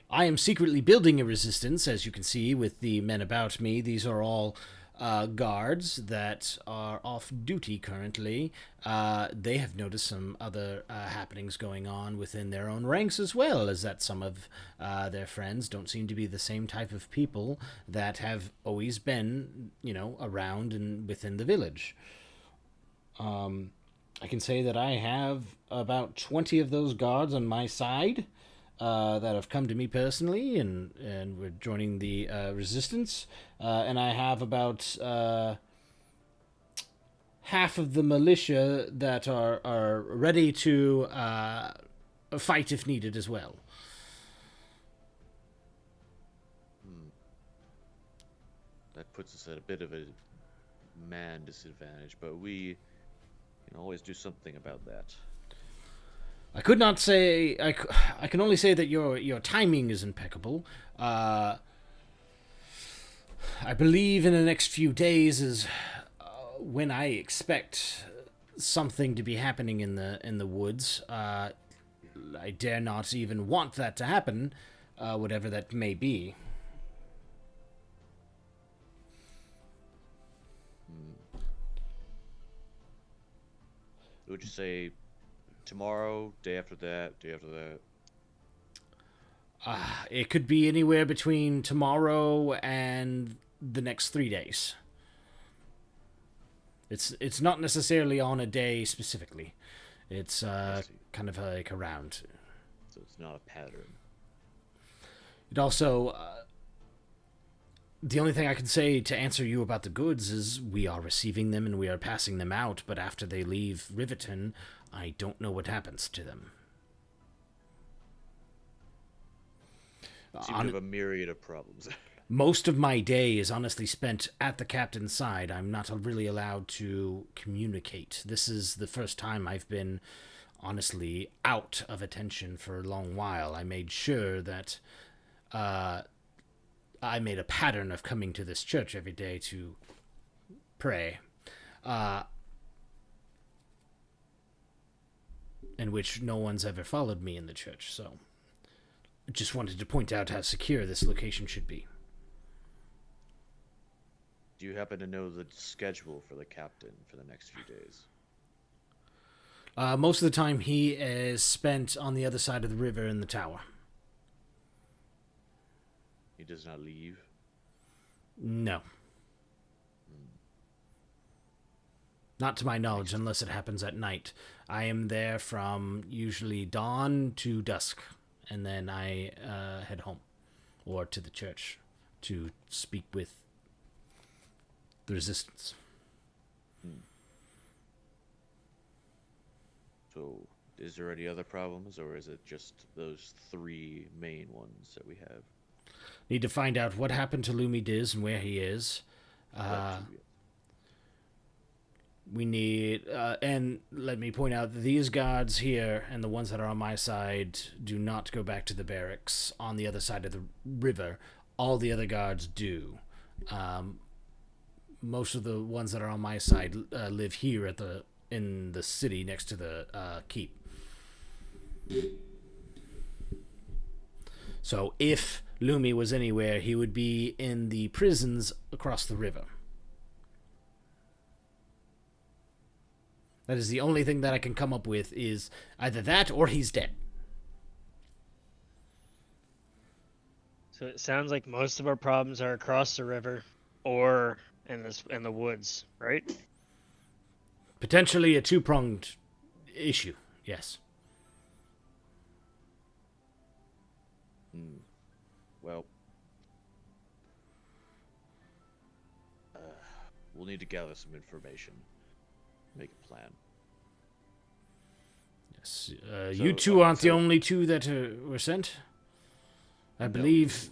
I am secretly building a resistance, as you can see with the men about me. These are all guards that are off duty currently. They have noticed some other happenings going on within their own ranks as well, as that some of their friends don't seem to be the same type of people that have always been, around and within the village. I can say that I have about 20 of those guards on my side that have come to me personally, and we're joining the resistance. And I have about half of the militia that are ready to fight if needed as well. That puts us at a bit of a man disadvantage, but we can always do something about that. I could not say. I can only say that your timing is impeccable. I believe in the next few days is when I expect something to be happening in the woods. I dare not even want that to happen, whatever that may be. Would you say tomorrow, day after that, day after that? It could be anywhere between tomorrow and the next 3 days. It's not necessarily on a day specifically. It's kind of like around. So it's not a pattern. It also... the only thing I can say to answer you about the goods is we are receiving them and we are passing them out, but after they leave Riverton, I don't know what happens to them. Seem to have a myriad of problems. Most of my day is honestly spent at the captain's side. I'm not really allowed to communicate. This is the first time I've been honestly out of attention for a long while. I made sure that I made a pattern of coming to this church every day to pray, in which no one's ever followed me in the church, so just wanted to point out how secure this location should be. Do you happen to know the schedule for the captain for the next few days? Most of the time he is spent on the other side of the river in the tower. He does not leave? No. Not to my knowledge, unless it happens at night. I am there from usually dawn to dusk, and then I head home or to the church to speak with the resistance. So, is there any other problems, or is it just those 3 main ones that we have? Need to find out what happened to Lumi Diz and where he is. We need, and let me point out that these guards here and the ones that are on my side do not go back to the barracks on the other side of the river. All the other guards do. Most of the ones that are on my side live here in the city next to the keep. So if Lumi was anywhere, he would be in the prisons across the river. That is the only thing that I can come up with, is either that or he's dead. So it sounds like most of our problems are across the river or in the woods, right? Potentially a two-pronged issue, yes. Well, we'll need to gather some information. Make a plan. Yes. You two aren't the only two that were sent. I believe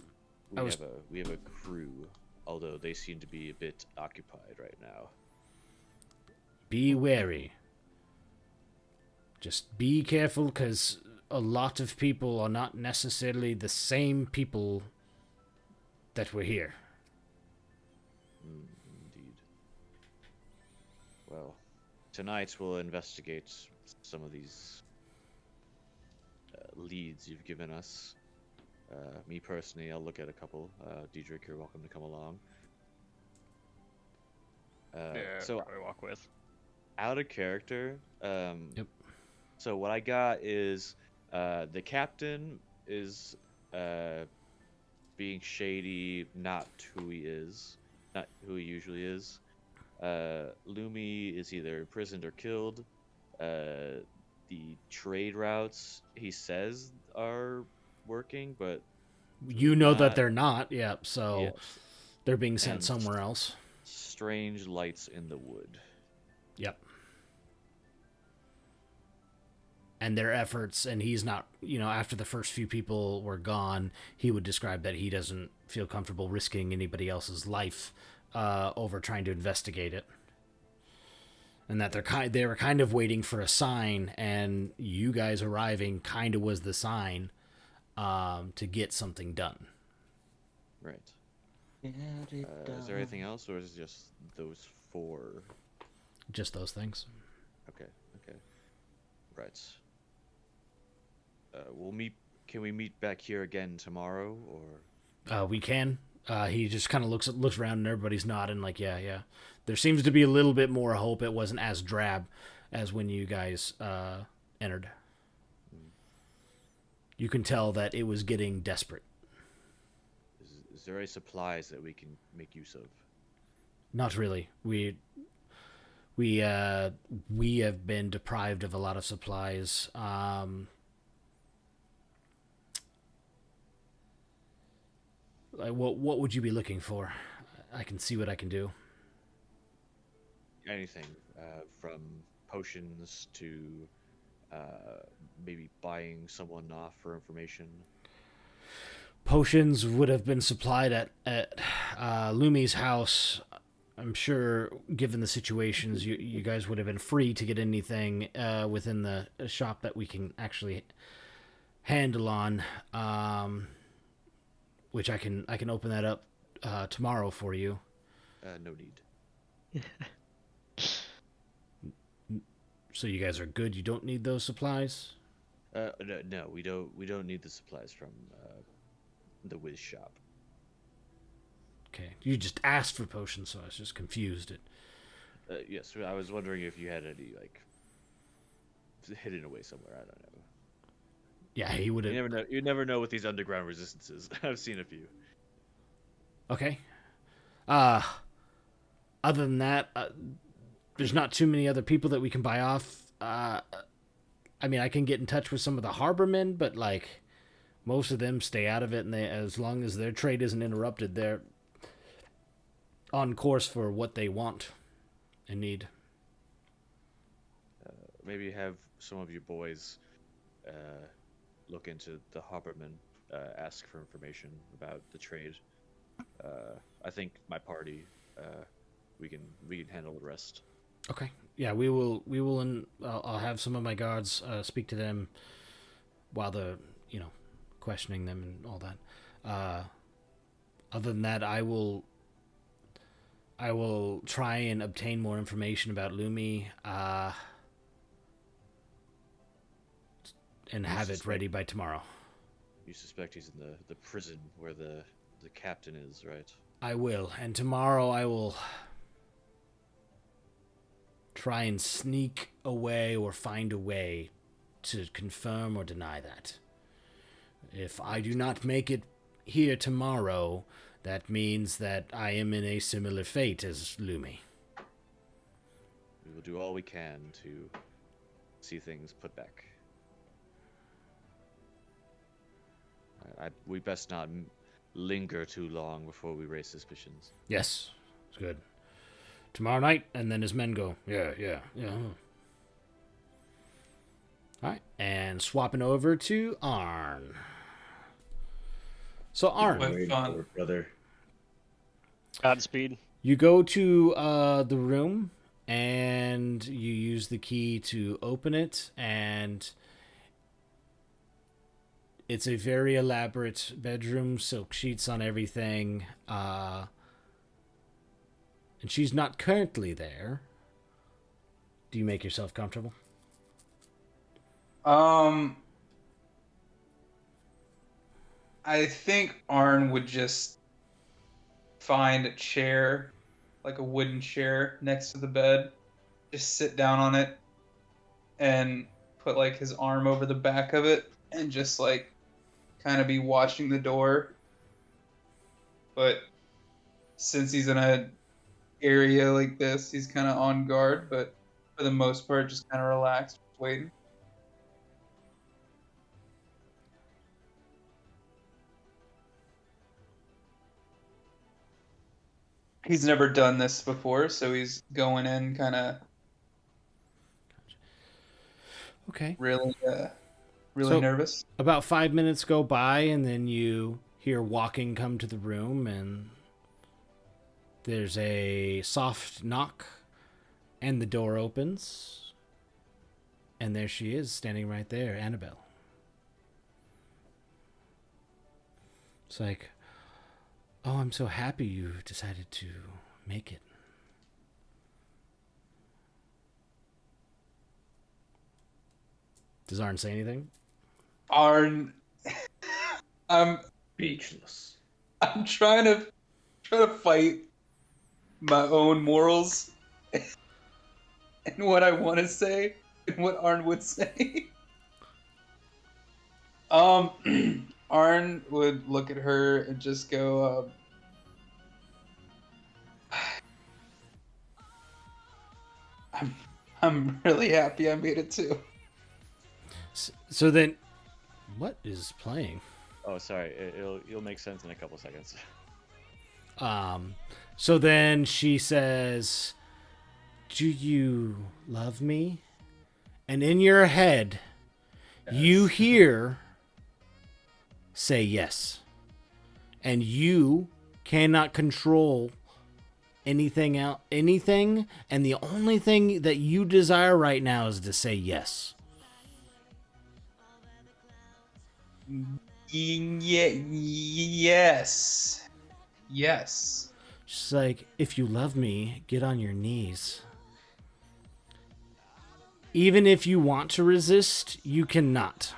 we have a crew, although they seem to be a bit occupied right now. Be wary. Just be careful, because a lot of people are not necessarily the same people that were here. Indeed. Well, tonight we'll investigate some of these leads you've given us. Me personally, I'll look at a couple. Diedrich, you're welcome to come along. So probably walk with. out of character. Yep. So what I got is the captain is being shady, not who he is, not who he usually is. Lumi is either imprisoned or killed. The trade routes he says are working, but You know that not. they're not. Yep. So Yes. they're being sent And somewhere else. strange lights in the wood. Yep. And their efforts, and he's not, after the first few people were gone, he would describe that he doesn't feel comfortable risking anybody else's life over trying to investigate it. And that they were kind of waiting for a sign, and you guys arriving kind of was the sign to get something done. Right. Is there anything else, or is it just those 4? Just those things. Okay. Right. We'll meet. Can we meet back here again tomorrow, or? We can. He just kind of looks around, and everybody's nodding like, yeah. There seems to be a little bit more hope. It wasn't as drab as when you guys entered. You can tell that it was getting desperate. Is there any supplies that we can make use of? Not really. We have been deprived of a lot of supplies. What would you be looking for? I can see what I can do. Anything, from potions to maybe buying someone off for information. Potions would have been supplied at Lumi's house. I'm sure, given the situations, you guys would have been free to get anything within the shop that we can actually handle on. Which I can open that up tomorrow for you. No need. So you guys are good. You don't need those supplies. No, we don't need the supplies from the Wiz shop. Okay, you just asked for potions, so I was just confused. Yes, I was wondering if you had any hidden away somewhere. I don't know. Yeah, he would have. You never know with these underground resistances. I've seen a few. Okay. Other than that, there's not too many other people that we can buy off. I mean, I can get in touch with some of the harbormen, but most of them stay out of it, and as long as their trade isn't interrupted, they're on course for what they want and need. Maybe have some of your boys look into the harbormen, ask for information about the trade. I think my party, we can handle the rest. Okay. Yeah, we will, and I'll have some of my guards speak to them while they're, questioning them and all that. Other than that, I will try and obtain more information about Lumi, and have it ready by tomorrow. You suspect he's in the prison where the captain is, right? I will, and tomorrow I will try and sneak away or find a way to confirm or deny that. If I do not make it here tomorrow, that means that I am in a similar fate as Lumi. We will do all we can to see things put back. We best not linger too long before we raise suspicions. Yes, it's good. Tomorrow night, and then his men go, yeah. Alright, and swapping over to Arn. So Arn, Went fun. Brother. Godspeed. you go to the room, and you use the key to open it, and it's a very elaborate bedroom, silk sheets on everything, and she's not currently there. Do you make yourself comfortable? I think Arn would just find a chair, like a wooden chair next to the bed, just sit down on it, and put like his arm over the back of it, and just like kind of be watching the door. But since he's in a area like this, he's kind of on guard, but for the most part, just kind of relaxed, waiting. He's never done this before, so he's going in kind of Okay. really So- nervous. About 5 minutes go by, and then you hear walking come to the room, and there's a soft knock, and the door opens, and there she is, standing right there, Annabelle. It's like, oh, I'm so happy you decided to make it. Does Arn say anything? Arn, I'm Speechless. I'm trying to fight my own morals and what I want to say and what Arn would say. Arn would look at her and just go, I'm really happy I made it too. So then, what is playing? Oh, sorry. You'll make sense in a couple seconds. So then she says, "Do you love me?" And in your head, you hear say yes. And you cannot control anything else, and the only thing that you desire right now is to say yes. Yes. Yes. She's like, if you love me, get on your knees. Even if you want to resist, you cannot.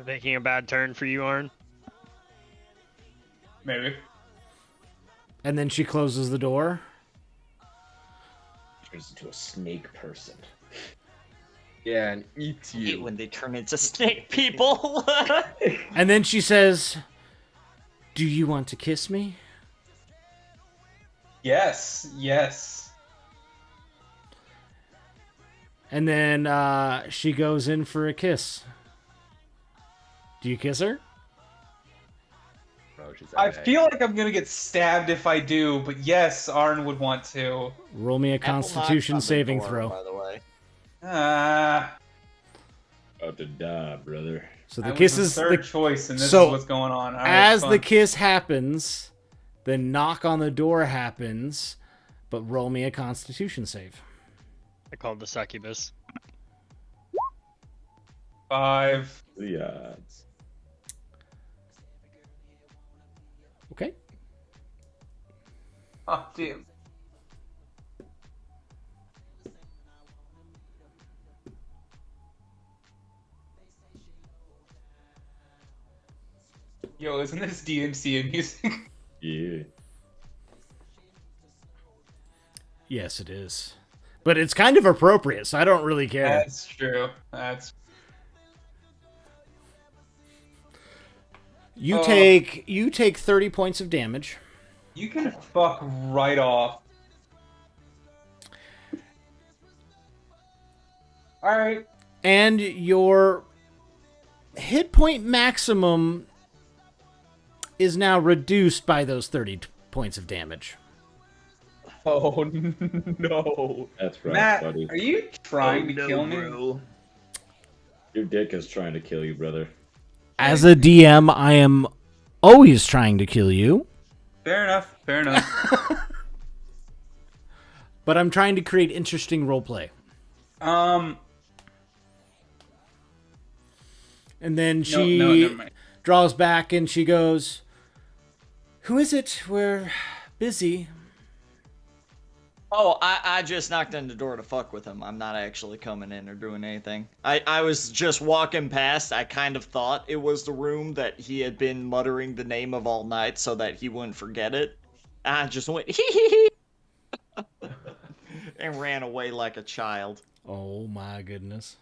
Making a bad turn for you, Arn. Maybe. And then she closes the door. Turns into a snake person. Yeah, and eats I hate you. when they turn into snake people. And then she says, do you want to kiss me? Yes. Yes. And then she goes in for a kiss. Do you kiss her? Oh, she's I okay. feel like I'm gonna get stabbed if I do, but yes, Arn would want to. Roll me a Apple knocks Constitution on the saving door, throw. by the way. Ah, About to die, brother. So I the was kiss the is third choice, and this so, is what's going on. All right, as fun. the kiss happens, the knock on the door happens, but roll me a Constitution save. I called the succubus. 5. The odds. Okay. Oh, damn. Yo, isn't this DMC music? Yeah. Yes, it is. But it's kind of appropriate, so I don't really care. That's true. That's You take 30 points of damage. you can fuck right off. All right. And your hit point maximum is now reduced by those 30 points of damage. Oh no! That's right, Matt, buddy. are you trying to kill me? Your dick is trying to kill you, brother. As a DM, I am always trying to kill you, Fair enough. Fair enough. but I'm trying to create interesting roleplay. And then she no, never mind. draws back and she goes, "Who is it? We're busy." Oh, I just knocked on the door to fuck with him. I'm not actually coming in or doing anything. I was just walking past. I kind of thought it was the room that he had been muttering the name of all night so that he wouldn't forget it. I just went hee hee hee and ran away like a child. Oh my goodness.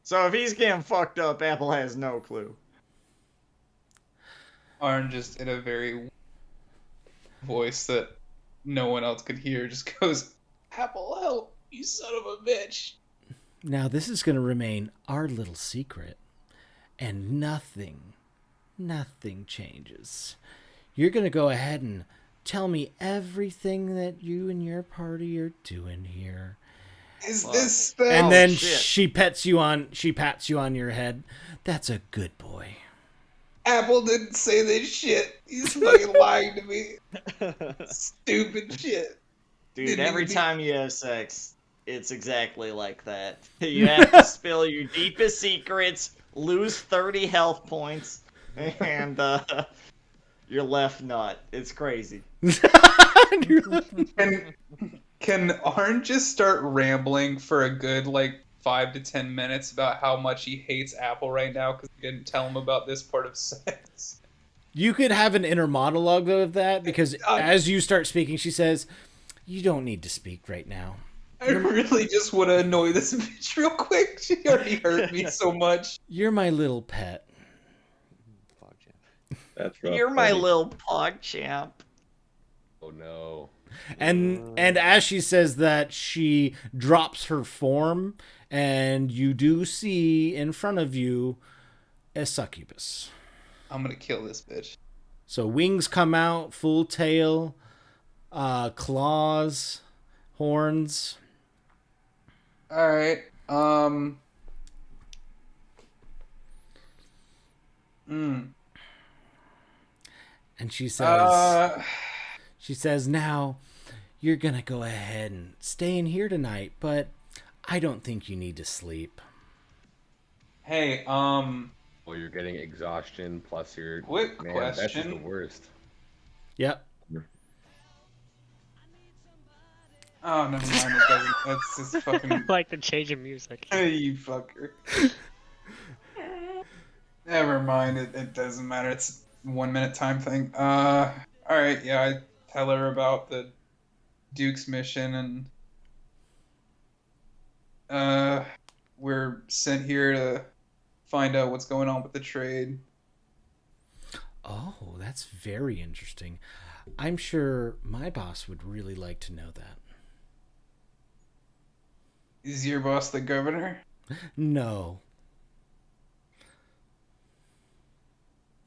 So if he's getting fucked up, Apple has no clue. Arn just in a very voice that no one else could hear just goes, Apple, help, you son of a bitch. Now this is going to remain our little secret, and nothing changes. You're going to go ahead and tell me everything that you and your party are doing here. Is this the... And then shit. she pats you on your head. That's a good boy. Apple didn't say this shit. He's fucking lying to me. Stupid shit. Dude, every time you have sex, it's exactly like that. You have to spill your deepest secrets, lose 30 health points, and your left nut. It's crazy. Can Arn just start rambling for a good, 5 to 10 minutes about how much he hates Apple right now because he didn't tell him about this part of sex? You could have an inner monologue of that, because as you start speaking, she says, you don't need to speak right now. I really just want to annoy this bitch real quick. She already hurt me so much. You're my little pet. That's rough, You're my buddy. little pog champ. Oh no. And as she says that, she drops her form, and you do see in front of you a succubus. I'm gonna kill this bitch. So wings come out, full tail, claws, horns. Alright, And she says, now you're gonna go ahead and stay in here tonight, but I don't think you need to sleep. Hey, Well, you're getting exhaustion plus your quick man. That's just the question. worst. Yep. Oh, never mind. It doesn't. That's just fucking. I like the change of music. Hey, you fucker. Never mind. It doesn't matter. It's a 1 minute time thing. Alright, yeah, I tell her about the Duke's mission, and we're sent here to find out what's going on with the trade. Oh, that's very interesting. I'm sure my boss would really like to know that. Is your boss the governor? No.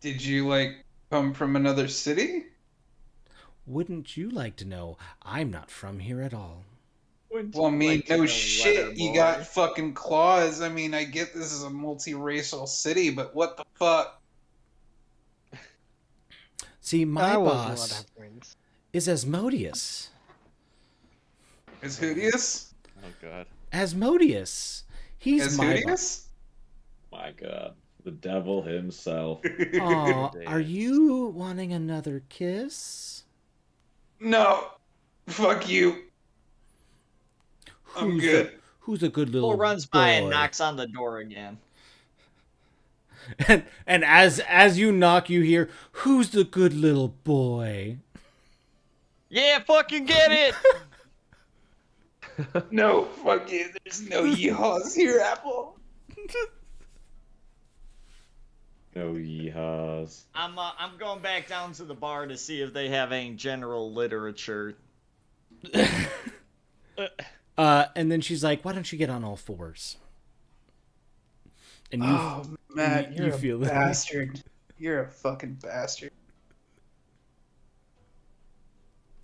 Did you, come from another city? Wouldn't you like to know? I'm not from here at all. Well, I mean, no shit, you got fucking claws. I mean, I get this is a multiracial city, but what the fuck? See, my I wasn't allowed to boss have wings. is Asmodeus. Is Hootius? Oh god. Asmodeus. He's Is my Hootius? boss. My God, the devil himself. Aw, are you wanting another kiss? No. Fuck you. I'm good. Who's a good little Bull runs by and boy? knocks on the door again. And as you knock, you hear, who's the good little boy? Yeah, fucking get it! No, fuck you. There's no yeehaws here, Apple. No yeehaws. I'm going back down to the bar to see if they have any general literature. And then she's like, why don't you get on all fours? And you, Oh, Matt, you you're feel a it. bastard. You're a fucking bastard.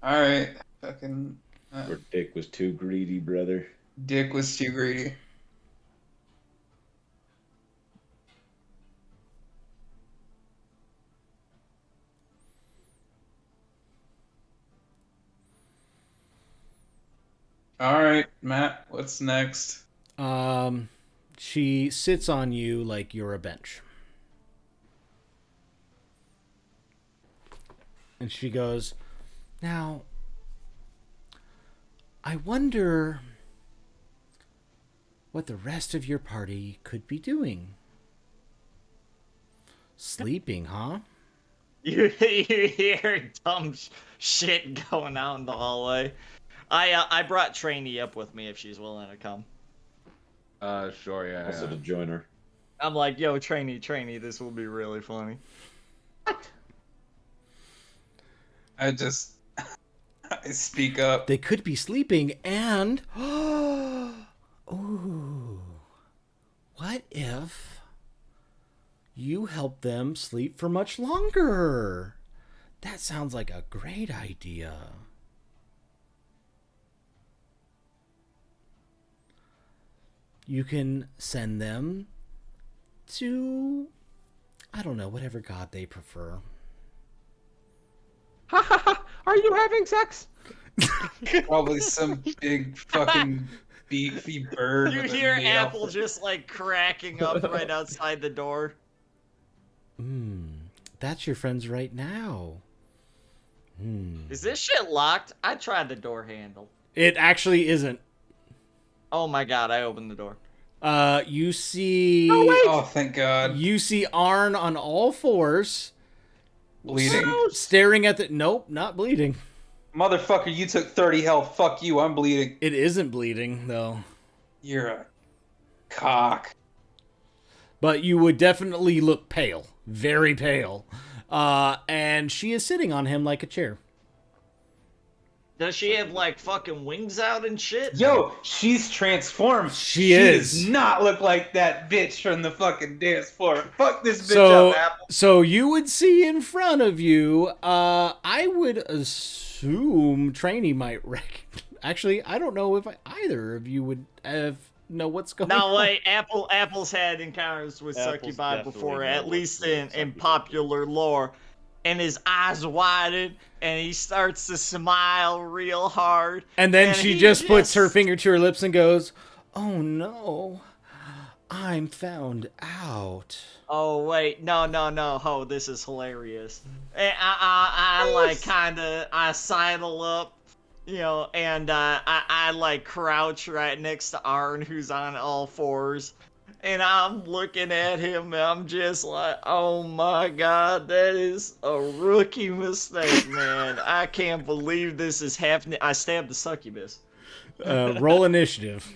Alright, fucking... Your dick was too greedy, brother. Dick was too greedy. Alright, Matt, what's next? She sits on you like you're a bench. And she goes, now, I wonder what the rest of your party could be doing. Sleeping, huh? You hear dumb shit going out in the hallway. I brought Trainee up with me if she's willing to come. Sure, yeah. Also yeah. to join her. I'm like, yo, Trainee, this will be really funny. I speak up. They could be sleeping and... Ooh. What if you help them sleep for much longer? That sounds like a great idea. You can send them to, I don't know, whatever god they prefer. Ha ha ha! Are you having sex? Probably some big fucking beefy bird. You with a hear nail. Apple just like cracking up right outside the door. That's your friends right now. Is this shit locked? I tried the door handle. It actually isn't. Oh my god, I opened the door. You see... Oh, thank God. You see Arn on all fours. Bleeding. Staring at the... Nope, not bleeding. Motherfucker, you took 30 health. Fuck you, I'm bleeding. It isn't bleeding, though. You're a cock. But you would definitely look pale. Very pale. And she is sitting on him like a chair. Does she have like fucking wings out and shit? Yo, she's transformed. She is. Does not look like that bitch from the fucking dance floor. Fuck this bitch up, Apple. So you would see in front of you, I would assume Trainee might recognize. Actually, I don't know if either of you would know what's going on. No, wait, Apple's had encounters with Apple's Succubi definitely before, know at what's least going on in with Succubi. popular lore. And his eyes widen, and he starts to smile real hard. And then and she he just puts her finger to her lips and goes, "Oh no, I'm found out." Oh wait, no, ho, this is hilarious. And I like I sidle up, you know, and I like crouch right next to Arn, who's on all fours. And I'm looking at him, and I'm just like, oh my god, that is a rookie mistake, man. I can't believe this is happening. I stabbed the succubus. Roll initiative.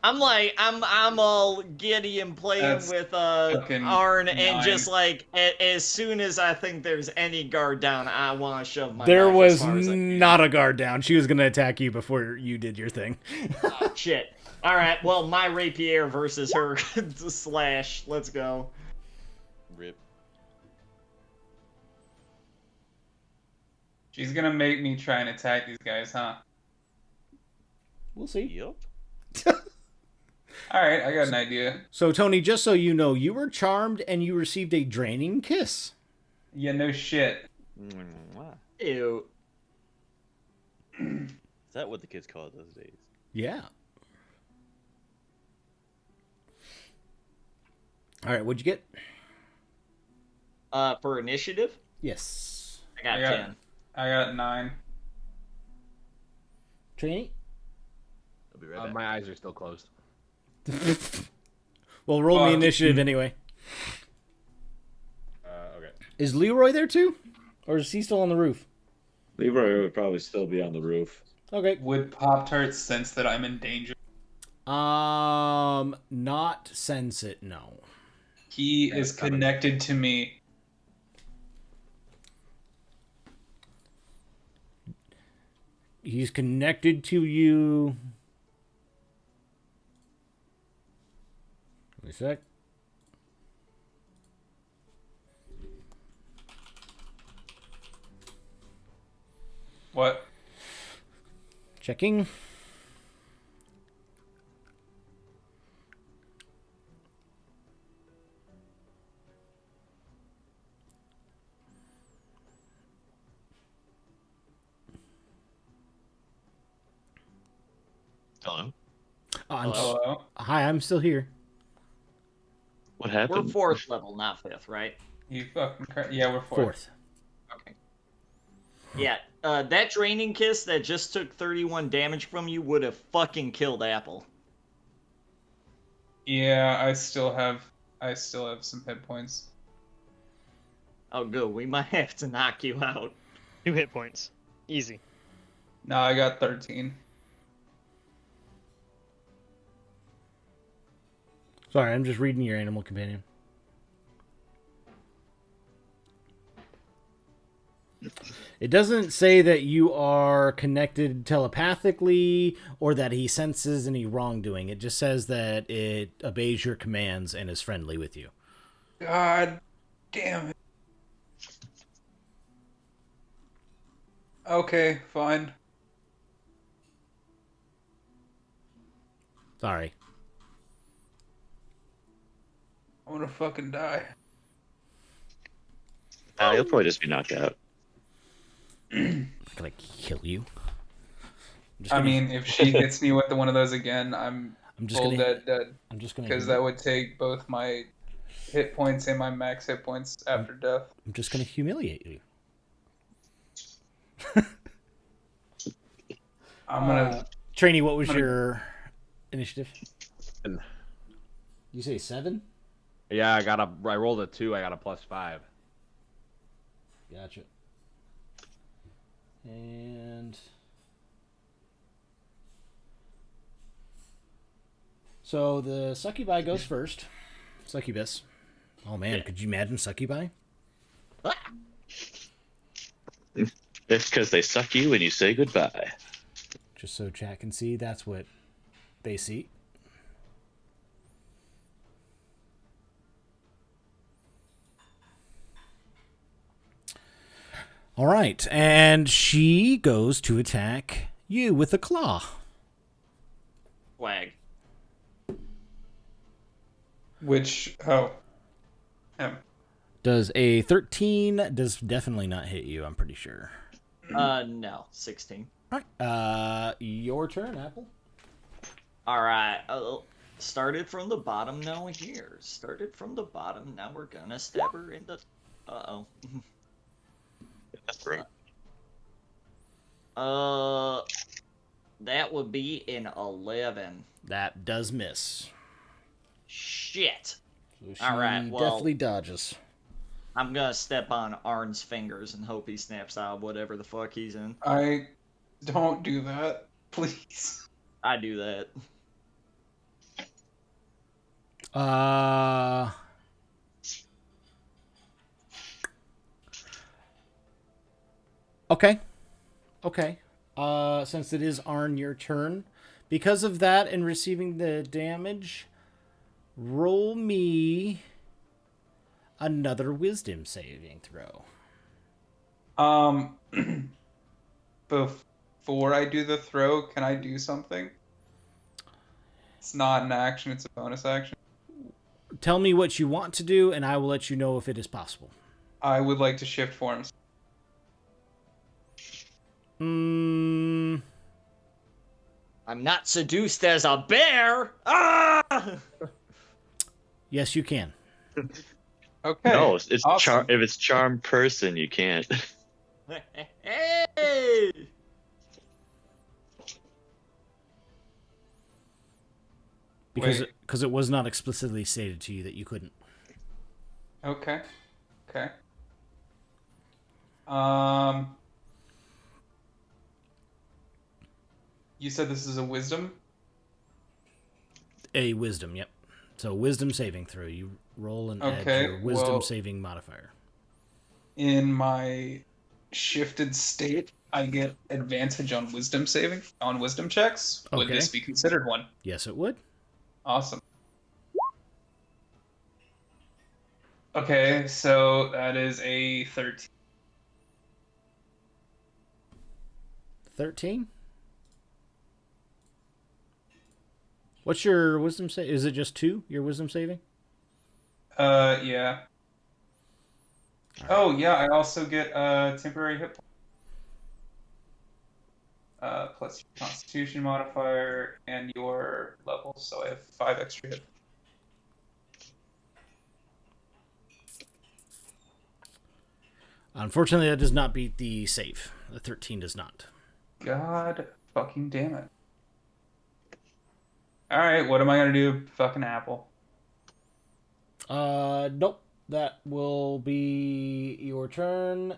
I'm all giddy and playing That's with fucking Arn, and 9. just like as soon as I think there's any guard down, I want to shove my There knife was as far as I can. not a guard down. She was going to attack you before you did your thing. Oh, shit. All right, well, my rapier versus her slash. Let's go. Rip. She's gonna make me try and attack these guys, huh? We'll see. Yup. Alright, I got an idea. So, Tony, just so you know, you were charmed and you received a draining kiss. Yeah, no shit. Mwah. Ew. Is that what the kids call it those days? Yeah. All right, what'd you get? For initiative, Yes. I got I got- 10. I got 9. Trainee? I'll be right back. My eyes are still closed. Well, roll me Fuck. initiative anyway. Okay. Is Leroy there too? Or is he still on the roof? Leroy would probably still be on the roof. Okay. Would Pop-Tart sense that I'm in danger? Not sense it, no. He is connected to me. He's connected to you. Wait a sec. What? Checking. Hello. Hello? Hi, I'm still here. What We're happened? 4th level, not 5th, right? You fucking yeah, we're 4th. Fourth. Okay. Yeah, that draining kiss that just took 31 damage from you would have fucking killed Apple. Yeah, I still have some hit points. Oh, good. We might have to knock you out. 2 hit points. Easy. No, I got 13. Sorry, I'm just reading your animal companion. It doesn't say that you are connected telepathically or that he senses any wrongdoing. It just says that it obeys your commands and is friendly with you. God damn it. Okay, fine. Sorry. I'm gonna fucking die. You'll probably just be knocked out. I'm gonna kill you. I mean, if she hits me with one of those again, I'm just full gonna, dead. I'm just gonna Because that would take both my hit points and my max hit points after death. I'm just gonna humiliate you. I'm gonna. Trainee, what was your initiative? You say 7? Yeah, I rolled a 2. I got a +5. Gotcha. And so the succubi goes first. Succubus. Oh man, could you imagine succubi? It's because they suck you when you say goodbye. Just so chat can see, that's what they see. All right, and she goes to attack you with a claw. Flag. Which him. Does a 13 does definitely not hit you, I'm pretty sure. No, 16. All right, your turn, Apple. All right. Started from the bottom now here. Started from the bottom. Now we're gonna stab her in the. Uh-oh. That's right. That would be an 11. That does miss. Shit. So she All right, well, definitely dodges. I'm gonna step on Arn's fingers and hope he snaps out of whatever the fuck he's in. I don't do that, please. I do that. Okay. Since it is Arn your turn, because of that and receiving the damage, roll me another wisdom saving throw. Before I do the throw, can I do something? It's not an action, it's a bonus action. Tell me what you want to do, and I will let you know if it is possible. I would like to shift forms. I'm not seduced as a bear. Ah! Yes, you can. Okay. No, it's awesome. if it's charm person, you can't. Hey! Because it was not explicitly stated to you that you couldn't. Okay. You said this is a wisdom? A wisdom, yep. So wisdom saving throw. You roll and add Okay, your wisdom well, saving modifier. In my shifted state, I get advantage on wisdom checks. Would Okay. this be considered one? Yes, it would. Awesome. Okay, so that is a 13. 13? What's your wisdom save? Is it just 2, your wisdom saving? Yeah. Oh, yeah, I also get a temporary hit point. Plus your constitution modifier and your level, so I have 5 extra hit. Unfortunately, that does not beat the save. The 13 does not. God fucking damn it. Alright, what am I gonna do, fucking Apple? Nope. That will be your turn.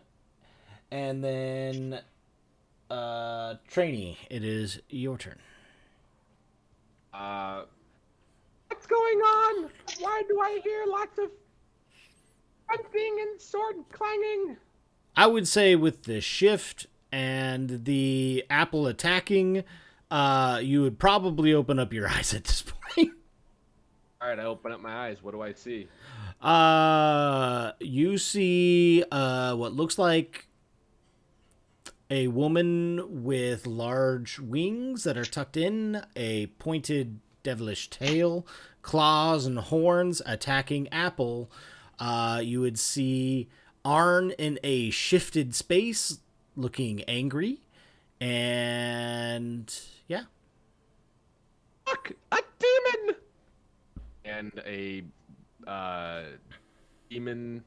And then, Trainee, it is your turn. What's going on? Why do I hear lots of hunting and sword clanging? I would say with the shift and the apple attacking, you would probably open up your eyes at this point. All right, I open up my eyes. What do I see? You see what looks like a woman with large wings that are tucked in, a pointed devilish tail, claws and horns attacking Apple. You would see Arn in a shifted space looking angry. And yeah. Fuck, a demon! And a demon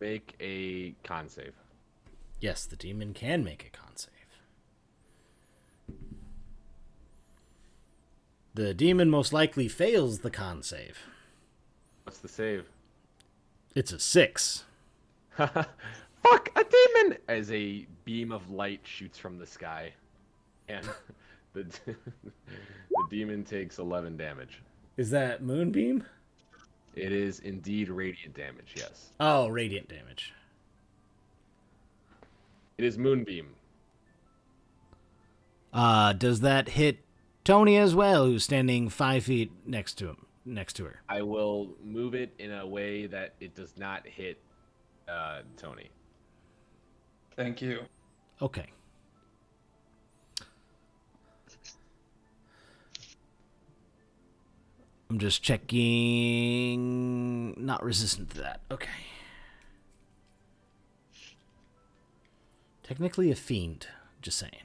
make a con save. Yes, the demon can make a con save. The demon most likely fails the con save. What's the save? It's a 6. Fuck, a demon! As a beam of light shoots from the sky, and the demon takes 11 damage. Is that moonbeam? It is indeed radiant damage, yes. Oh, radiant damage. It is moonbeam. Does that hit Tony as well, who's standing 5 feet next to her? I will move it in a way that it does not hit Tony. Thank you. Okay. I'm just checking. Not resistant to that. Okay. Technically a fiend. Just saying.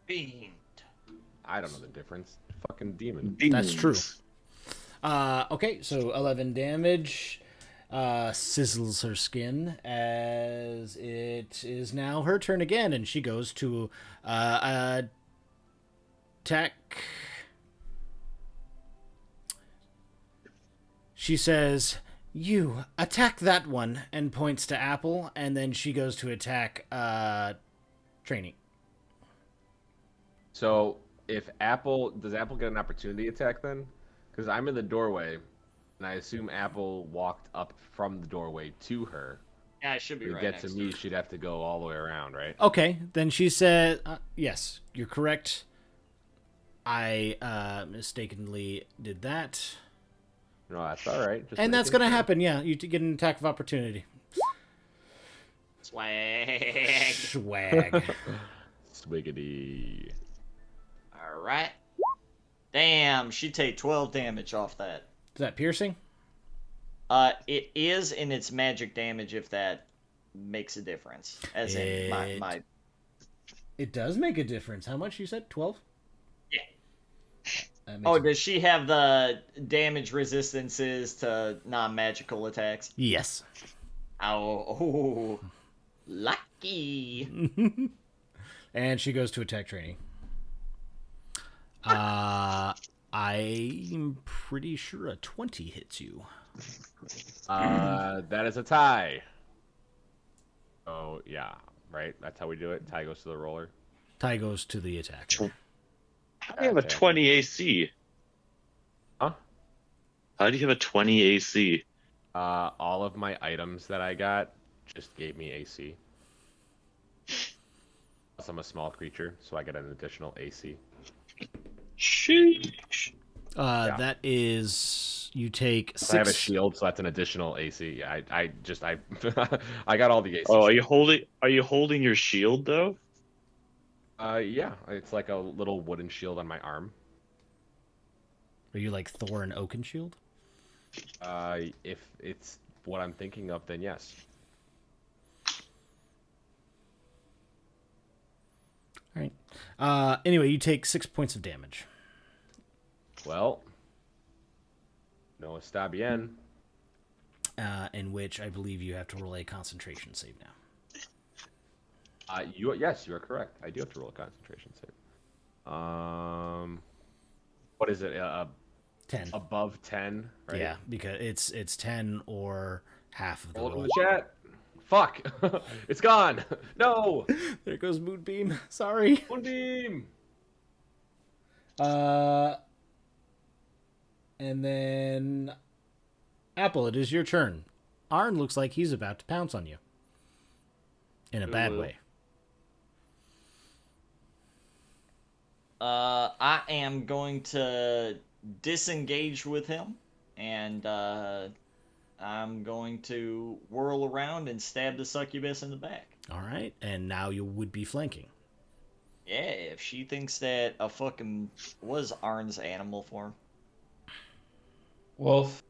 Fiend. I don't know the difference. Fucking demon. That's true. Okay, so 11 damage. Sizzles her skin as it is now her turn again, and she goes to attack. She says, "You attack that one," and points to Apple, and then she goes to attack Trainee. So if does Apple get an opportunity attack then? Because I'm in the doorway, and I assume Apple walked up from the doorway to her. Yeah, I should be to right get next to to me, her. she'd have to go all the way around, right? Okay, then she said, yes, you're correct. I mistakenly did that. No, that's all right. Just And that's making going to sure. happen, yeah. You get an attack of opportunity. Swag. Swag. Swiggity. All right. Damn, she take 12 damage off that. Is that piercing? It is in its magic damage if that makes a difference. As in my. It does make a difference. How much you said? 12? Yeah. Oh, Does she have the damage resistances to non-magical attacks? Yes. Oh, lucky. And she goes to attack Trainee. I'm pretty sure a 20 hits you. That is a tie. Oh, yeah. Right? That's how we do it. Tie goes to the roller. Tie goes to the attacker. How do you have a 20 AC? Huh? How do you have a 20 AC? All of my items that I got just gave me AC. Plus I'm a small creature, so I get an additional AC. Sheesh. That is, you take 6. I have a shield, so that's an additional AC. I I got all the AC. Oh, are you holding your shield though? Yeah, it's like a little wooden shield on my arm. Are you like Thor and Oakenshield? If it's what I'm thinking of, then yes. All right. Anyway, you take 6 points of damage. Well, no está bien. In which I believe you have to roll a concentration save now. Yes, you are correct. I do have to roll a concentration save. What is it? 10. Above 10, right? Yeah, because it's 10 or half of the Roll it in roll. the chat. Fuck! It's gone. No. There goes Moonbeam. Sorry. Moonbeam. And then Apple, it is your turn. Arn looks like he's about to pounce on you. In a bad way. I am going to disengage with him, and I'm going to whirl around and stab the succubus in the back. All right, and now you would be flanking. Yeah, if she thinks that a fucking... What is Arn's animal form? Wolf.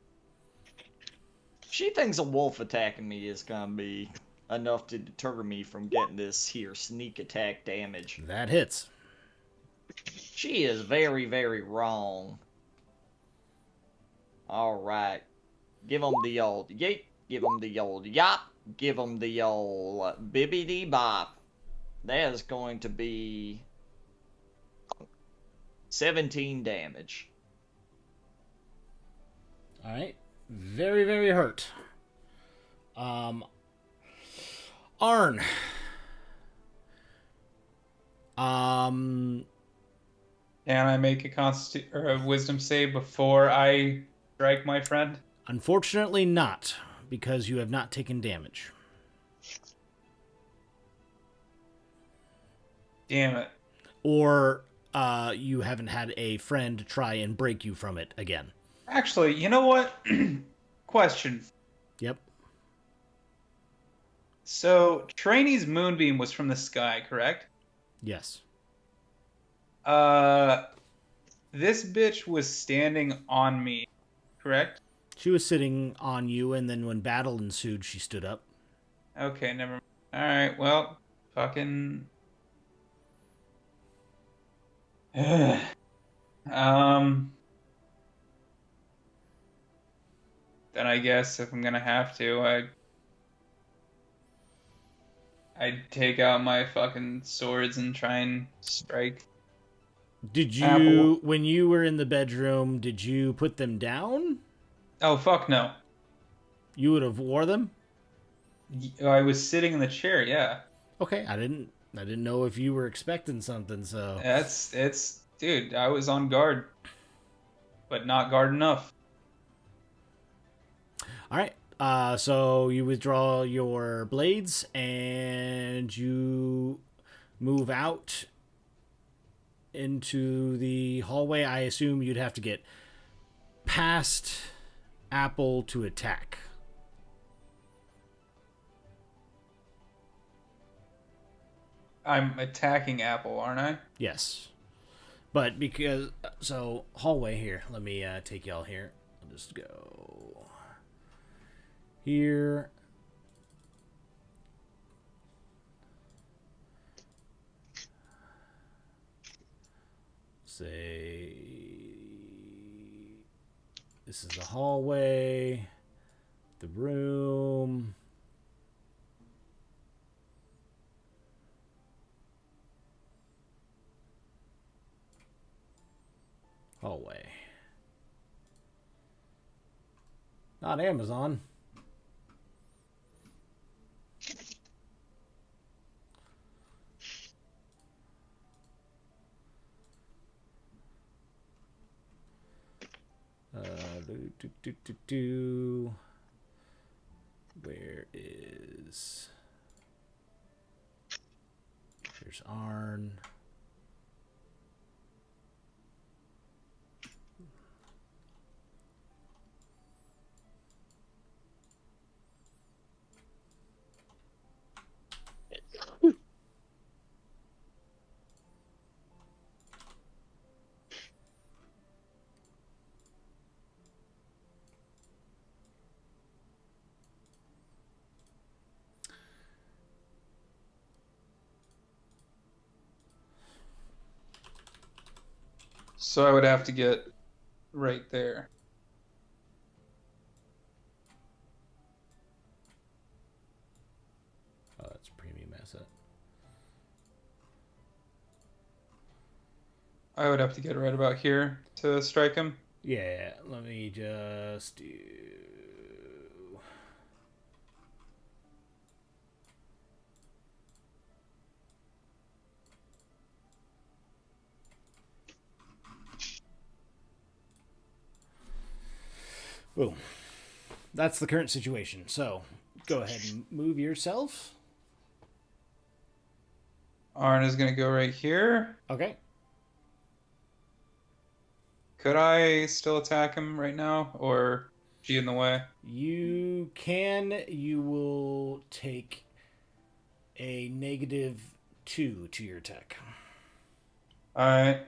If she thinks a wolf attacking me is gonna be enough to deter me from getting this here sneak attack damage. That hits. She is very, very wrong. Alright. Give him the old yeet. Give him the old yop. Give him the old bibbidi bop. That is going to be 17 damage. All right. Very, very hurt. Arn. Can I make a wisdom save before I strike my friend? Unfortunately not, because you have not taken damage. Damn it. Or you haven't had a friend try and break you from it again. Actually, you know what? Question. Yep. So, Trainee's moonbeam was from the sky, correct? Yes. This bitch was standing on me, correct? She was sitting on you, and then when battle ensued, she stood up. Okay, never mind. Alright, well, fucking... Then I guess if I'm gonna have to, I'd take out my fucking swords and try and strike. Did you, Apple. when you were in the bedroom, did you put them down? Oh, fuck no. You would have wore them? I was sitting in the chair, yeah. Okay, I didn't know if you were expecting something, so... Dude, I was on guard. But not guard enough. Alright, so you withdraw your blades, and you move out into the hallway. I assume you'd have to get past Apple to attack. I'm attacking Apple, aren't I? Yes. But because... So, hallway here. Let me take y'all here. I'll just go... Here. Say... This is the hallway. The room... Hallway. Not Amazon. Where is... Here's Arn. So I would have to get right there. Oh, that's a premium asset. I would have to get right about here to strike him. Yeah, let me just do. Boom. That's the current situation. So, go ahead and move yourself. Arn is going to go right here. Okay. Could I still attack him right now, or is she in the way? You can. You will take a -2 to your attack. Alright.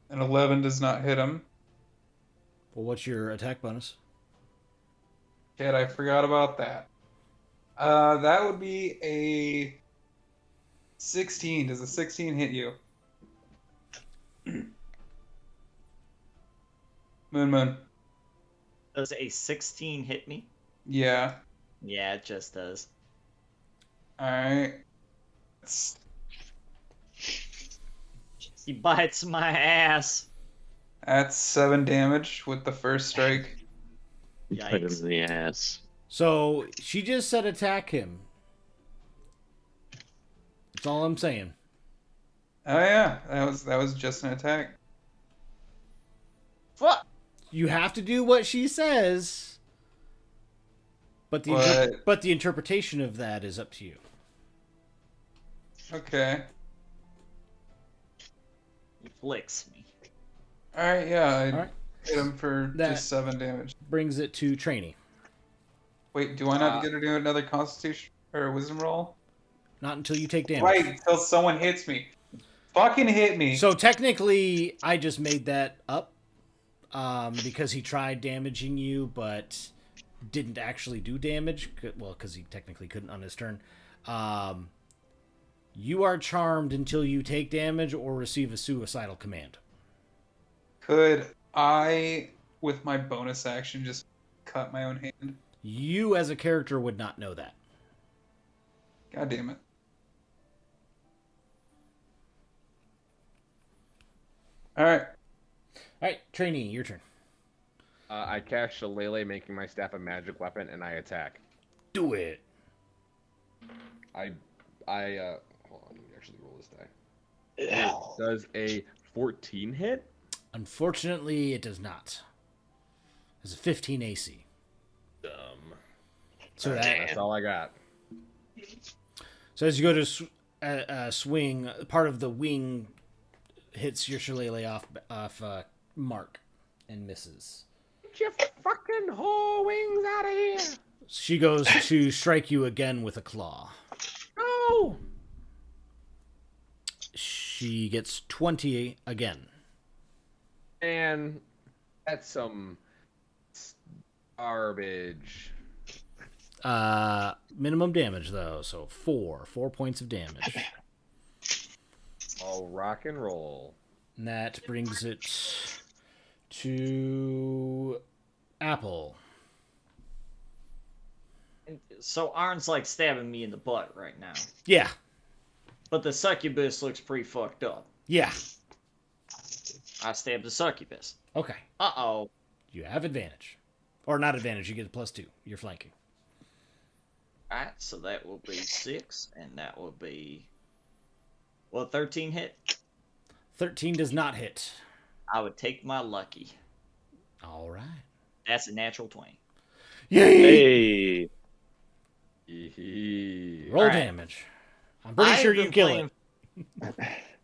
An 11 does not hit him. Well, what's your attack bonus? Shit, I forgot about that. That would be a 16. Does a 16 hit you? Moon. Does a 16 hit me? Yeah. Yeah, it just does. Alright. He bites my ass. That's 7 damage with the first strike. Put him in the ass. So she just said attack him. That's all I'm saying. Oh yeah, that was just an attack. Fuck. You have to do what she says. But the interpretation of that is up to you. Okay. He flicks me. Alright, yeah, I Alright. hit him for That- just 7 damage. Brings it to Trainee. Wait, do I not get to do another Constitution or Wisdom roll? Not until you take damage. Right, until someone hits me. Fucking hit me. So technically, I just made that up because he tried damaging you, but didn't actually do damage. Well, because he technically couldn't on his turn. You are charmed until you take damage or receive a suicidal command. Could I, with my bonus action, just cut my own hand? You, as a character, would not know that. God damn it. Alright. Alright, Trainee, your turn. I cast Shillelagh, making my staff a magic weapon, and I attack. Do it. I hold on, let me actually roll this die. Does a 14 hit? Unfortunately, it does not. It's a 15 AC. Dumb. So That's all I got. So as you go to swing, part of the wing hits your shillelagh off mark and misses. Get your fucking whole wings out of here! She goes to strike you again with a claw. No! She gets 20 again. And that's some garbage. Minimum damage though, so 4 points of damage. I'll rock and roll. And that brings it to Apple. So Arn's like stabbing me in the butt right now. Yeah. But the succubus looks pretty fucked up. Yeah. I stabbed the succubus. Okay. Uh-oh. You have advantage. Or not advantage, you get a +2. You're flanking. Alright, so that will be 6, and that will be... Well, 13 hit? 13 does not hit. I would take my lucky. All right. That's a natural 20. Yay! Hey. Roll All right. damage. I'm pretty sure you kill it.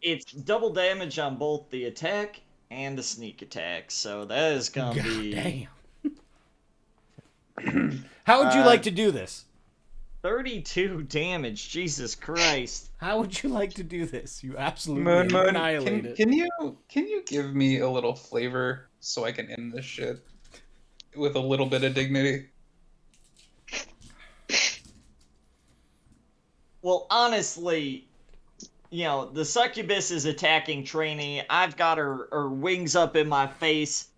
It's double damage on both the attack and the sneak attack, so that is gonna be... Damn. How would you like to do this? 32 damage, Jesus Christ. How would you like to do this? You absolutely Moon, annihilate it. can you give me a little flavor so I can end this shit with a little bit of dignity? Well, honestly, you know, the succubus is attacking Trainee. I've got her wings up in my face.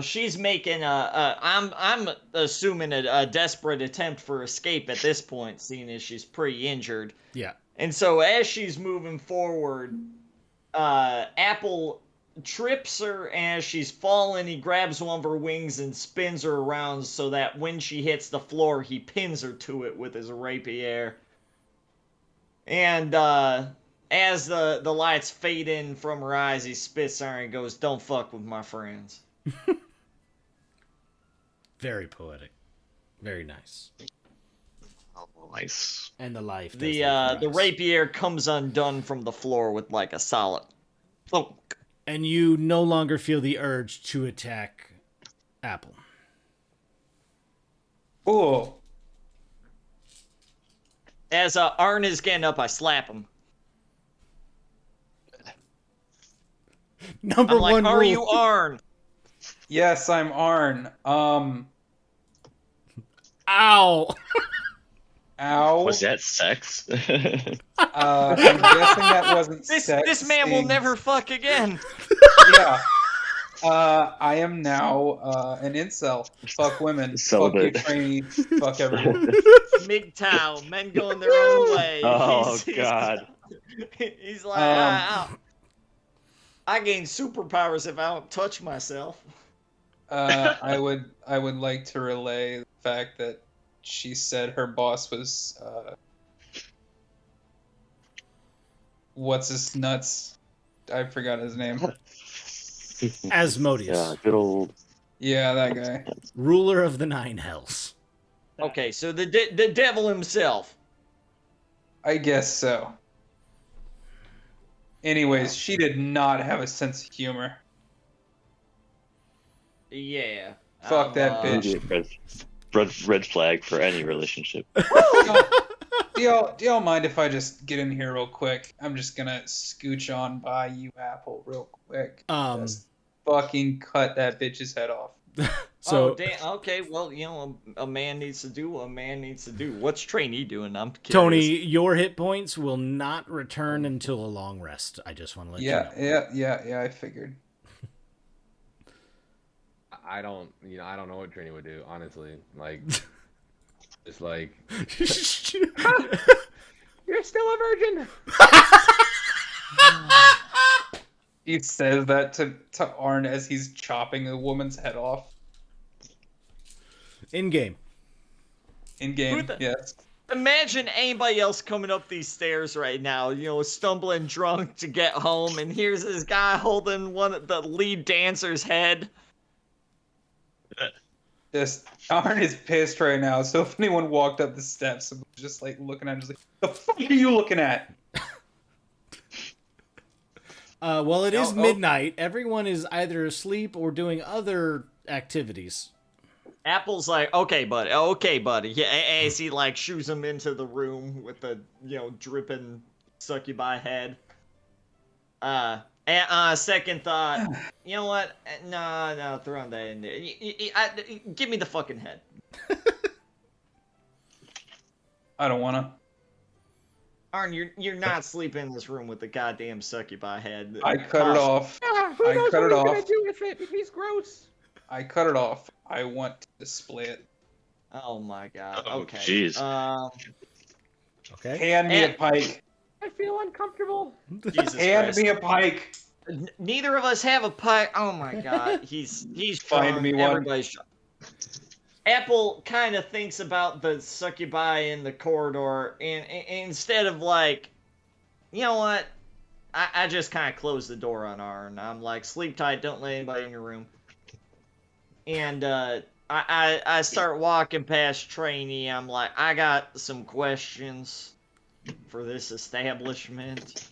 she's making I'm assuming a desperate attempt for escape at this point, seeing as she's pretty injured. Yeah. And so as she's moving forward, Apple trips her, and as she's falling, he grabs one of her wings and spins her around so that when she hits the floor, he pins her to it with his rapier. And as the lights fade in from her eyes, he spits on her and goes, "Don't fuck with my friends." Very poetic. Very nice. Oh, nice. And the life. does The live the for us. rapier comes undone from the floor with like a solid thunk. And you no longer feel the urge to attack Apple. Cool. As Arn is getting up, I slap him. Number I'm like, one "Are rule. you Arn?" Yes, I'm Arn. Ow. Ow. Was that sex? I'm guessing that wasn't This sex. man will never fuck again. Yeah. I am now an incel. Fuck women. Fuck you, Celibate. trainee. Fuck everyone. MGTOW, men going their own way. Oh, God. He's like, I gain superpowers if I don't touch myself. I would like to relay the fact that she said her boss was what's his nuts? I forgot his name. Asmodeus. Yeah, good old. Yeah, that guy. Ruler of the Nine Hells. Okay, so the devil himself. I guess so. Anyways, she did not have a sense of humor. Yeah. Fuck that bitch. Red flag for any relationship. Do y'all mind if I just get in here real quick? I'm just gonna scooch on by you, Apple, real quick. Just fucking cut that bitch's head off. So, oh, damn. Okay, well, a man needs to do what a man needs to do. What's trainee doing? I'm curious. Tony, your hit points will not return until a long rest. I just want to let you know. Yeah, I figured. I don't know what training would do, honestly. Like, it's like, You're still a virgin. He says that to Arn as he's chopping a woman's head off. In game. In game, yes. Imagine anybody else coming up these stairs right now, stumbling drunk to get home, and here's this guy holding one of the lead dancer's head. Just Arn is pissed right now. So if anyone walked up the steps and was just like looking at him, just like, the fuck are you looking at? Well, it is midnight. Everyone is either asleep or doing other activities. Apple's like, okay, buddy. Yeah, as he like shoos him into the room with the dripping succubi head. Second thought, you know what? No, throw that in there. Give me the fucking head. I don't wanna. Arn, you're not sleeping in this room with the goddamn succubi head. I cut it off. Yeah, who I knows cut what it he's gonna off. do with it? He's gross. I cut it off. I want to display it. Oh my god. Oh, Okay. jeez. Okay. Hand me a pike. I feel uncomfortable. Jesus Hand Christ. me a pike. Neither of us have a pie. Oh my god, he's Find drunk. me one. Everybody's drunk. Apple kind of thinks about the succubi in the corridor, and instead of like, you know what, I just kind of close the door on Arn. I'm like, sleep tight, don't let anybody in your room. And I start walking past trainee. I'm like, I got some questions for this establishment.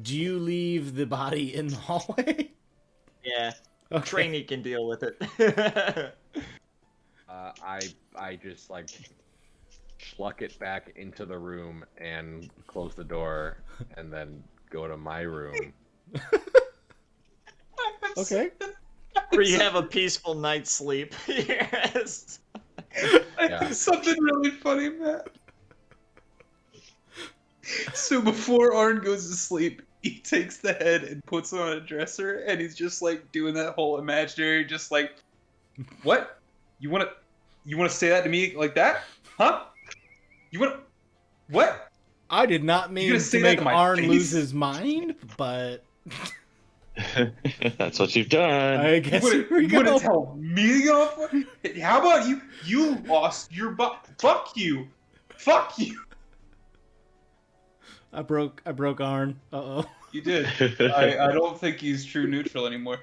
Do you leave the body in the hallway? Yeah. Okay. Trainee can deal with it. I just like pluck it back into the room and close the door, and then go to my room. Okay. Where you have a peaceful night's sleep. Yes. Yeah. Something really funny, Matt. So before Arn goes to sleep, he takes the head and puts it on a dresser, and he's just like doing that whole imaginary, just like, what? You wanna say that to me like that? Huh? You wanna what? I did not You mean gonna to say that make to my Arn face? lose his mind, but That's what you've done. I guess You here we go. wouldn't tell me to get off? How about you? You lost your butt. Fuck you. Fuck you. I broke Arn. Uh-oh. You did. I don't think he's true neutral anymore.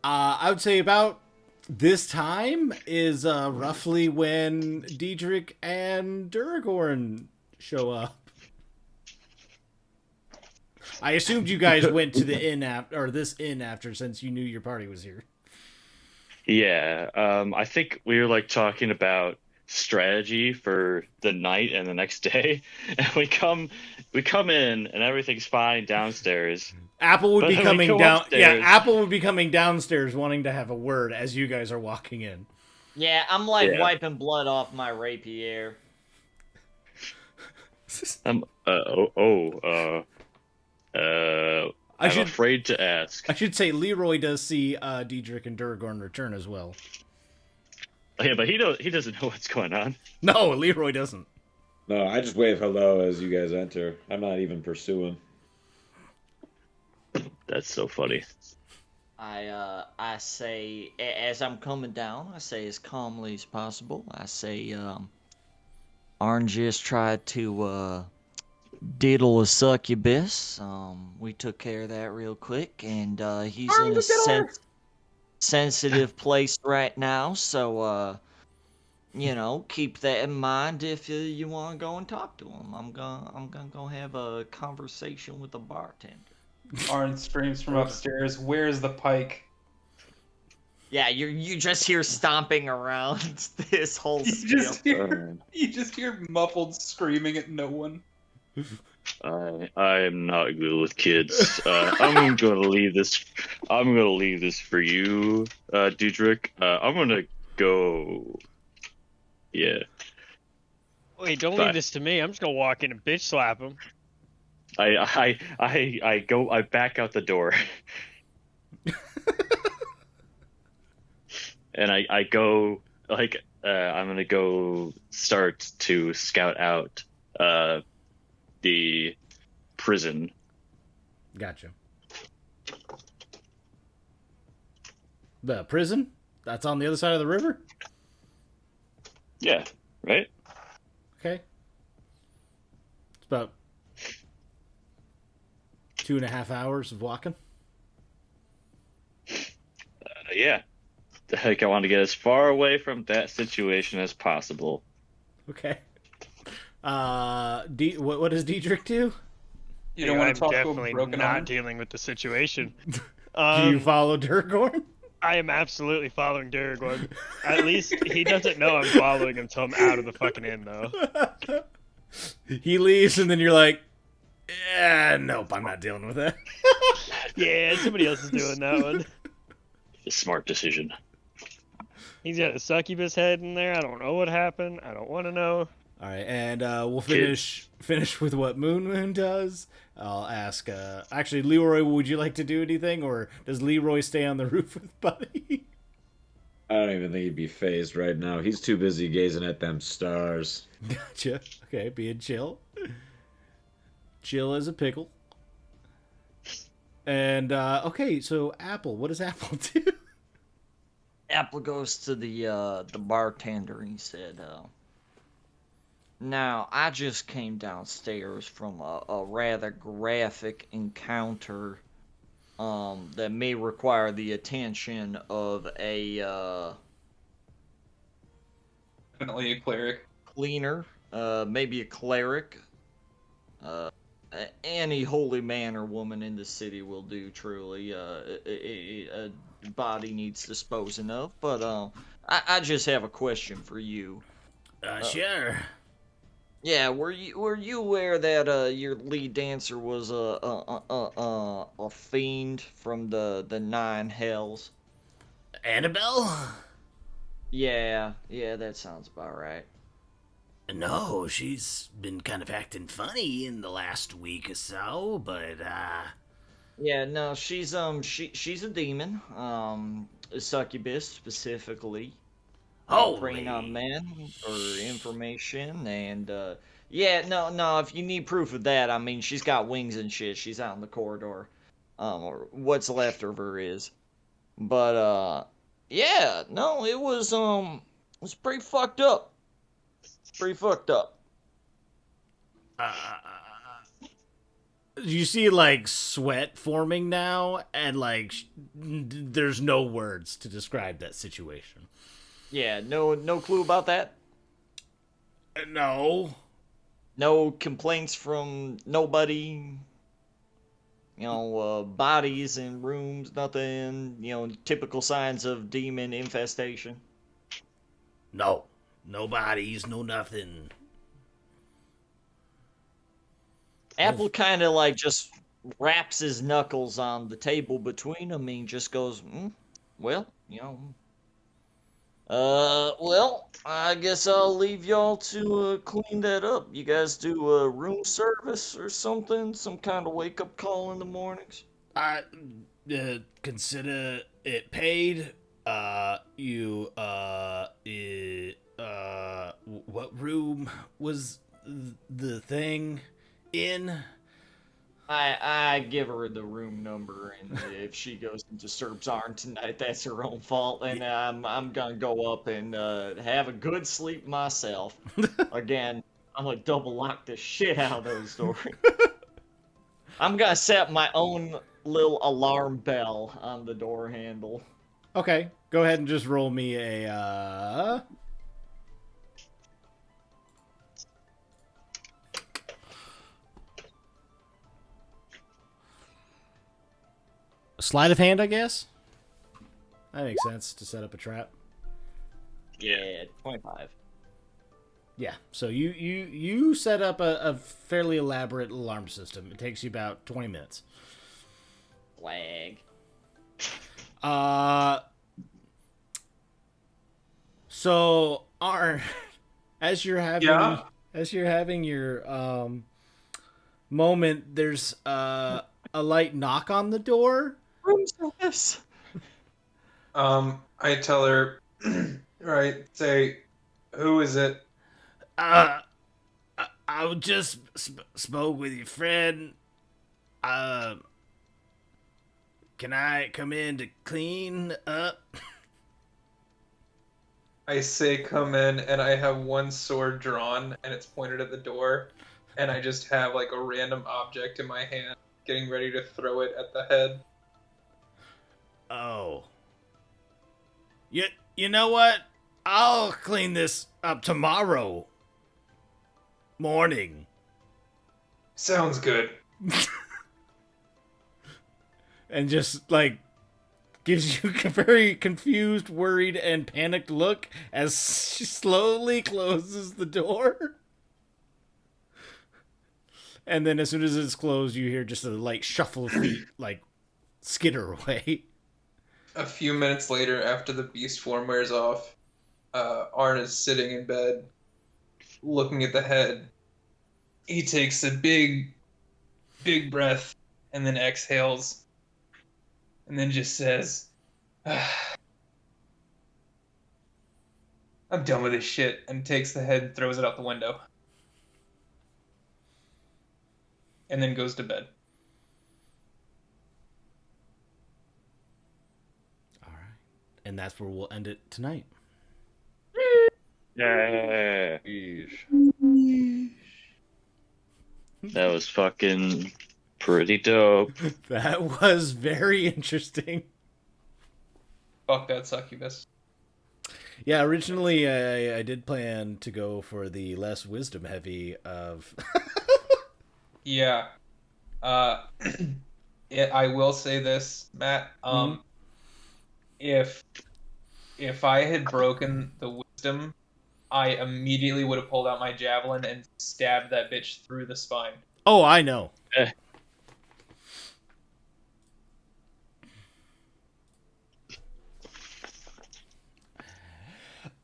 I would say about this time is roughly when Diedrich and Duragorn show up. I assumed you guys went to the inn this inn after, since you knew your party was here. Yeah, I think we were like talking about strategy for the night and the next day, and we come in and everything's fine downstairs. Apple would But be then we coming go down. Yeah, upstairs. Apple would be coming downstairs wanting to have a word as you guys are walking in. Yeah, I'm like Yeah. wiping blood off my rapier. I'm afraid to ask. I should say Leroy does see Diedrich and Duragorn return as well. Yeah, but he doesn't know what's going on. No, Leroy doesn't. No, I just wave hello as you guys enter. I'm not even pursuing. That's so funny. I say, as I'm coming down, I say as calmly as possible. I say, Arn just tried to diddle a succubus. We took care of that real quick, and he's Arn in the a diddler! sensitive place right now. So, keep that in mind if you want to go and talk to him. I'm gonna go have a conversation with the bartender. Arn screams from upstairs, "Where's the pike?" Yeah, you just hear stomping around this whole spiel. You just hear muffled screaming at no one. I am not good with kids. I'm gonna leave this. I'm gonna leave this for you, Diedrich. I'm gonna go. Yeah. Wait, don't Bye. leave this to me. I'm just gonna walk in and bitch slap him. I back out the door. And I go like I'm gonna go start to scout out the prison. Gotcha. The prison? That's on the other side of the river? Yeah, right? Okay. It's about 2.5 hours of walking. Yeah. Like I want to get as far away from that situation as possible. Okay. What does Diedrich do? You don't want I'm to talk to a definitely broken not arm? dealing with the situation. Do you follow Duragorn? I am absolutely following Duragorn. At least he doesn't know I'm following him till I'm out of the fucking inn, though. He leaves, and then you're like, nope, I'm not dealing with that. Yeah, somebody else is doing that one. A smart decision. He's got a succubus head in there. I don't know what happened. I don't want to know. All right, and we'll finish with what Moon does. I'll ask. Actually, Leroy, would you like to do anything, or does Leroy stay on the roof with Buddy? I don't even think he'd be phased right now. He's too busy gazing at them stars. Gotcha. Okay, being chill. Chill as a pickle. And okay, so Apple. What does Apple do? Apple goes to the bartender and he said, "Now, I just came downstairs from a rather graphic encounter that may require the attention of a Definitely a cleric. cleaner, maybe a cleric. Any holy man or woman in the city will do, truly. A body needs disposing of. But I just have a question for you. Sure. Yeah, were you aware that your lead dancer was a fiend from the Nine Hells? Annabelle? Yeah, that sounds about right. No, she's been kind of acting funny in the last week or so, but Yeah, no, she's a demon. A succubus specifically. Preying on holy. men for information and yeah, no, if you need proof of that, I mean she's got wings and shit. She's out in the corridor. Or what's left of her is. But yeah, no, it was pretty fucked up. Pretty fucked up. You see like sweat forming now, and like there's no words to describe that situation. Yeah, no clue about that. No. No complaints from nobody. Bodies in rooms, nothing. Typical signs of demon infestation. No. No bodies, no nothing. Apple kind of like just wraps his knuckles on the table between them and just goes, well, well, I guess I'll leave y'all to clean that up. You guys do a room service or something? Some kind of wake up call in the mornings? I consider it paid. What room was the thing in? I give her the room number, and if she goes and disturbs Arn tonight, that's her own fault. And I'm gonna go up and have a good sleep myself. Again, I'm gonna double lock the shit out of those doors. I'm gonna set my own little alarm bell on the door handle. Okay, go ahead and just roll me a sleight of hand, I guess. That makes sense to set up a trap. Yeah, 25. Yeah, so you set up a fairly elaborate alarm system. It takes you about 20 minutes. Flag. So Arn, as you're having your moment, there's a light knock on the door. Room service. I tell her, right, say, who is it? I just spoke with your friend. Can I come in to clean up? I say come in, and I have one sword drawn, and it's pointed at the door, and I just have like a random object in my hand, getting ready to throw it at the head. Oh. You know what? I'll clean this up tomorrow morning. Sounds good. And just like gives you a very confused, worried, and panicked look as she slowly closes the door. And then as soon as it's closed, you hear just a light shuffle of feet, like skitter away. A few minutes later, after the beast form wears off, Arn is sitting in bed, looking at the head. He takes a big breath, and then exhales, and then just says, I'm done with this shit, and takes the head and throws it out the window. And then goes to bed. All right. And that's where we'll end it tonight. Yeah. That was fucking pretty dope. That was very interesting. Fuck that succubus. Yeah, originally I did plan to go for the less wisdom heavy of... Yeah. I will say this, Matt. If I had broken the wisdom, I immediately would have pulled out my javelin and stabbed that bitch through the spine. Oh, I know.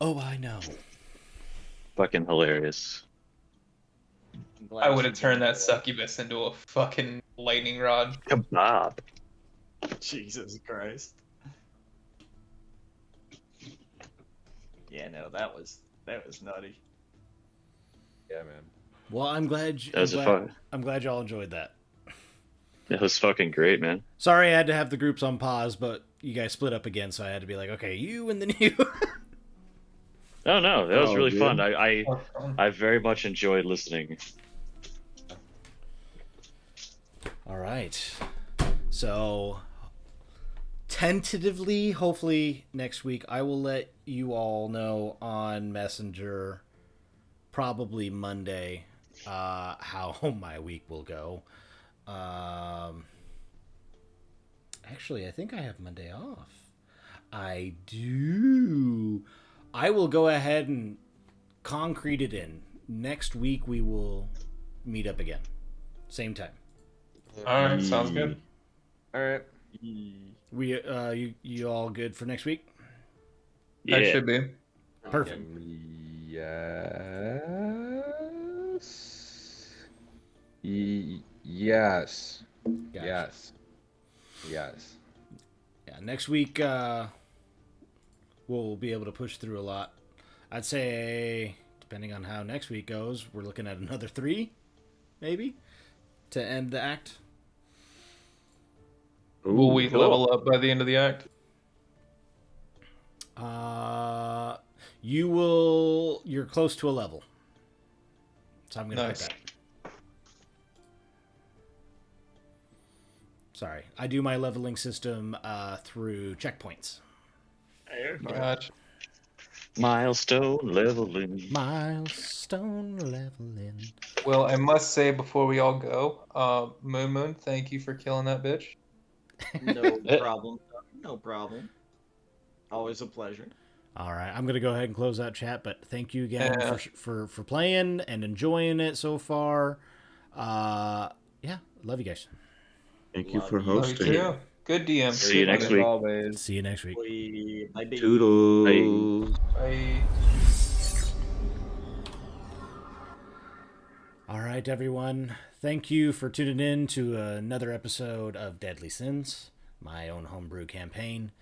Oh, I know. Fucking hilarious. I'm glad I would have you turned that enjoyed I'm glad I would you have turned that enjoyed succubus into a fucking lightning rod. Kebab. it. Jesus Christ. Yeah, no, that was nutty. Yeah, man. Well, I'm glad. That was I'm glad y'all enjoyed that. That was fucking great, man. Sorry, I had to have the groups on pause, but you guys split up again, so I had to be like, okay, you and then you. No, that was Oh, really dude. fun. I very much enjoyed listening. All right. So, tentatively, hopefully next week, I will let you all know on Messenger, probably Monday, how my week will go. Actually, I think I have Monday off. I do. I will go ahead and concrete it in. Next week, we will meet up again. Same time. All right, sounds good. All right. You all good for next week? Yeah. I should be. Perfect. Yes. Yes. Gotcha. Yes. Yes. Yeah, next week we'll be able to push through a lot. I'd say, depending on how next week goes, we're looking at another 3, maybe, to end the act. Will we cool. level up by the end of the act? You're close to a level. So I'm gonna Nice. put that. Sorry, I do my leveling system through checkpoints. Gotcha. Milestone leveling. Milestone leveling. Well, I must say before we all go, Moon, thank you for killing that bitch. No problem. No problem. Always a pleasure. All right, I'm gonna go ahead and close out chat, but thank you again Yeah. for playing and enjoying it so far. Yeah, love you guys. Thank you Love for you. Love you hosting. too. Good DM. See you next As week. always. See you next week. Bye, baby. Toodles. Bye. All right, everyone. Thank you for tuning in to another episode of Deadly Sins, my own homebrew campaign.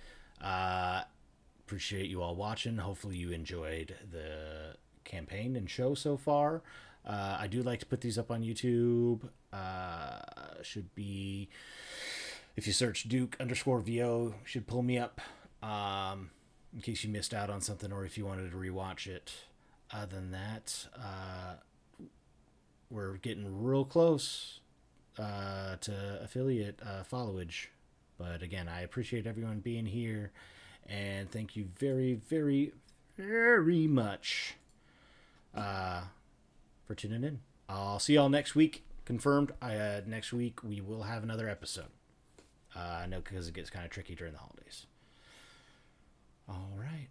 Appreciate you all watching. Hopefully you enjoyed the campaign and show so far. I do like to put these up on YouTube. Should be, if you search Duke_VO, should pull me up in case you missed out on something or if you wanted to rewatch it. Other than that, we're getting real close to affiliate followage. But again, I appreciate everyone being here, and thank you very, very, very much for tuning in. I'll see y'all next week. Confirmed. Next week we will have another episode. I know because it gets kind of tricky during the holidays. All right.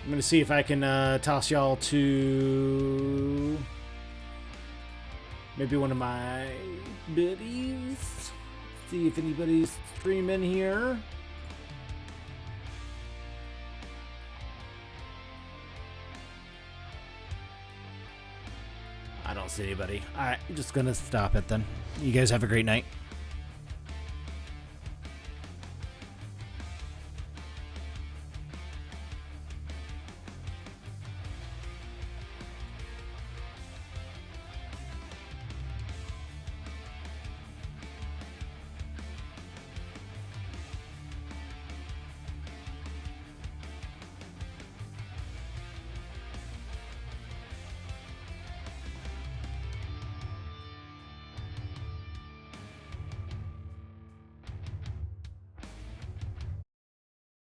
I'm going to see if I can toss y'all to maybe one of my buddies. See if anybody's streaming here. I don't see anybody. All right, I'm just going to stop it then. You guys have a great night.